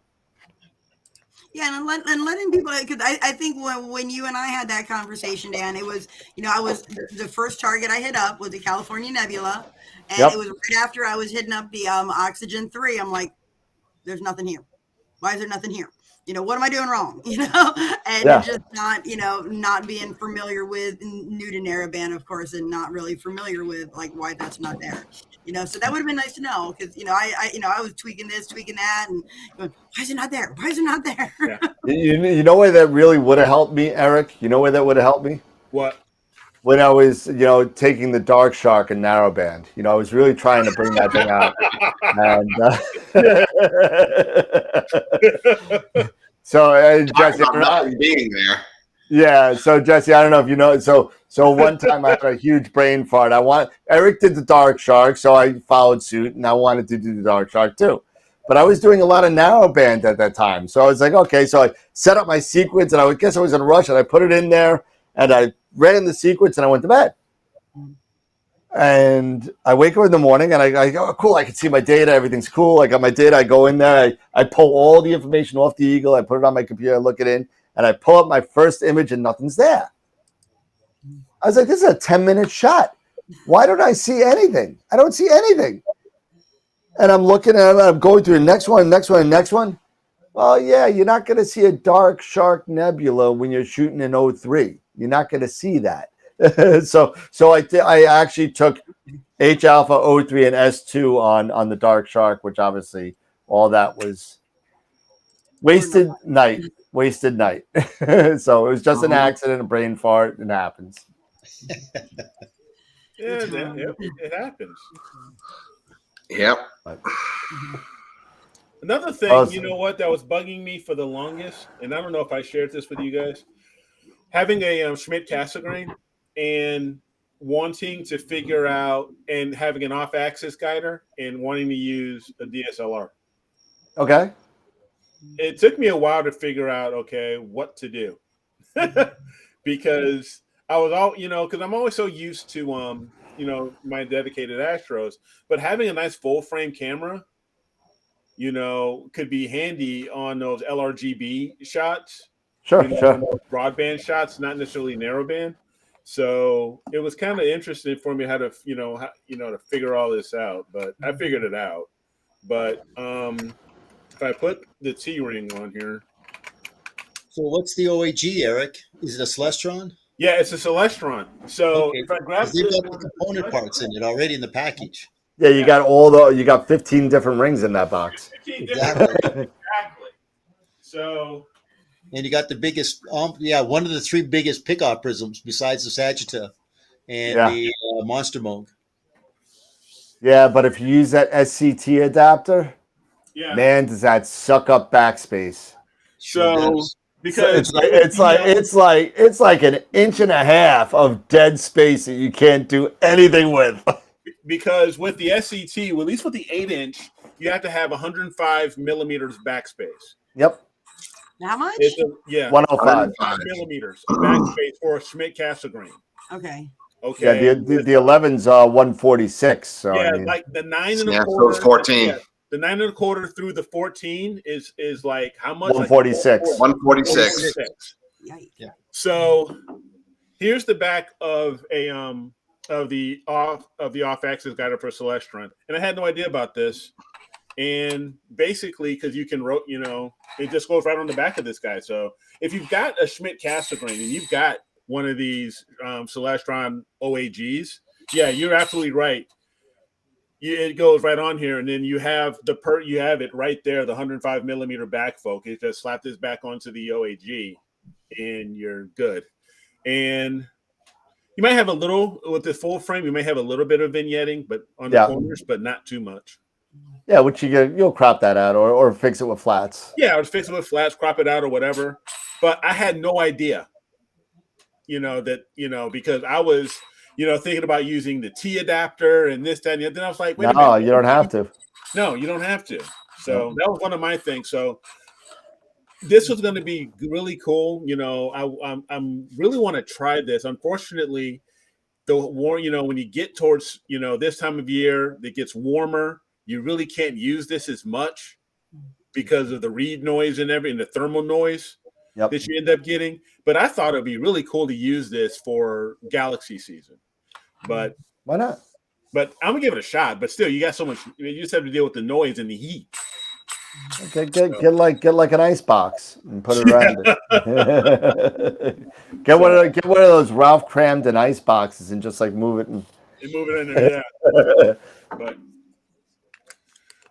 Yeah, and letting people, because I think when you and I had that conversation, Dan, it was, I was the first target I hit up was the California Nebula, and Yep. it was right after I was hitting up the Oxygen 3. I'm like, there's nothing here. Why is there nothing here? What am I doing wrong? And just not, not being familiar with Newton narrowband, of course, and not really familiar with like why that's not there. So that would have been nice to know because I was tweaking this, tweaking that, and going, why is it not there? Why is it not there? Yeah. You know where that really would have helped me, Eric? You know where that would have helped me? What? When I was, taking the Dark Shark and narrowband. I was really trying to bring that thing out. And so, Jesse, nothing being there. yeah. So, Jesse, I don't know if you know. So one time I had a huge brain fart. Eric did the Dark Shark, so I followed suit, and I wanted to do the Dark Shark too. But I was doing a lot of narrowband at that time, so I was like, okay. So I set up my sequence, and I guess I was in a rush, and I put it in there, and I ran the sequence, and I went to bed. And I wake up in the morning, and I go, oh, cool, I can see my data. Everything's cool. I got my data. I go in there. I pull all the information off the Eagle. I put it on my computer. I look it in, and I pull up my first image, and nothing's there. I was like, this is a 10-minute shot. Why don't I see anything? I don't see anything. And I'm looking at it. I'm going through the next one, next one, and next one. Well, yeah, you're not going to see a Dark Shark Nebula when you're shooting in O3. You're not going to see that. So I actually took H alpha, O3, and S2 on the Dark Shark, which obviously all that was wasted night. So it was just an accident, a brain fart. It happens. It happens. Yep. Another thing, you know what, that was bugging me for the longest, and I don't know if I shared this with you guys, having a Schmidt Cassegrain and wanting to figure out and having an off-axis guider and wanting to use a DSLR. Okay. It took me a while to figure out, what to do. Because I was because I'm always so used to, my dedicated Astros, but having a nice full frame camera, could be handy on those LRGB shots. Sure. Broadband shots, not necessarily narrowband. So it was kind of interesting for me how to, to figure all this out, but I figured it out. But if I put the T-ring on here. So what's the OAG, Eric? Is it a Celestron? Yeah, it's a Celestron. So if I grab they've got the component parts in it already in the package. Yeah, you got you got 15 different rings in that box. 15 Exactly. Exactly. So. And you got the biggest, one of the 3 biggest pickup prisms besides the Sagitta and the Monster Mode. Yeah, but if you use that SCT adapter, man, does that suck up backspace. So because it's like an inch and a half of dead space that you can't do anything with. Because with the SCT, at least with the 8-inch, you have to have 105 millimeters backspace. Yep. How much? It's yeah, 105. 105. millimeters of backspace for a Schmidt Cassegrain. Okay. Okay. Yeah, the 11's 146. So Yeah, I mean, like the 9 and a Yeah, so quarter. it's 14. Yeah, the 9 and a quarter through the 14 is like how much? 146. 146. Yikes. Yeah. So here's the back of a of the off-axis guide for Celestron, and I had no idea about this. And basically, because you can it just goes right on the back of this guy. So if you've got a Schmidt Cassegrain and you've got one of these Celestron OAGs, yeah, you're absolutely right. It goes right on here, and then you have you have it right there, the 105 millimeter back focus. Just slap this back onto the OAG, and you're good. And you might have a little with the full frame. You may have a little bit of vignetting, but on the corners, but not too much. Yeah, which you'll crop that out or fix it with flats. Yeah, I was fix it with flats, crop it out or whatever. But I had no idea, because I was, thinking about using the T adapter and this, that, and then I was like, wait a minute. No, you don't have to. No, you don't have to. So that was one of my things. So this was going to be really cool. I'm really want to try this. Unfortunately, when you get towards, this time of year, it gets warmer. You really can't use this as much because of the read noise and the thermal noise that you end up getting. But I thought it'd be really cool to use this for Galaxy season. But why not? But I'm gonna give it a shot. But still, you got so much. You just have to deal with the noise and the heat. Okay, get like an ice box and put it around it. Get one of those Ralph Cramden ice boxes and just like move it and move it in there. Yeah.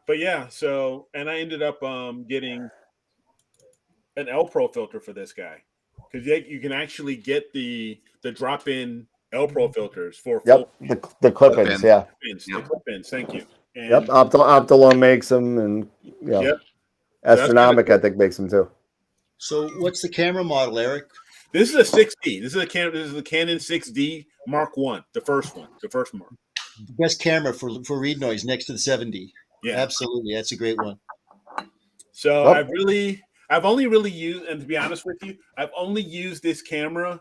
But yeah, so and I ended up getting an L Pro filter for this guy because you can actually get the drop-in L Pro filters for the clip-ins, the clip-ins. Thank you. And Optolone makes them, and Astronomic I think makes them too. So what's the camera model, Eric? This is a 6D. This is the Canon 6D Mark 1, the first one, the first Mark. The best camera for read noise next to the 7D. Yeah, absolutely, that's a great one. So I've only really used, and to be honest with you, I've only used this camera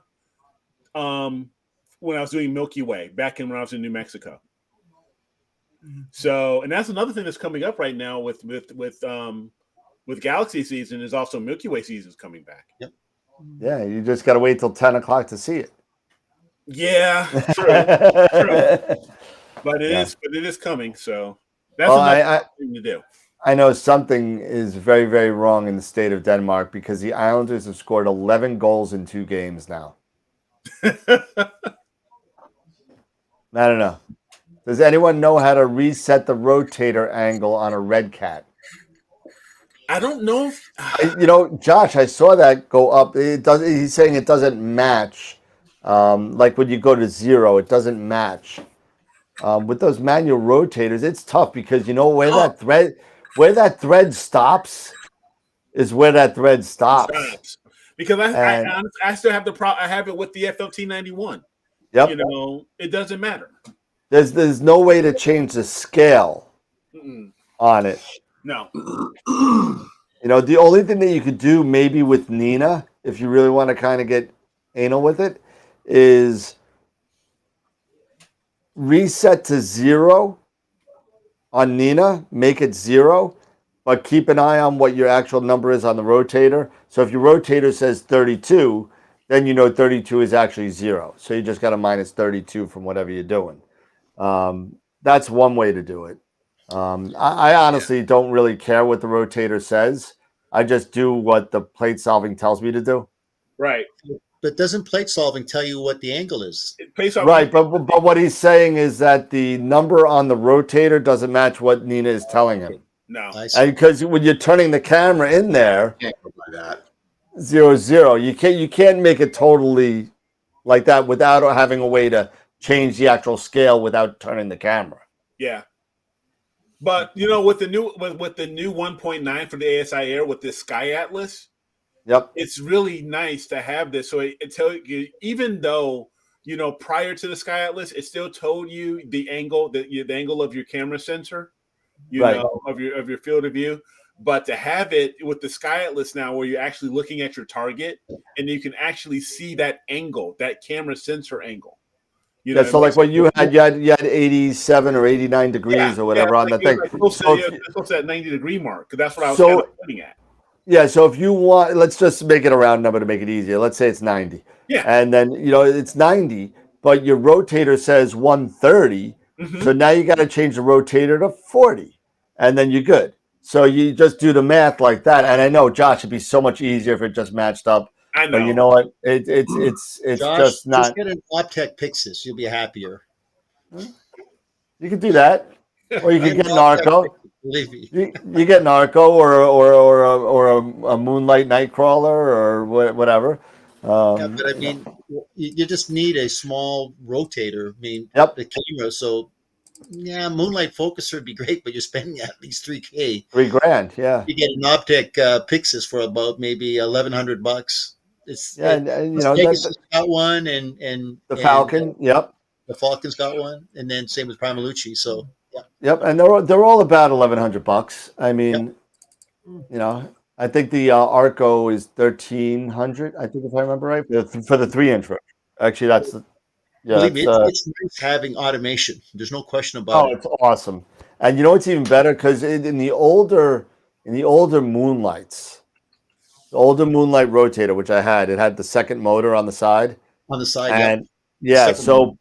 when I was doing Milky Way back when I was in New Mexico. So, and that's another thing that's coming up right now with Galaxy season is also Milky Way season's coming back. Yep. Yeah, you just got to wait till 10 o'clock to see it. Yeah, true. But it is coming. So that's another thing to do. I know something is very, very wrong in the state of Denmark because the Islanders have scored 11 goals in 2 games now. I don't know. Does anyone know how to reset the rotator angle on a Red Cat? I don't know. Josh, I saw that go up. He's saying it doesn't match. Like when you go to 0, it doesn't match. With those manual rotators, it's tough because where that thread stops is where that thread stops. Because I still have I have it with the FLT91. Yep. It doesn't matter. There's no way to change the scale on it. No. The only thing that you could do maybe with Nina, if you really want to kind of get anal with it, is reset to 0 on Nina, make it 0, but keep an eye on what your actual number is on the rotator. So if your rotator says 32, then 32 is actually 0. So you just got to minus 32 from whatever you're doing. That's one way to do it. I honestly don't really care what the rotator says. I just do what the plate solving tells me to do. Right. But doesn't plate solving tell you what the angle is? Right, but what he's saying is that the number on the rotator doesn't match what Nina is telling him. No. Because when you're turning the camera in there, Can't go by that. 0, 0. You can't make it totally like that without having a way to change the actual scale without turning the camera. Yeah. But with the new 1.9 for the ASI Air with this Sky Atlas, it's really nice to have this. So it tells you, even though prior to the Sky Atlas, it still told you the angle, the angle of your camera sensor, of your field of view. But to have it with the Sky Atlas now, where you're actually looking at your target and you can actually see that angle, that camera sensor angle. You know, Yeah, so like what you had 87 or 89 degrees or whatever on like the thing. close So, to, close to that 90-degree mark. Because that's what I was So- kind of pointing at. yeah, so if you want, let's just make it a round number to make it easier. Let's say it's 90. Yeah. And then, it's 90, but your rotator says 130. Mhm. So now you got to change the rotator to 40, and then you're good. So you just do the math like that. And I know, Josh, it'd be so much easier if it just matched up. I know. But you know what? It's Josh, just not. get an Optech Pixis. You'll be happier. You could do that, or you could get an Arco. Believe me. You get an Arco or a Moonlight Nightcrawler or whatever. Yeah, but I mean, you just need a small rotator. I mean, Yep. the camera. So, yeah, Moonlight Focuser would be great, but you're spending at least $3,000. $3,000, yeah. You get an Optech Pixis for about maybe $1,100. It's Yeah, and Vegas has got one, and the Falcon, yep. The Falcon's got one, and then same with Primalucci. So, yeah. Yep, and they're all about $1,100. I mean, I think the Arco is $1,300. I think if I remember right for the 3-inch. Actually, that's Believe me, it's nice having automation. There's no question about it. It's awesome. And you know what's even better, because in the older Moonlights, the older Moonlight rotator, which I had, it had the second motor on the side. On the side, and Stepper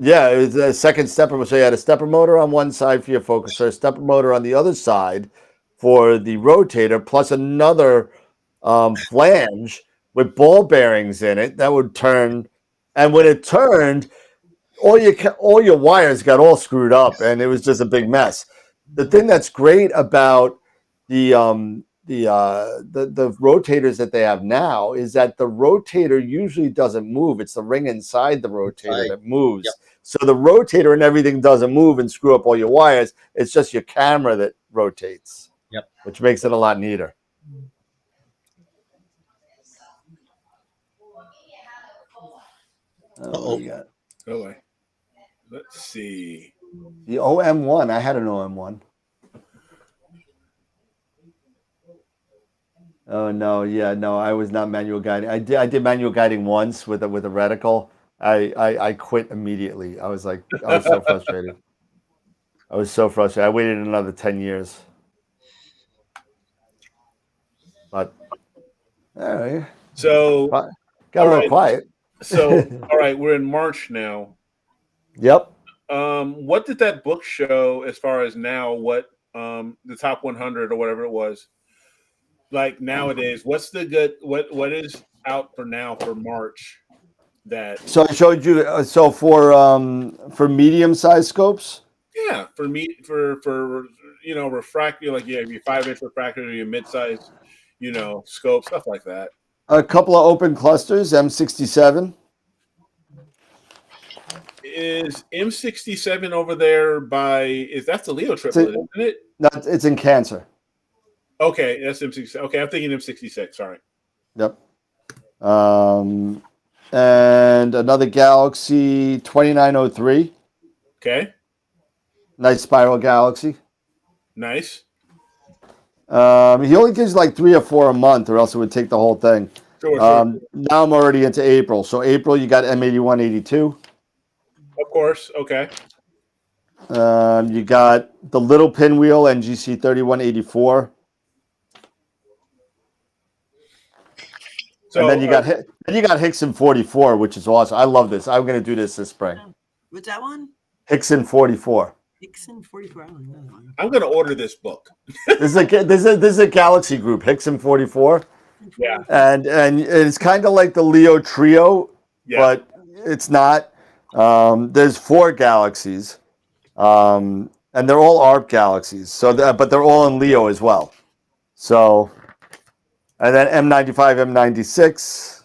it was a second stepper. So you had a stepper motor on one side for your focuser, a stepper motor on the other side for the rotator, plus another flange with ball bearings in it that would turn. And when it turned, all your wires got all screwed up, and it was just a big mess. The thing that's great about the rotators that they have now is that the rotator usually doesn't move. It's the ring inside the rotator that moves. Yep. So the rotator and everything doesn't move and screw up all your wires. It's just your camera that rotates. Yep. Which makes it a lot neater. What do you got? Oh, wait. Let's see. The OM1. I had an OM1. Oh no, yeah, no, I was not manual guiding. I did manual guiding once with a reticle. I quit immediately. I was so frustrated. I was so frustrated. I waited another 10 years. But all right. So got a little quiet. So all right, we're in March now. Yep. What did that book show as far as now what the top 100 or whatever it was? Like nowadays, what's the good what is out for now for March that So I showed you so for medium sized scopes? Yeah, for refractor, like your 5-inch refractor, your mid-size, scope, stuff like that. A couple of open clusters, M67. Is M67 over there that's the Leo triplet, isn't it? No, it's in Cancer. Okay, that's M66. Okay, I'm thinking M66. Sorry. Yep. And another Galaxy 2903. Okay. Nice spiral Galaxy. Nice. He only gives like 3 or 4 a month, or else it would take the whole thing. Sure. Now I'm already into April. So April, you got M8182. Of course. Okay. You got the little pinwheel NGC 3184. So, and then you got Hickson 44, which is awesome. I love this. I'm going to do this spring. What's that one? Hickson 44. Hickson 44. I don't know that one. I'm going to order this book. This is a Galaxy group, Hickson 44. Yeah. And it's kind of like the Leo Trio, but it's not. There's 4 galaxies, and they're all ARP galaxies. But they're all in Leo as well. So, and then M95, M96,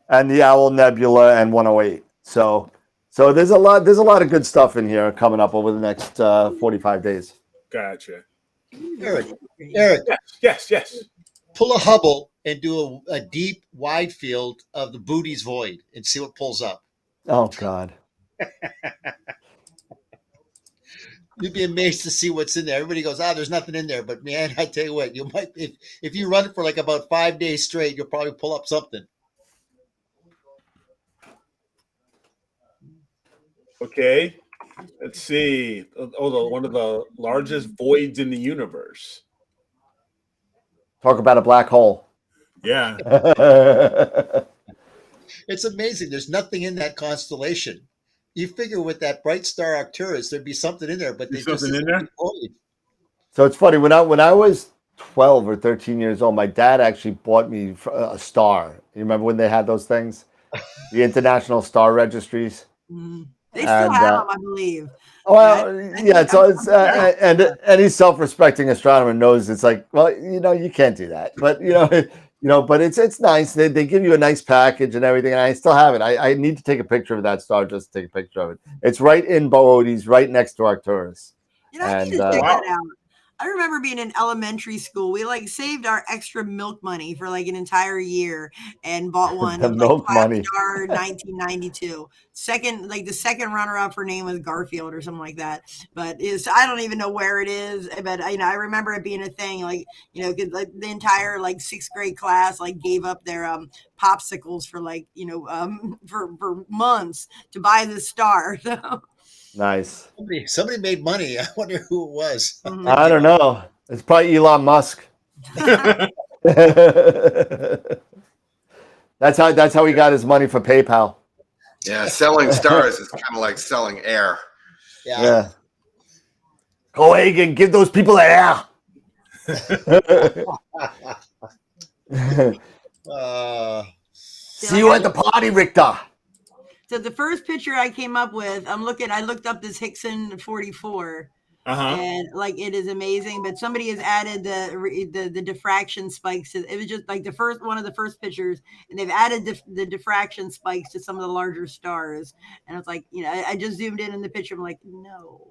and the Owl Nebula and 108. So there's a lot of good stuff in here coming up over the next 45 days. Gotcha. Eric, Yes. pull a Hubble and do a deep, wide field of the Booty's void and see what pulls up. Oh God. You'd be amazed to see what's in there. Everybody goes, there's nothing in there. But man, I tell you what, you might if you run it for like about 5 days straight, you'll probably pull up something. Okay. Let's see. One of the largest voids in the universe. Talk about a black hole. Yeah. It's amazing. There's nothing in that constellation. You figure with that bright star Arcturus, there'd be something in there, but There's something in there? So it's funny, when I was 12 or 13 years old, my dad actually bought me a star. You remember when they had those things? The International Star Registries. They still have them, I believe. Well, yeah. So it's and any self-respecting astronomer knows it's like, well, you can't do that. But but it's nice. They give you a nice package and everything. And I still have it. I need to take a picture of that star just to take a picture of it. It's right in Boötes, right next to Arcturus. I need to check that out. I remember being in elementary school. We saved our extra milk money for an entire year and bought one. The milk money. Star 1992. The second runner-up, her name was Garfield or something like that. But I don't even know where it is. But I remember it being a thing. The entire sixth grade class gave up their popsicles for for months to buy this star. So. Nice. Somebody made money. I wonder who it was. I don't know. It's probably Elon Musk. That's how he got his money for PayPal. Yeah, selling stars is kind of like selling air. Yeah. Go Hagen, give those people air. See you at the party, Richter. So the first picture I came up with, I looked up this Hickson 44, and it is amazing. But somebody has added the diffraction spikes. It was just one of the first pictures, and they've added the diffraction spikes to some of the larger stars. And it's I just zoomed in the picture. I'm like, no.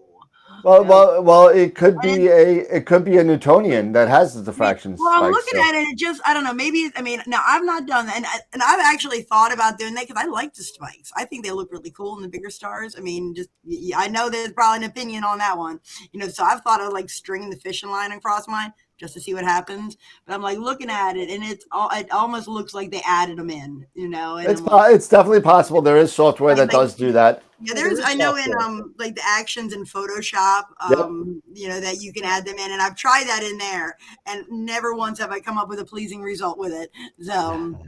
Well, it could be a Newtonian that has the diffraction spikes. Well, I'm looking at it. I don't know. Maybe now I've not done that, and I've actually thought about doing that because I like the spikes. I think they look really cool in the bigger stars. I know there's probably an opinion on that one. So I've thought of stringing the fishing line across mine just to see what happens. But I'm looking at it, and it almost looks like they added them in. And it's definitely possible. There is software that does do that. Yeah, I know in the actions in Photoshop, that you can add them in, and I've tried that in there, and never once have I come up with a pleasing result with it. So,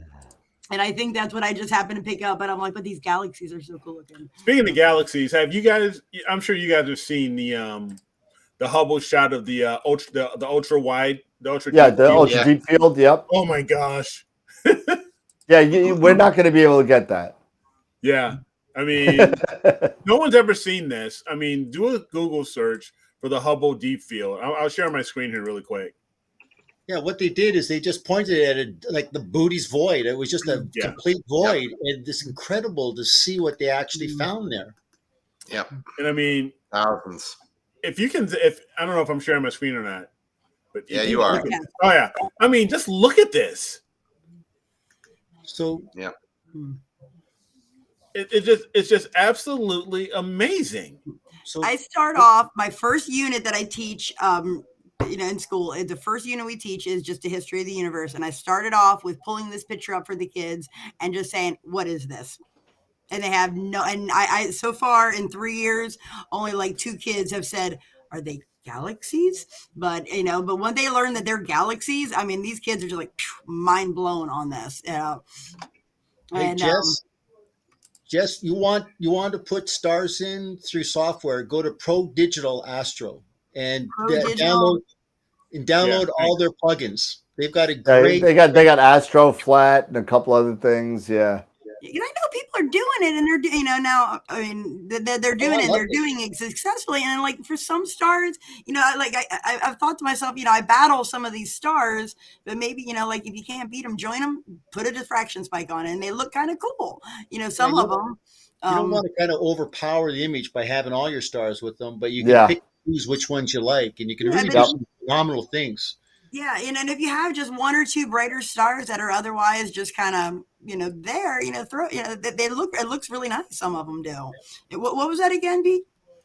and I think that's what I just happened to pick up. But I'm like, but these galaxies are so cool looking. Speaking of galaxies, have you guys? I'm sure you guys have seen the Hubble shot of the ultra wide, the ultra deep field. Yep. Oh my gosh. We're not going to be able to get that. Yeah. No one's ever seen this. Do a Google search for the Hubble Deep Field. I'll share my screen here really quick. Yeah, what they did is they just pointed at it like the Booty's void. It was just a complete void, and it's incredible to see what they actually found there. Yep. And thousands. If I don't know if I'm sharing my screen or not, but you are. Oh yeah. Just look at this. So yeah. It's just absolutely amazing. So I start off my first unit that I teach, in school. The first unit we teach is just a history of the universe, and I started off with pulling this picture up for the kids and just saying, "What is this?" And they have I so far in 3 years, only 2 kids have said, "Are they galaxies?" But but when they learn that they're galaxies, these kids are just mind blown on this. Hey, Jess, you want to put stars in through software? Go to Pro Digital Astro and download all their plugins. They've got a great. They got Astro Flat and a couple other things. Yeah. I know people are doing it, and they're now. They're doing it. They're doing it successfully, and for some stars, I've thought to myself, I battle some of these stars, but maybe if you can't beat them, join them, put a diffraction spike on it, and they look kind of cool. Some of them. You don't want to kind of overpower the image by having all your stars with them, but you can pick and choose which ones you like, and you can really do some phenomenal things. Yeah, and if you have just 1 or 2 brighter stars that are otherwise just kind of there, it looks really nice. Some of them do. What was that again, B?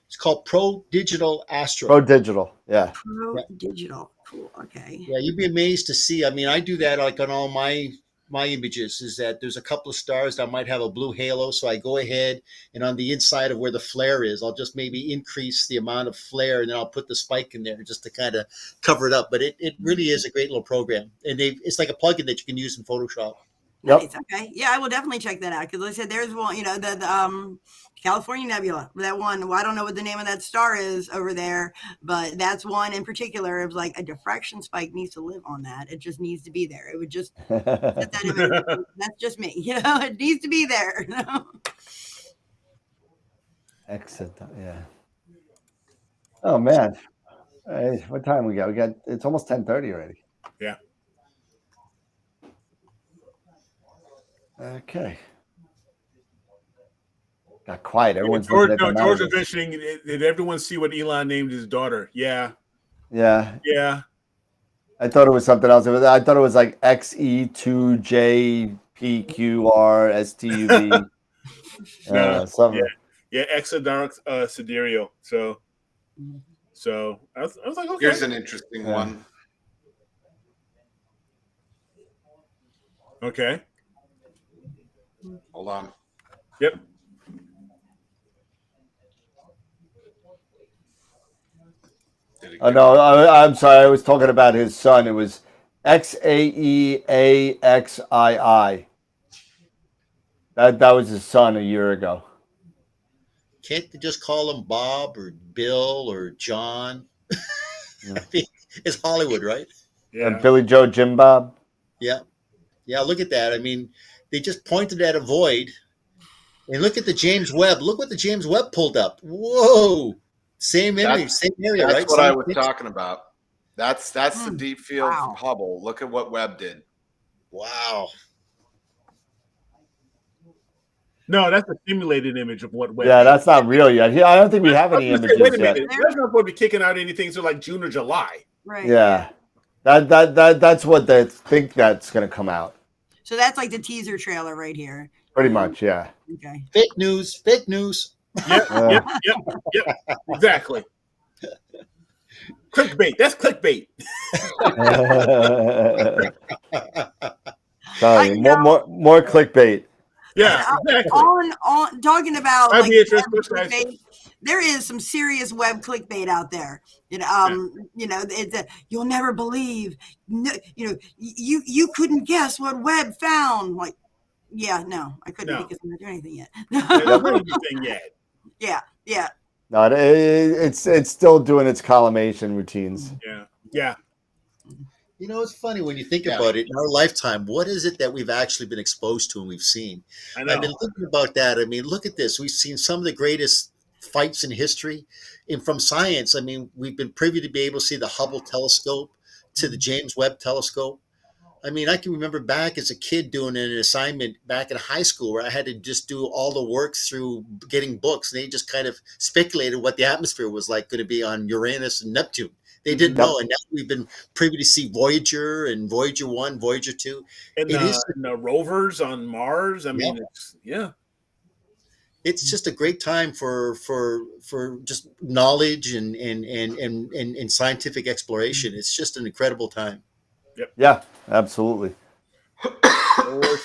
It's called Pro Digital Astro. Pro Digital. Yeah. Pro Yeah. Digital. Cool. Okay. Yeah, you'd be amazed to see. I mean, I do that like on all my images. Is that there's a couple of stars that might have a blue halo, so I go ahead and on the inside of where the flare is, I'll just maybe increase the amount of flare, and then I'll put the spike in there just to kind of cover it up. But it really is a great little program, and it's like a plugin that you can use in Photoshop. Yep. Nice. Okay. Yeah, I will definitely check that out because like I said there's one, the California Nebula. That one, well, I don't know what the name of that star is over there, but that's one in particular. It was like a diffraction spike needs to live on that. It just needs to be there. It would just set that image. That's just me. It needs to be there. Excellent. Yeah. Oh man. Hey, what time we got? It's almost 10:30 already. Yeah. Okay. Got quiet. Everyone's George, looking at the George was numbers. mentioning, did everyone see what Elon named his daughter? Yeah. Yeah. Yeah. I thought it was something else. I thought it was like XE2JPQRSTUV. No, Something. Yeah, Exodark Sidereal. So I was like, okay. Here's an interesting one. Okay. Hold on. Yep. Oh no, I'm sorry. I was talking about his son. It was XAEAXII. That was his son a year ago. Can't they just call him Bob or Bill or John? Yeah. I mean, it's Hollywood, right? Yeah. Billy Joe Jim Bob. Yeah. Yeah, look at that. I mean, they just pointed at a void. And look at the James Webb. Look what the James Webb pulled up. Whoa. Same image, same area, That's right? what Same I was picture. talking about. That's the deep field Wow. from Hubble. Look at what Webb did. Wow. No, that's a simulated image of what Webb. Yeah, that's not real yet. I don't think we have any I was gonna say, images wait a yet. minute. That's not supposed to be kicking out anything until like June or July. Right. Yeah. That's what they think that's going to come out. So that's like the teaser trailer right here. Pretty much, yeah. Okay. Fake news, fake news. Yep. Exactly. Clickbait. That's clickbait. Sorry, more clickbait. Yeah, exactly. On talking about I'd like be interested, web guys. clickbait, there is some serious web clickbait out there. It's you'll never believe. No, you couldn't guess what Webb found. Like, yeah, no, I couldn't No. because I'm not doing anything yet. There's not anything yet. Yeah. No, it's still doing its collimation routines. Yeah. You know, it's funny when you think about it. In our lifetime, what is it that we've actually been exposed to and we've seen? I know. I've been thinking about that. I mean, look at this. We've seen some of the greatest fights in history. And from science, I mean, we've been privy to be able to see the Hubble telescope to the James Webb telescope. I mean, I can remember back as a kid doing an assignment back in high school where I had to just do all the work through getting books. And they just kind of speculated what the atmosphere was like going to be on Uranus and Neptune. They didn't know. And now we've been privy to see Voyager and Voyager 1, Voyager 2. And the rovers on Mars. I mean, it's just a great time for just knowledge and scientific exploration. It's just an incredible time. Yep. Yeah, absolutely. For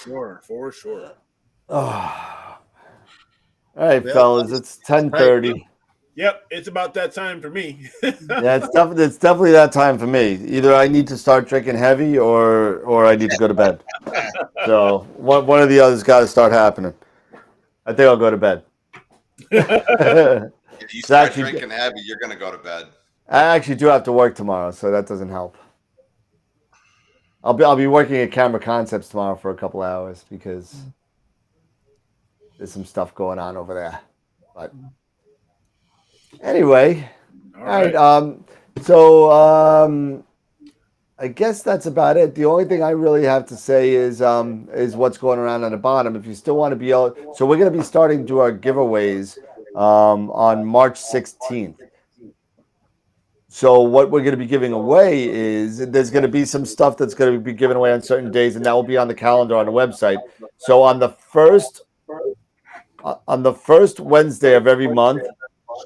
sure. Oh. All right, fellas, it's 10:30. Yep, it's about that time for me. Yeah, it's definitely that time for me. Either I need to start drinking heavy or I need to go to bed. So one of the others got to start happening. I think I'll go to bed. If you start drinking heavy, you're going to go to bed. I actually do have to work tomorrow, so that doesn't help. I'll be working at Camera Concepts tomorrow for a couple hours because there's some stuff going on over there. But anyway, all right. I guess that's about it. The only thing I really have to say is what's going around on the bottom. If you still want to be able, so we're going to be starting to do our giveaways on March 16th. So what we're going to be giving away is there's going to be some stuff that's going to be given away on certain days, and that will be on the calendar on the website. So on the first Wednesday of every month,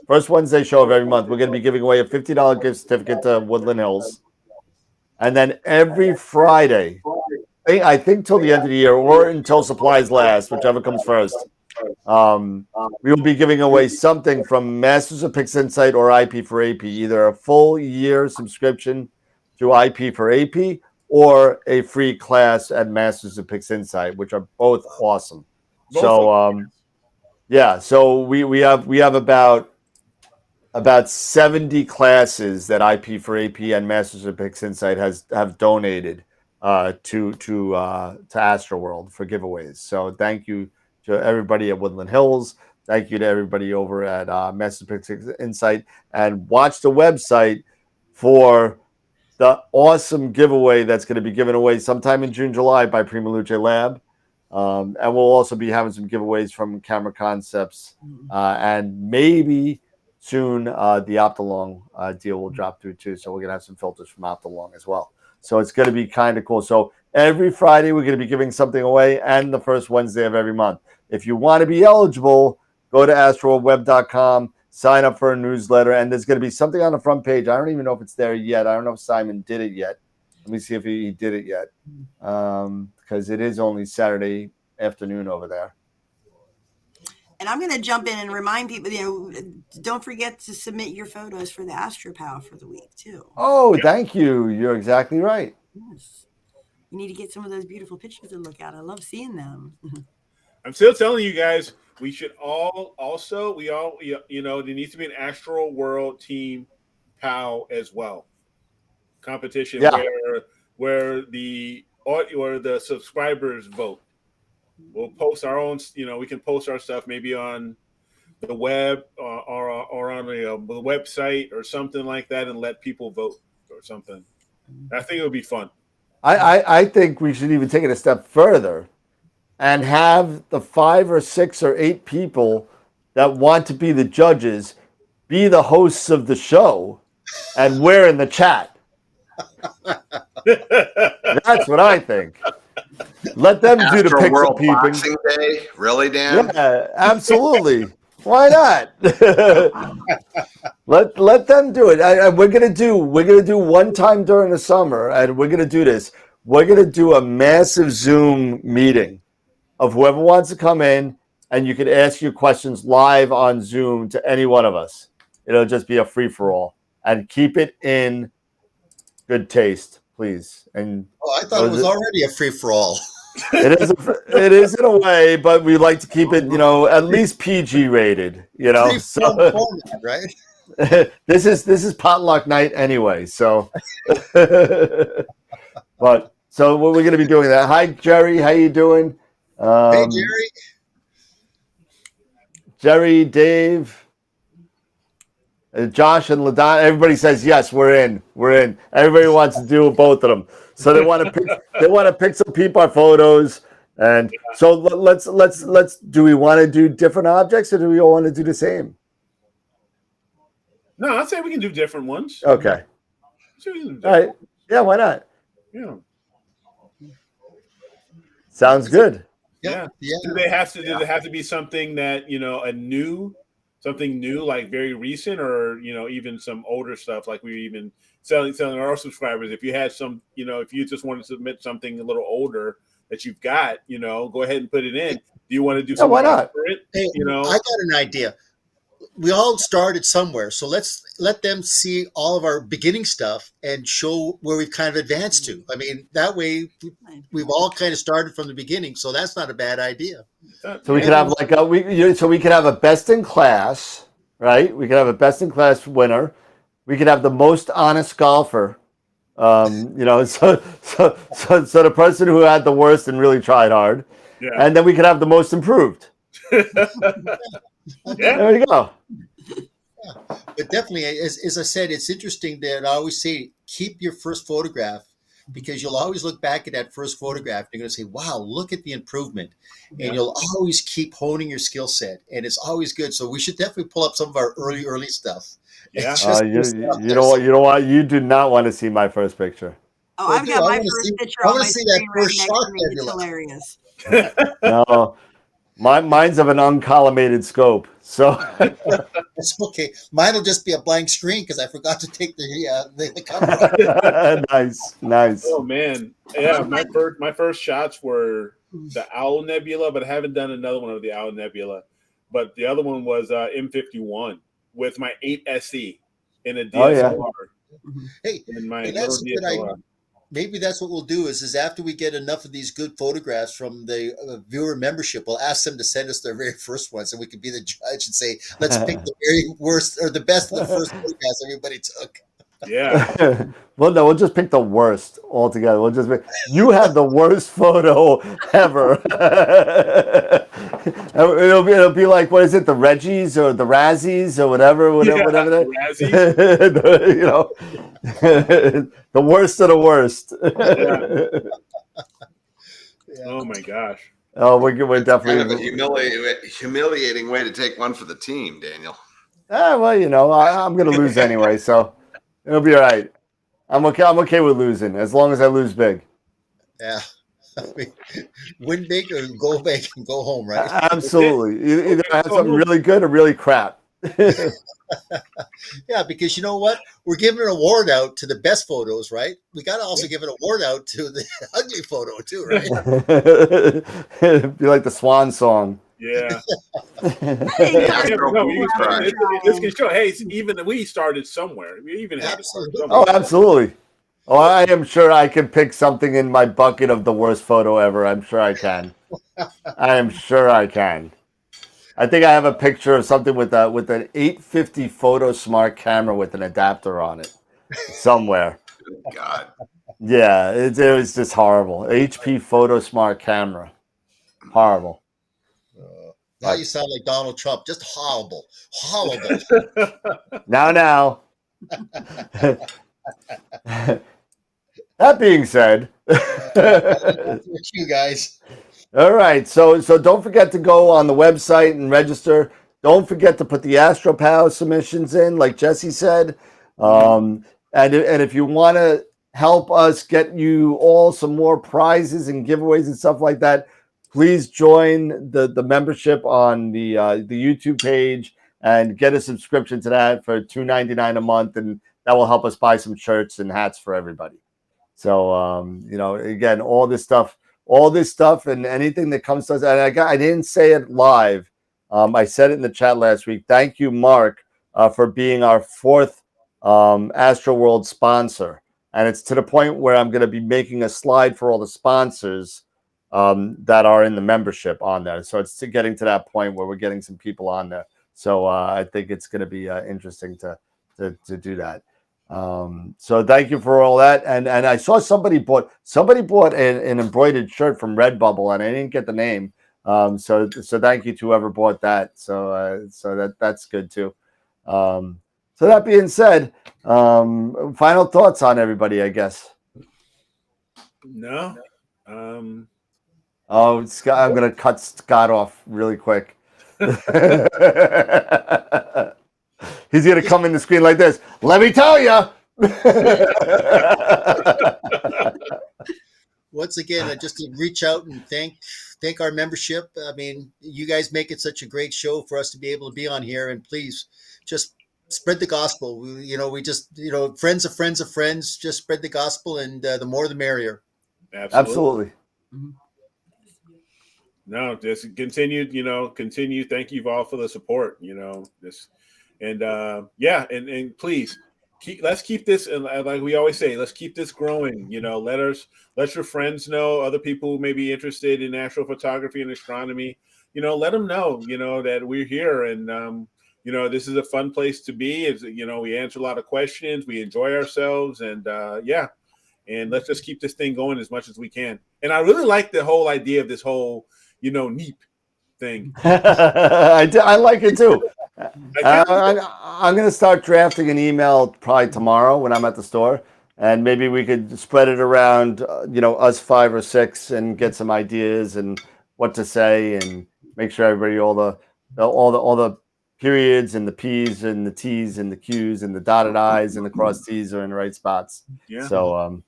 First Wednesday show of every month. We're going to be giving away a $50 gift certificate to Woodland Hills. And then every Friday, I think till the end of the year or until supplies last, whichever comes first, we will be giving away something from Masters of Pix Insight or IP for AP, either a full year subscription to IP for AP or a free class at Masters of Pix Insight, which are both awesome. So we have about 70 classes that IP for AP and Masters of Pix Insight have donated to AstroWorld for giveaways. So thank you to everybody at Woodland Hills. Thank you to everybody over at Masters of Pix Insight, and watch the website for the awesome giveaway that's going to be given away sometime in June, July by Prima Luce Lab. And we'll also be having some giveaways from Camera Concepts, and maybe soon the Optolong deal will drop through too. So we're going to have some filters from Optolong as well. So it's going to be kind of cool. So every Friday we're going to be giving something away, and the first Wednesday of every month. If you want to be eligible, go to astroworldweb.com, sign up for a newsletter, and there's going to be something on the front page. I don't even know if it's there yet. I don't know if Simon did it yet. Let me see if he did it yet, because it is only Saturday afternoon over there. And I'm going to jump in and remind people, don't forget to submit your photos for the AstroPal for the week too. Oh, thank you. You're exactly right. Yes. You need to get some of those beautiful pictures to look at. I love seeing them. I'm still telling you guys, we should all there needs to be an Astro World team PAL as well. Competition where the subscribers vote. We'll post our own, we can post our stuff maybe on the web or on the website or something like that, and let people vote or something. I think it would be fun. I think we should even take it a step further and have the 5 or 6 or 8 people that want to be the judges be the hosts of the show, and we're in the chat. That's what I think. Let them do the pixel peeping. Boxing Day, really, Dan? Yeah, absolutely. Why not? let them do it. We're gonna do one time during the summer, and we're gonna do this. We're gonna do a massive Zoom meeting of whoever wants to come in, and you can ask your questions live on Zoom to any one of us. It'll just be a free for all, and keep it in good taste, please. And I thought it was already a free for all. It is in a way, but we like to keep it, at least PG rated. So format, right? this is potluck night anyway. So, but so what we're going to be doing that. Hi, Jerry. How you doing? Hey, Jerry. Jerry, Dave, Josh, and LaDon. Everybody says yes. We're in. Everybody wants to do both of them. So they want to pick some people photos, and so let's. Do we want to do different objects, or do we all want to do the same? No, I'd say we can do different ones. Okay. All right. Yeah. Why not? Yeah. Sounds good. Yeah. Do they have to be something that something new, like very recent, or even some older stuff, like we even selling our subscribers? If you had some, if you just want to submit something a little older that you've got, go ahead and put it in. Do you want to do something? Why not? For it? Hey, I got an idea. We all started somewhere, so let's let them see all of our beginning stuff and show where we've kind of advanced to. I mean, that way we've all kind of started from the beginning, so that's not a bad idea. So we could have we could have a best in class, right? We could have a best in class winner. We could have the most honest golfer. So the person who had the worst and really tried hard, and then we could have the most improved. There you go. Yeah. But definitely, as I said, it's interesting that I always say keep your first photograph, because you'll always look back at that first photograph and you're going to say, wow, look at the improvement. And you'll always keep honing your skill set. And it's always good. So we should definitely pull up some of our early stuff. Yeah. You know what? You do not want to see my first picture. Oh, I've got my first picture on my screen right next to me. It's hilarious. Mine's of an uncollimated scope, so It's okay. Mine will just be a blank screen because I forgot to take the cover off. nice. Oh man, yeah. My first shots were the Owl Nebula, but I haven't done another one of the Owl Nebula. But the other one was M51 with my 8 SE in a DSLR. Oh, Hey, in my hey, little that's a good idea. DSLR. Maybe that's what we'll do is after we get enough of these good photographs from the viewer membership, we'll ask them to send us their very first ones, and we can be the judge and say, let's pick the very worst or the best of the first photographs everybody took. Yeah. Well, no, we'll just pick the worst altogether. We'll just you have the worst photo ever. it'll be like, what is it, the Reggies or the Razzies or whatever that. Razzies. You know, the worst of the worst. Yeah. Oh my gosh. Oh, we're definitely Kind of a humiliating way to take one for the team, Daniel. well, you know, I'm gonna lose anyway, so it'll be all right. I'm okay with losing as long as I lose big. Yeah. Win big or go big and go home, right? Absolutely. Either I have something really good or really crap. Yeah, because you know what? We're giving an award out to the best photos, right? We got to also give an award out to the ugly photo too, right? Be like the swan song. Yeah. Hey, This can show. Hey, even we started somewhere. We even had to start somewhere. Oh, absolutely. Oh, I am sure I can pick something in my bucket of the worst photo ever. I'm sure I can. I am sure I can. I think I have a picture of something with an 850 Photo Smart camera with an adapter on it somewhere. Good God. Yeah, it was just horrible. HP Photo Smart camera. Horrible. Now you sound like Donald Trump. Just horrible. Horrible. Now. That being said, It's you guys. all right. So don't forget to go on the website and register. Don't forget to put the AstroPower submissions in, like Jesse said. And if you want to help us get you all some more prizes and giveaways and stuff like that, please join the membership on the YouTube page and get a subscription to that for $2.99 a month, and that will help us buy some shirts and hats for everybody. So again, all this stuff, and anything that comes to us. And I didn't say it live. I said it in the chat last week. Thank you, Mark, for being our fourth AstroWorld sponsor. And it's to the point where I'm going to be making a slide for all the sponsors that are in the membership on there. So it's getting to that point where we're getting some people on there. So I think it's going to be interesting to do that. So thank you for all that. And I saw somebody bought an embroidered shirt from Redbubble, and I didn't get the name. So thank you to whoever bought that. So that's good too. So that being said, final thoughts on everybody, I guess. No. Oh, Scott, I'm gonna cut Scott off really quick. He's gonna come in the screen like this. Let me tell you. Once again, just to reach out and thank our membership. I mean, you guys make it such a great show for us to be able to be on here, and please just spread the gospel. We just friends of friends of friends. Just spread the gospel, and the more the merrier. Absolutely. No, just continue. Continue. Thank you all for the support. And please let's keep this, and like we always say, let's keep this growing. Let your friends know, other people who may be interested in astrophotography and astronomy. Let them know that we're here, and this is a fun place to be. We answer a lot of questions, we enjoy ourselves, and and let's just keep this thing going as much as we can. And I really like the whole idea of this whole NEEP thing. I like it too. I'm going to start drafting an email probably tomorrow when I'm at the store, and maybe we could spread it around, us 5 or 6, and get some ideas and what to say, and make sure everybody all the periods and the P's and the T's and the Q's and the dotted I's and the cross T's are in the right spots. Yeah. So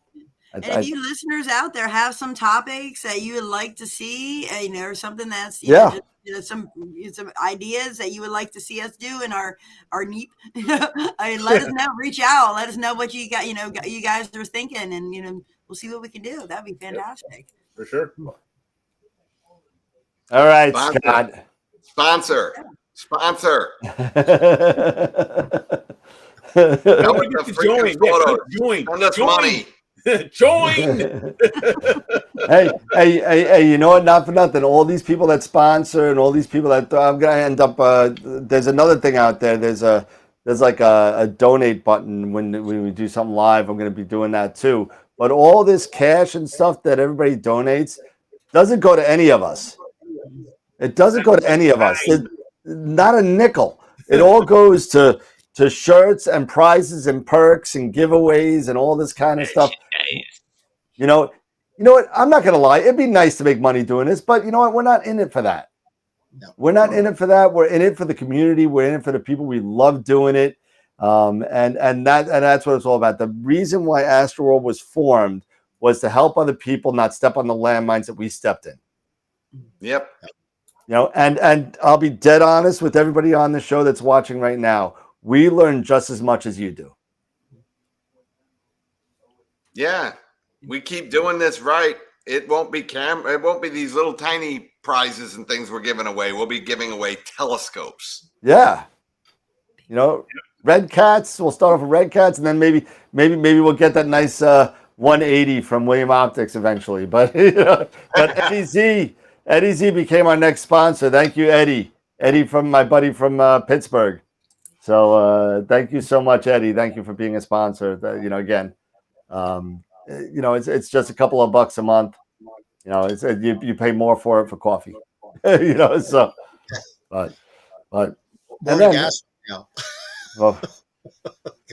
And if you listeners out there have some topics that you would like to see, or something that's some ideas that you would like to see us do in our NEEP, let us know. Reach out. Let us know what you got. You guys are thinking, and we'll see what we can do. That'd be fantastic. For sure. All right, Scott. Sponsor. Join. Send us money. Join. hey, you know what? Not for nothing. All these people that sponsor and all these people that I'm gonna end up. There's another thing out there. There's like a donate button when we do something live. I'm gonna be doing that too. But all this cash and stuff that everybody donates doesn't go to any of us. It doesn't go to any of us. Not a nickel. It all goes to shirts and prizes and perks and giveaways and all this kind of stuff. You know what? I'm not going to lie. It'd be nice to make money doing this, but you know what? We're not in it for that. No. We're not in it for that. We're in it for the community. We're in it for the people. We love doing it. And that's what it's all about. The reason why AstroWorld was formed was to help other people not step on the landmines that we stepped in. Yep. And I'll be dead honest with everybody on the show that's watching right now. We learn just as much as you do. Yeah, we keep doing this right. It won't be It won't be these little tiny prizes and things we're giving away. We'll be giving away telescopes. Yeah, red cats. We'll start off with red cats, and then maybe we'll get that nice 180 from William Optics eventually. But but Eddie Z became our next sponsor. Thank you, Eddie. Eddie from my buddy from Pittsburgh. So thank you so much, Eddie. Thank you for being a sponsor. Again, it's just a couple of bucks a month. You pay more for it for coffee. So but more gas now. Well,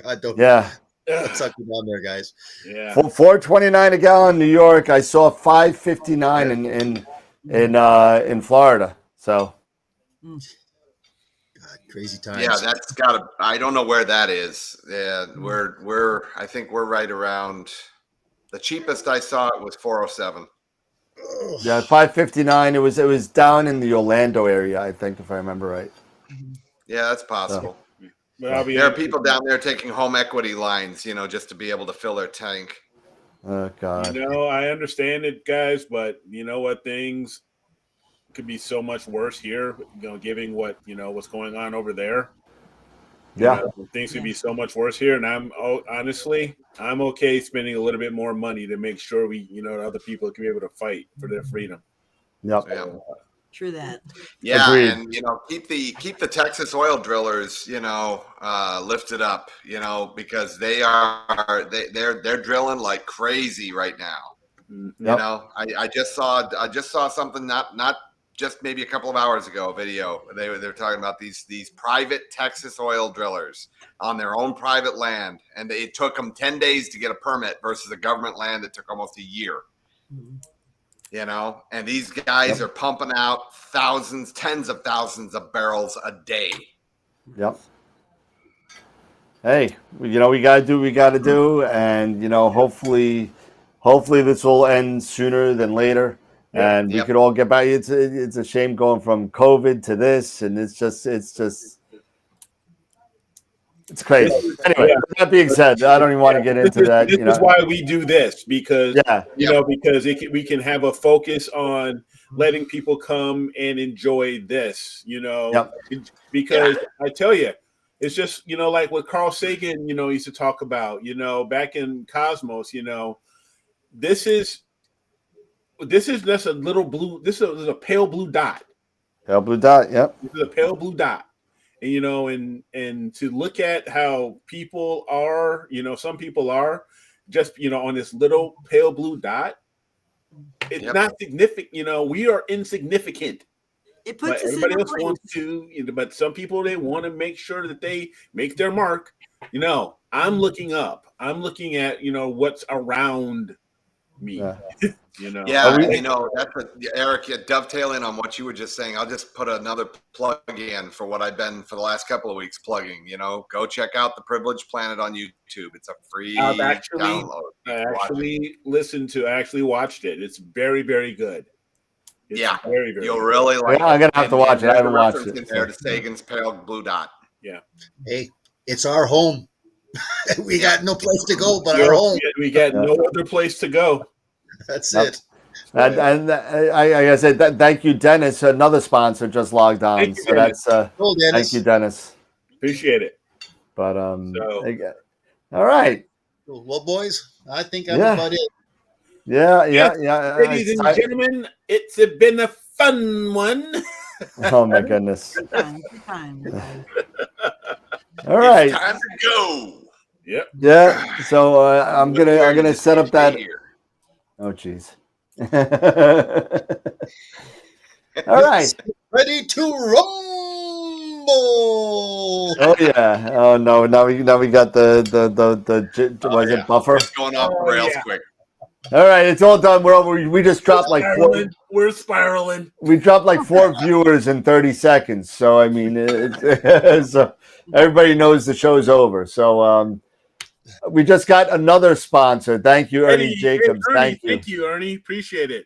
God, don't suck you down there, guys. Yeah. $4.29 a gallon, New York. I saw $5.59 in Florida. So. Crazy times. Yeah, that's gotta. I don't know where that is. Yeah, I think we're right around. The cheapest I saw it was 407. Yeah, $5.59. It was down in the Orlando area, I think, if I remember right. Yeah, that's possible. So, there are people down there taking home equity lines, just to be able to fill their tank. Oh God. I understand it, guys, but you know what? Things could be so much worse here, giving what's going on over there. Things could be so much worse here, and I'm okay spending a little bit more money to make sure other people can be able to fight for their freedom. Yep. So, True that. Yeah, agreed. and keep the Texas oil drillers lifted up, because they're drilling like crazy right now. Yep. I just saw something not just maybe a couple of hours ago, a video. They were talking about these private Texas oil drillers on their own private land, and it took them 10 days to get a permit versus a government land that took almost a year. And these guys are pumping out tens of thousands of barrels a day. Yep. Hey, we got to do what we got to do, and hopefully this will end sooner than later. And we could all get back. It's a shame going from COVID to this, and it's crazy. Anyway, that being said, I don't even want to get into that. This is why we do this, because we can have a focus on letting people come and enjoy this. Because I tell you, it's just like what Carl Sagan used to talk about. Back in Cosmos. This is just a little blue. This is a pale blue dot. Pale blue dot. Yep. This is a pale blue dot. And and to look at how people are, some people are just, on this little pale blue dot. It's not significant. We are insignificant. It puts us everybody in else wants to, but some people, they want to make sure that they make their mark. I'm looking up. I'm looking at, what's around me. Yeah. You know. Yeah, we- you know, that's Eric, dovetailing on what you were just saying. I'll just put another plug in for what I've been for the last couple of weeks plugging. You know, go check out the Privileged Planet on YouTube. It's a free I've actually, download. I actually watched it. It's very, very good. It's Yeah, very, very you'll good. really like. Yeah, I'm gonna have it. to watch it. I there's a haven't watched reference it, in there so. to Sagan's pale blue dot. Yeah. Hey, it's our home. We got no place to go but our home. We got no other place to go. That's Yep. it. And I said thank you, Dennis. Another sponsor just logged on. Thank you, So Dennis. that's Cool, Dennis. thank you, Dennis. Appreciate it. But So- all right. Well, boys, I think I'm Yeah. about it. Yeah. Ladies and gentlemen, it's been a fun one. Oh my goodness. Good time. Good time. All right. It's time to go. Yep. Yeah. So I'm gonna set up that. Here. Oh geez. All right. Ready to rumble. Oh yeah. Oh no. Now we got the was it buffer? It's going off the rails quick. All right. It's all done. We're over. We just dropped like four. We're spiraling. We dropped like 4 viewers in 30 seconds. So I mean, so everybody knows the show's over. So we just got another sponsor. Thank you, Ernie Jacobs. Ernie, Thank you, Ernie. Appreciate it.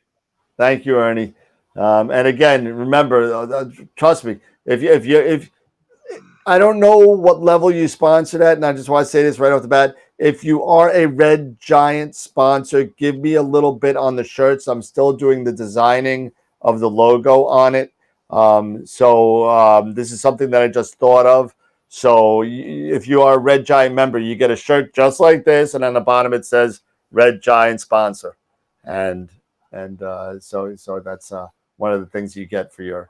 thank you, Ernie. And again, remember, trust me. If I don't know what level you sponsored at, and I just want to say this right off the bat. If you are a Red Giant sponsor, give me a little bit on the shirts. I'm still doing the designing of the logo on it. So this is something that I just thought of. So if you are a Red Giant member, you get a shirt just like this, and on the bottom it says Red Giant sponsor, and so that's one of the things you get for your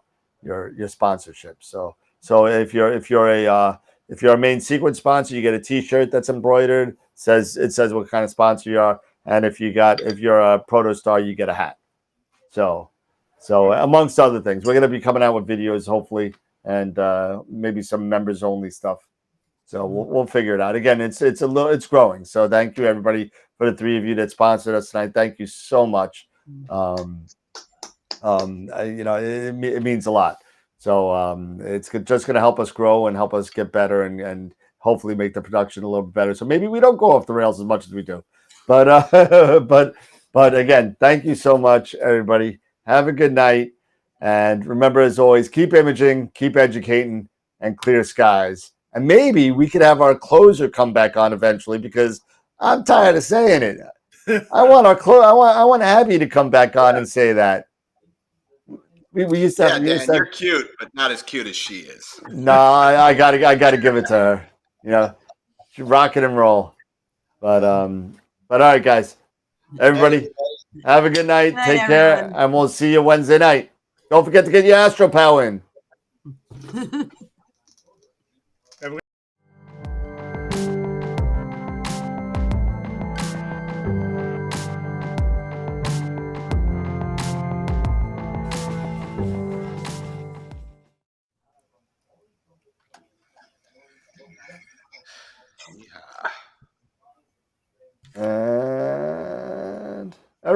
sponsorship. So if you're a main sequence sponsor, you get a T-shirt that's embroidered. It says what kind of sponsor you are, and if you're a Protostar, you get a hat. So amongst other things, we're going to be coming out with videos hopefully, and maybe some members only stuff. So we'll figure it out. Again, it's growing. So thank you everybody for the 3 of you that sponsored us tonight. Thank you so much. It means a lot. So it's just going to help us grow and help us get better and hopefully make the production a little bit better. So maybe we don't go off the rails as much as we do. But but again, thank you so much, everybody. Have a good night. And remember, as always, keep imaging, keep educating, and clear skies. And maybe we could have our closer come back on eventually, because I'm tired of saying it. I want I want Abby to come back on and say that. We used to have. Dan, you're cute, but not as cute as she is. No, I gotta give it to her. You know, she rock it and roll. But all right, guys, everybody, have a good night. Good night, Take care, everyone. and we'll see you Wednesday night. Don't forget to get your Astro Power in.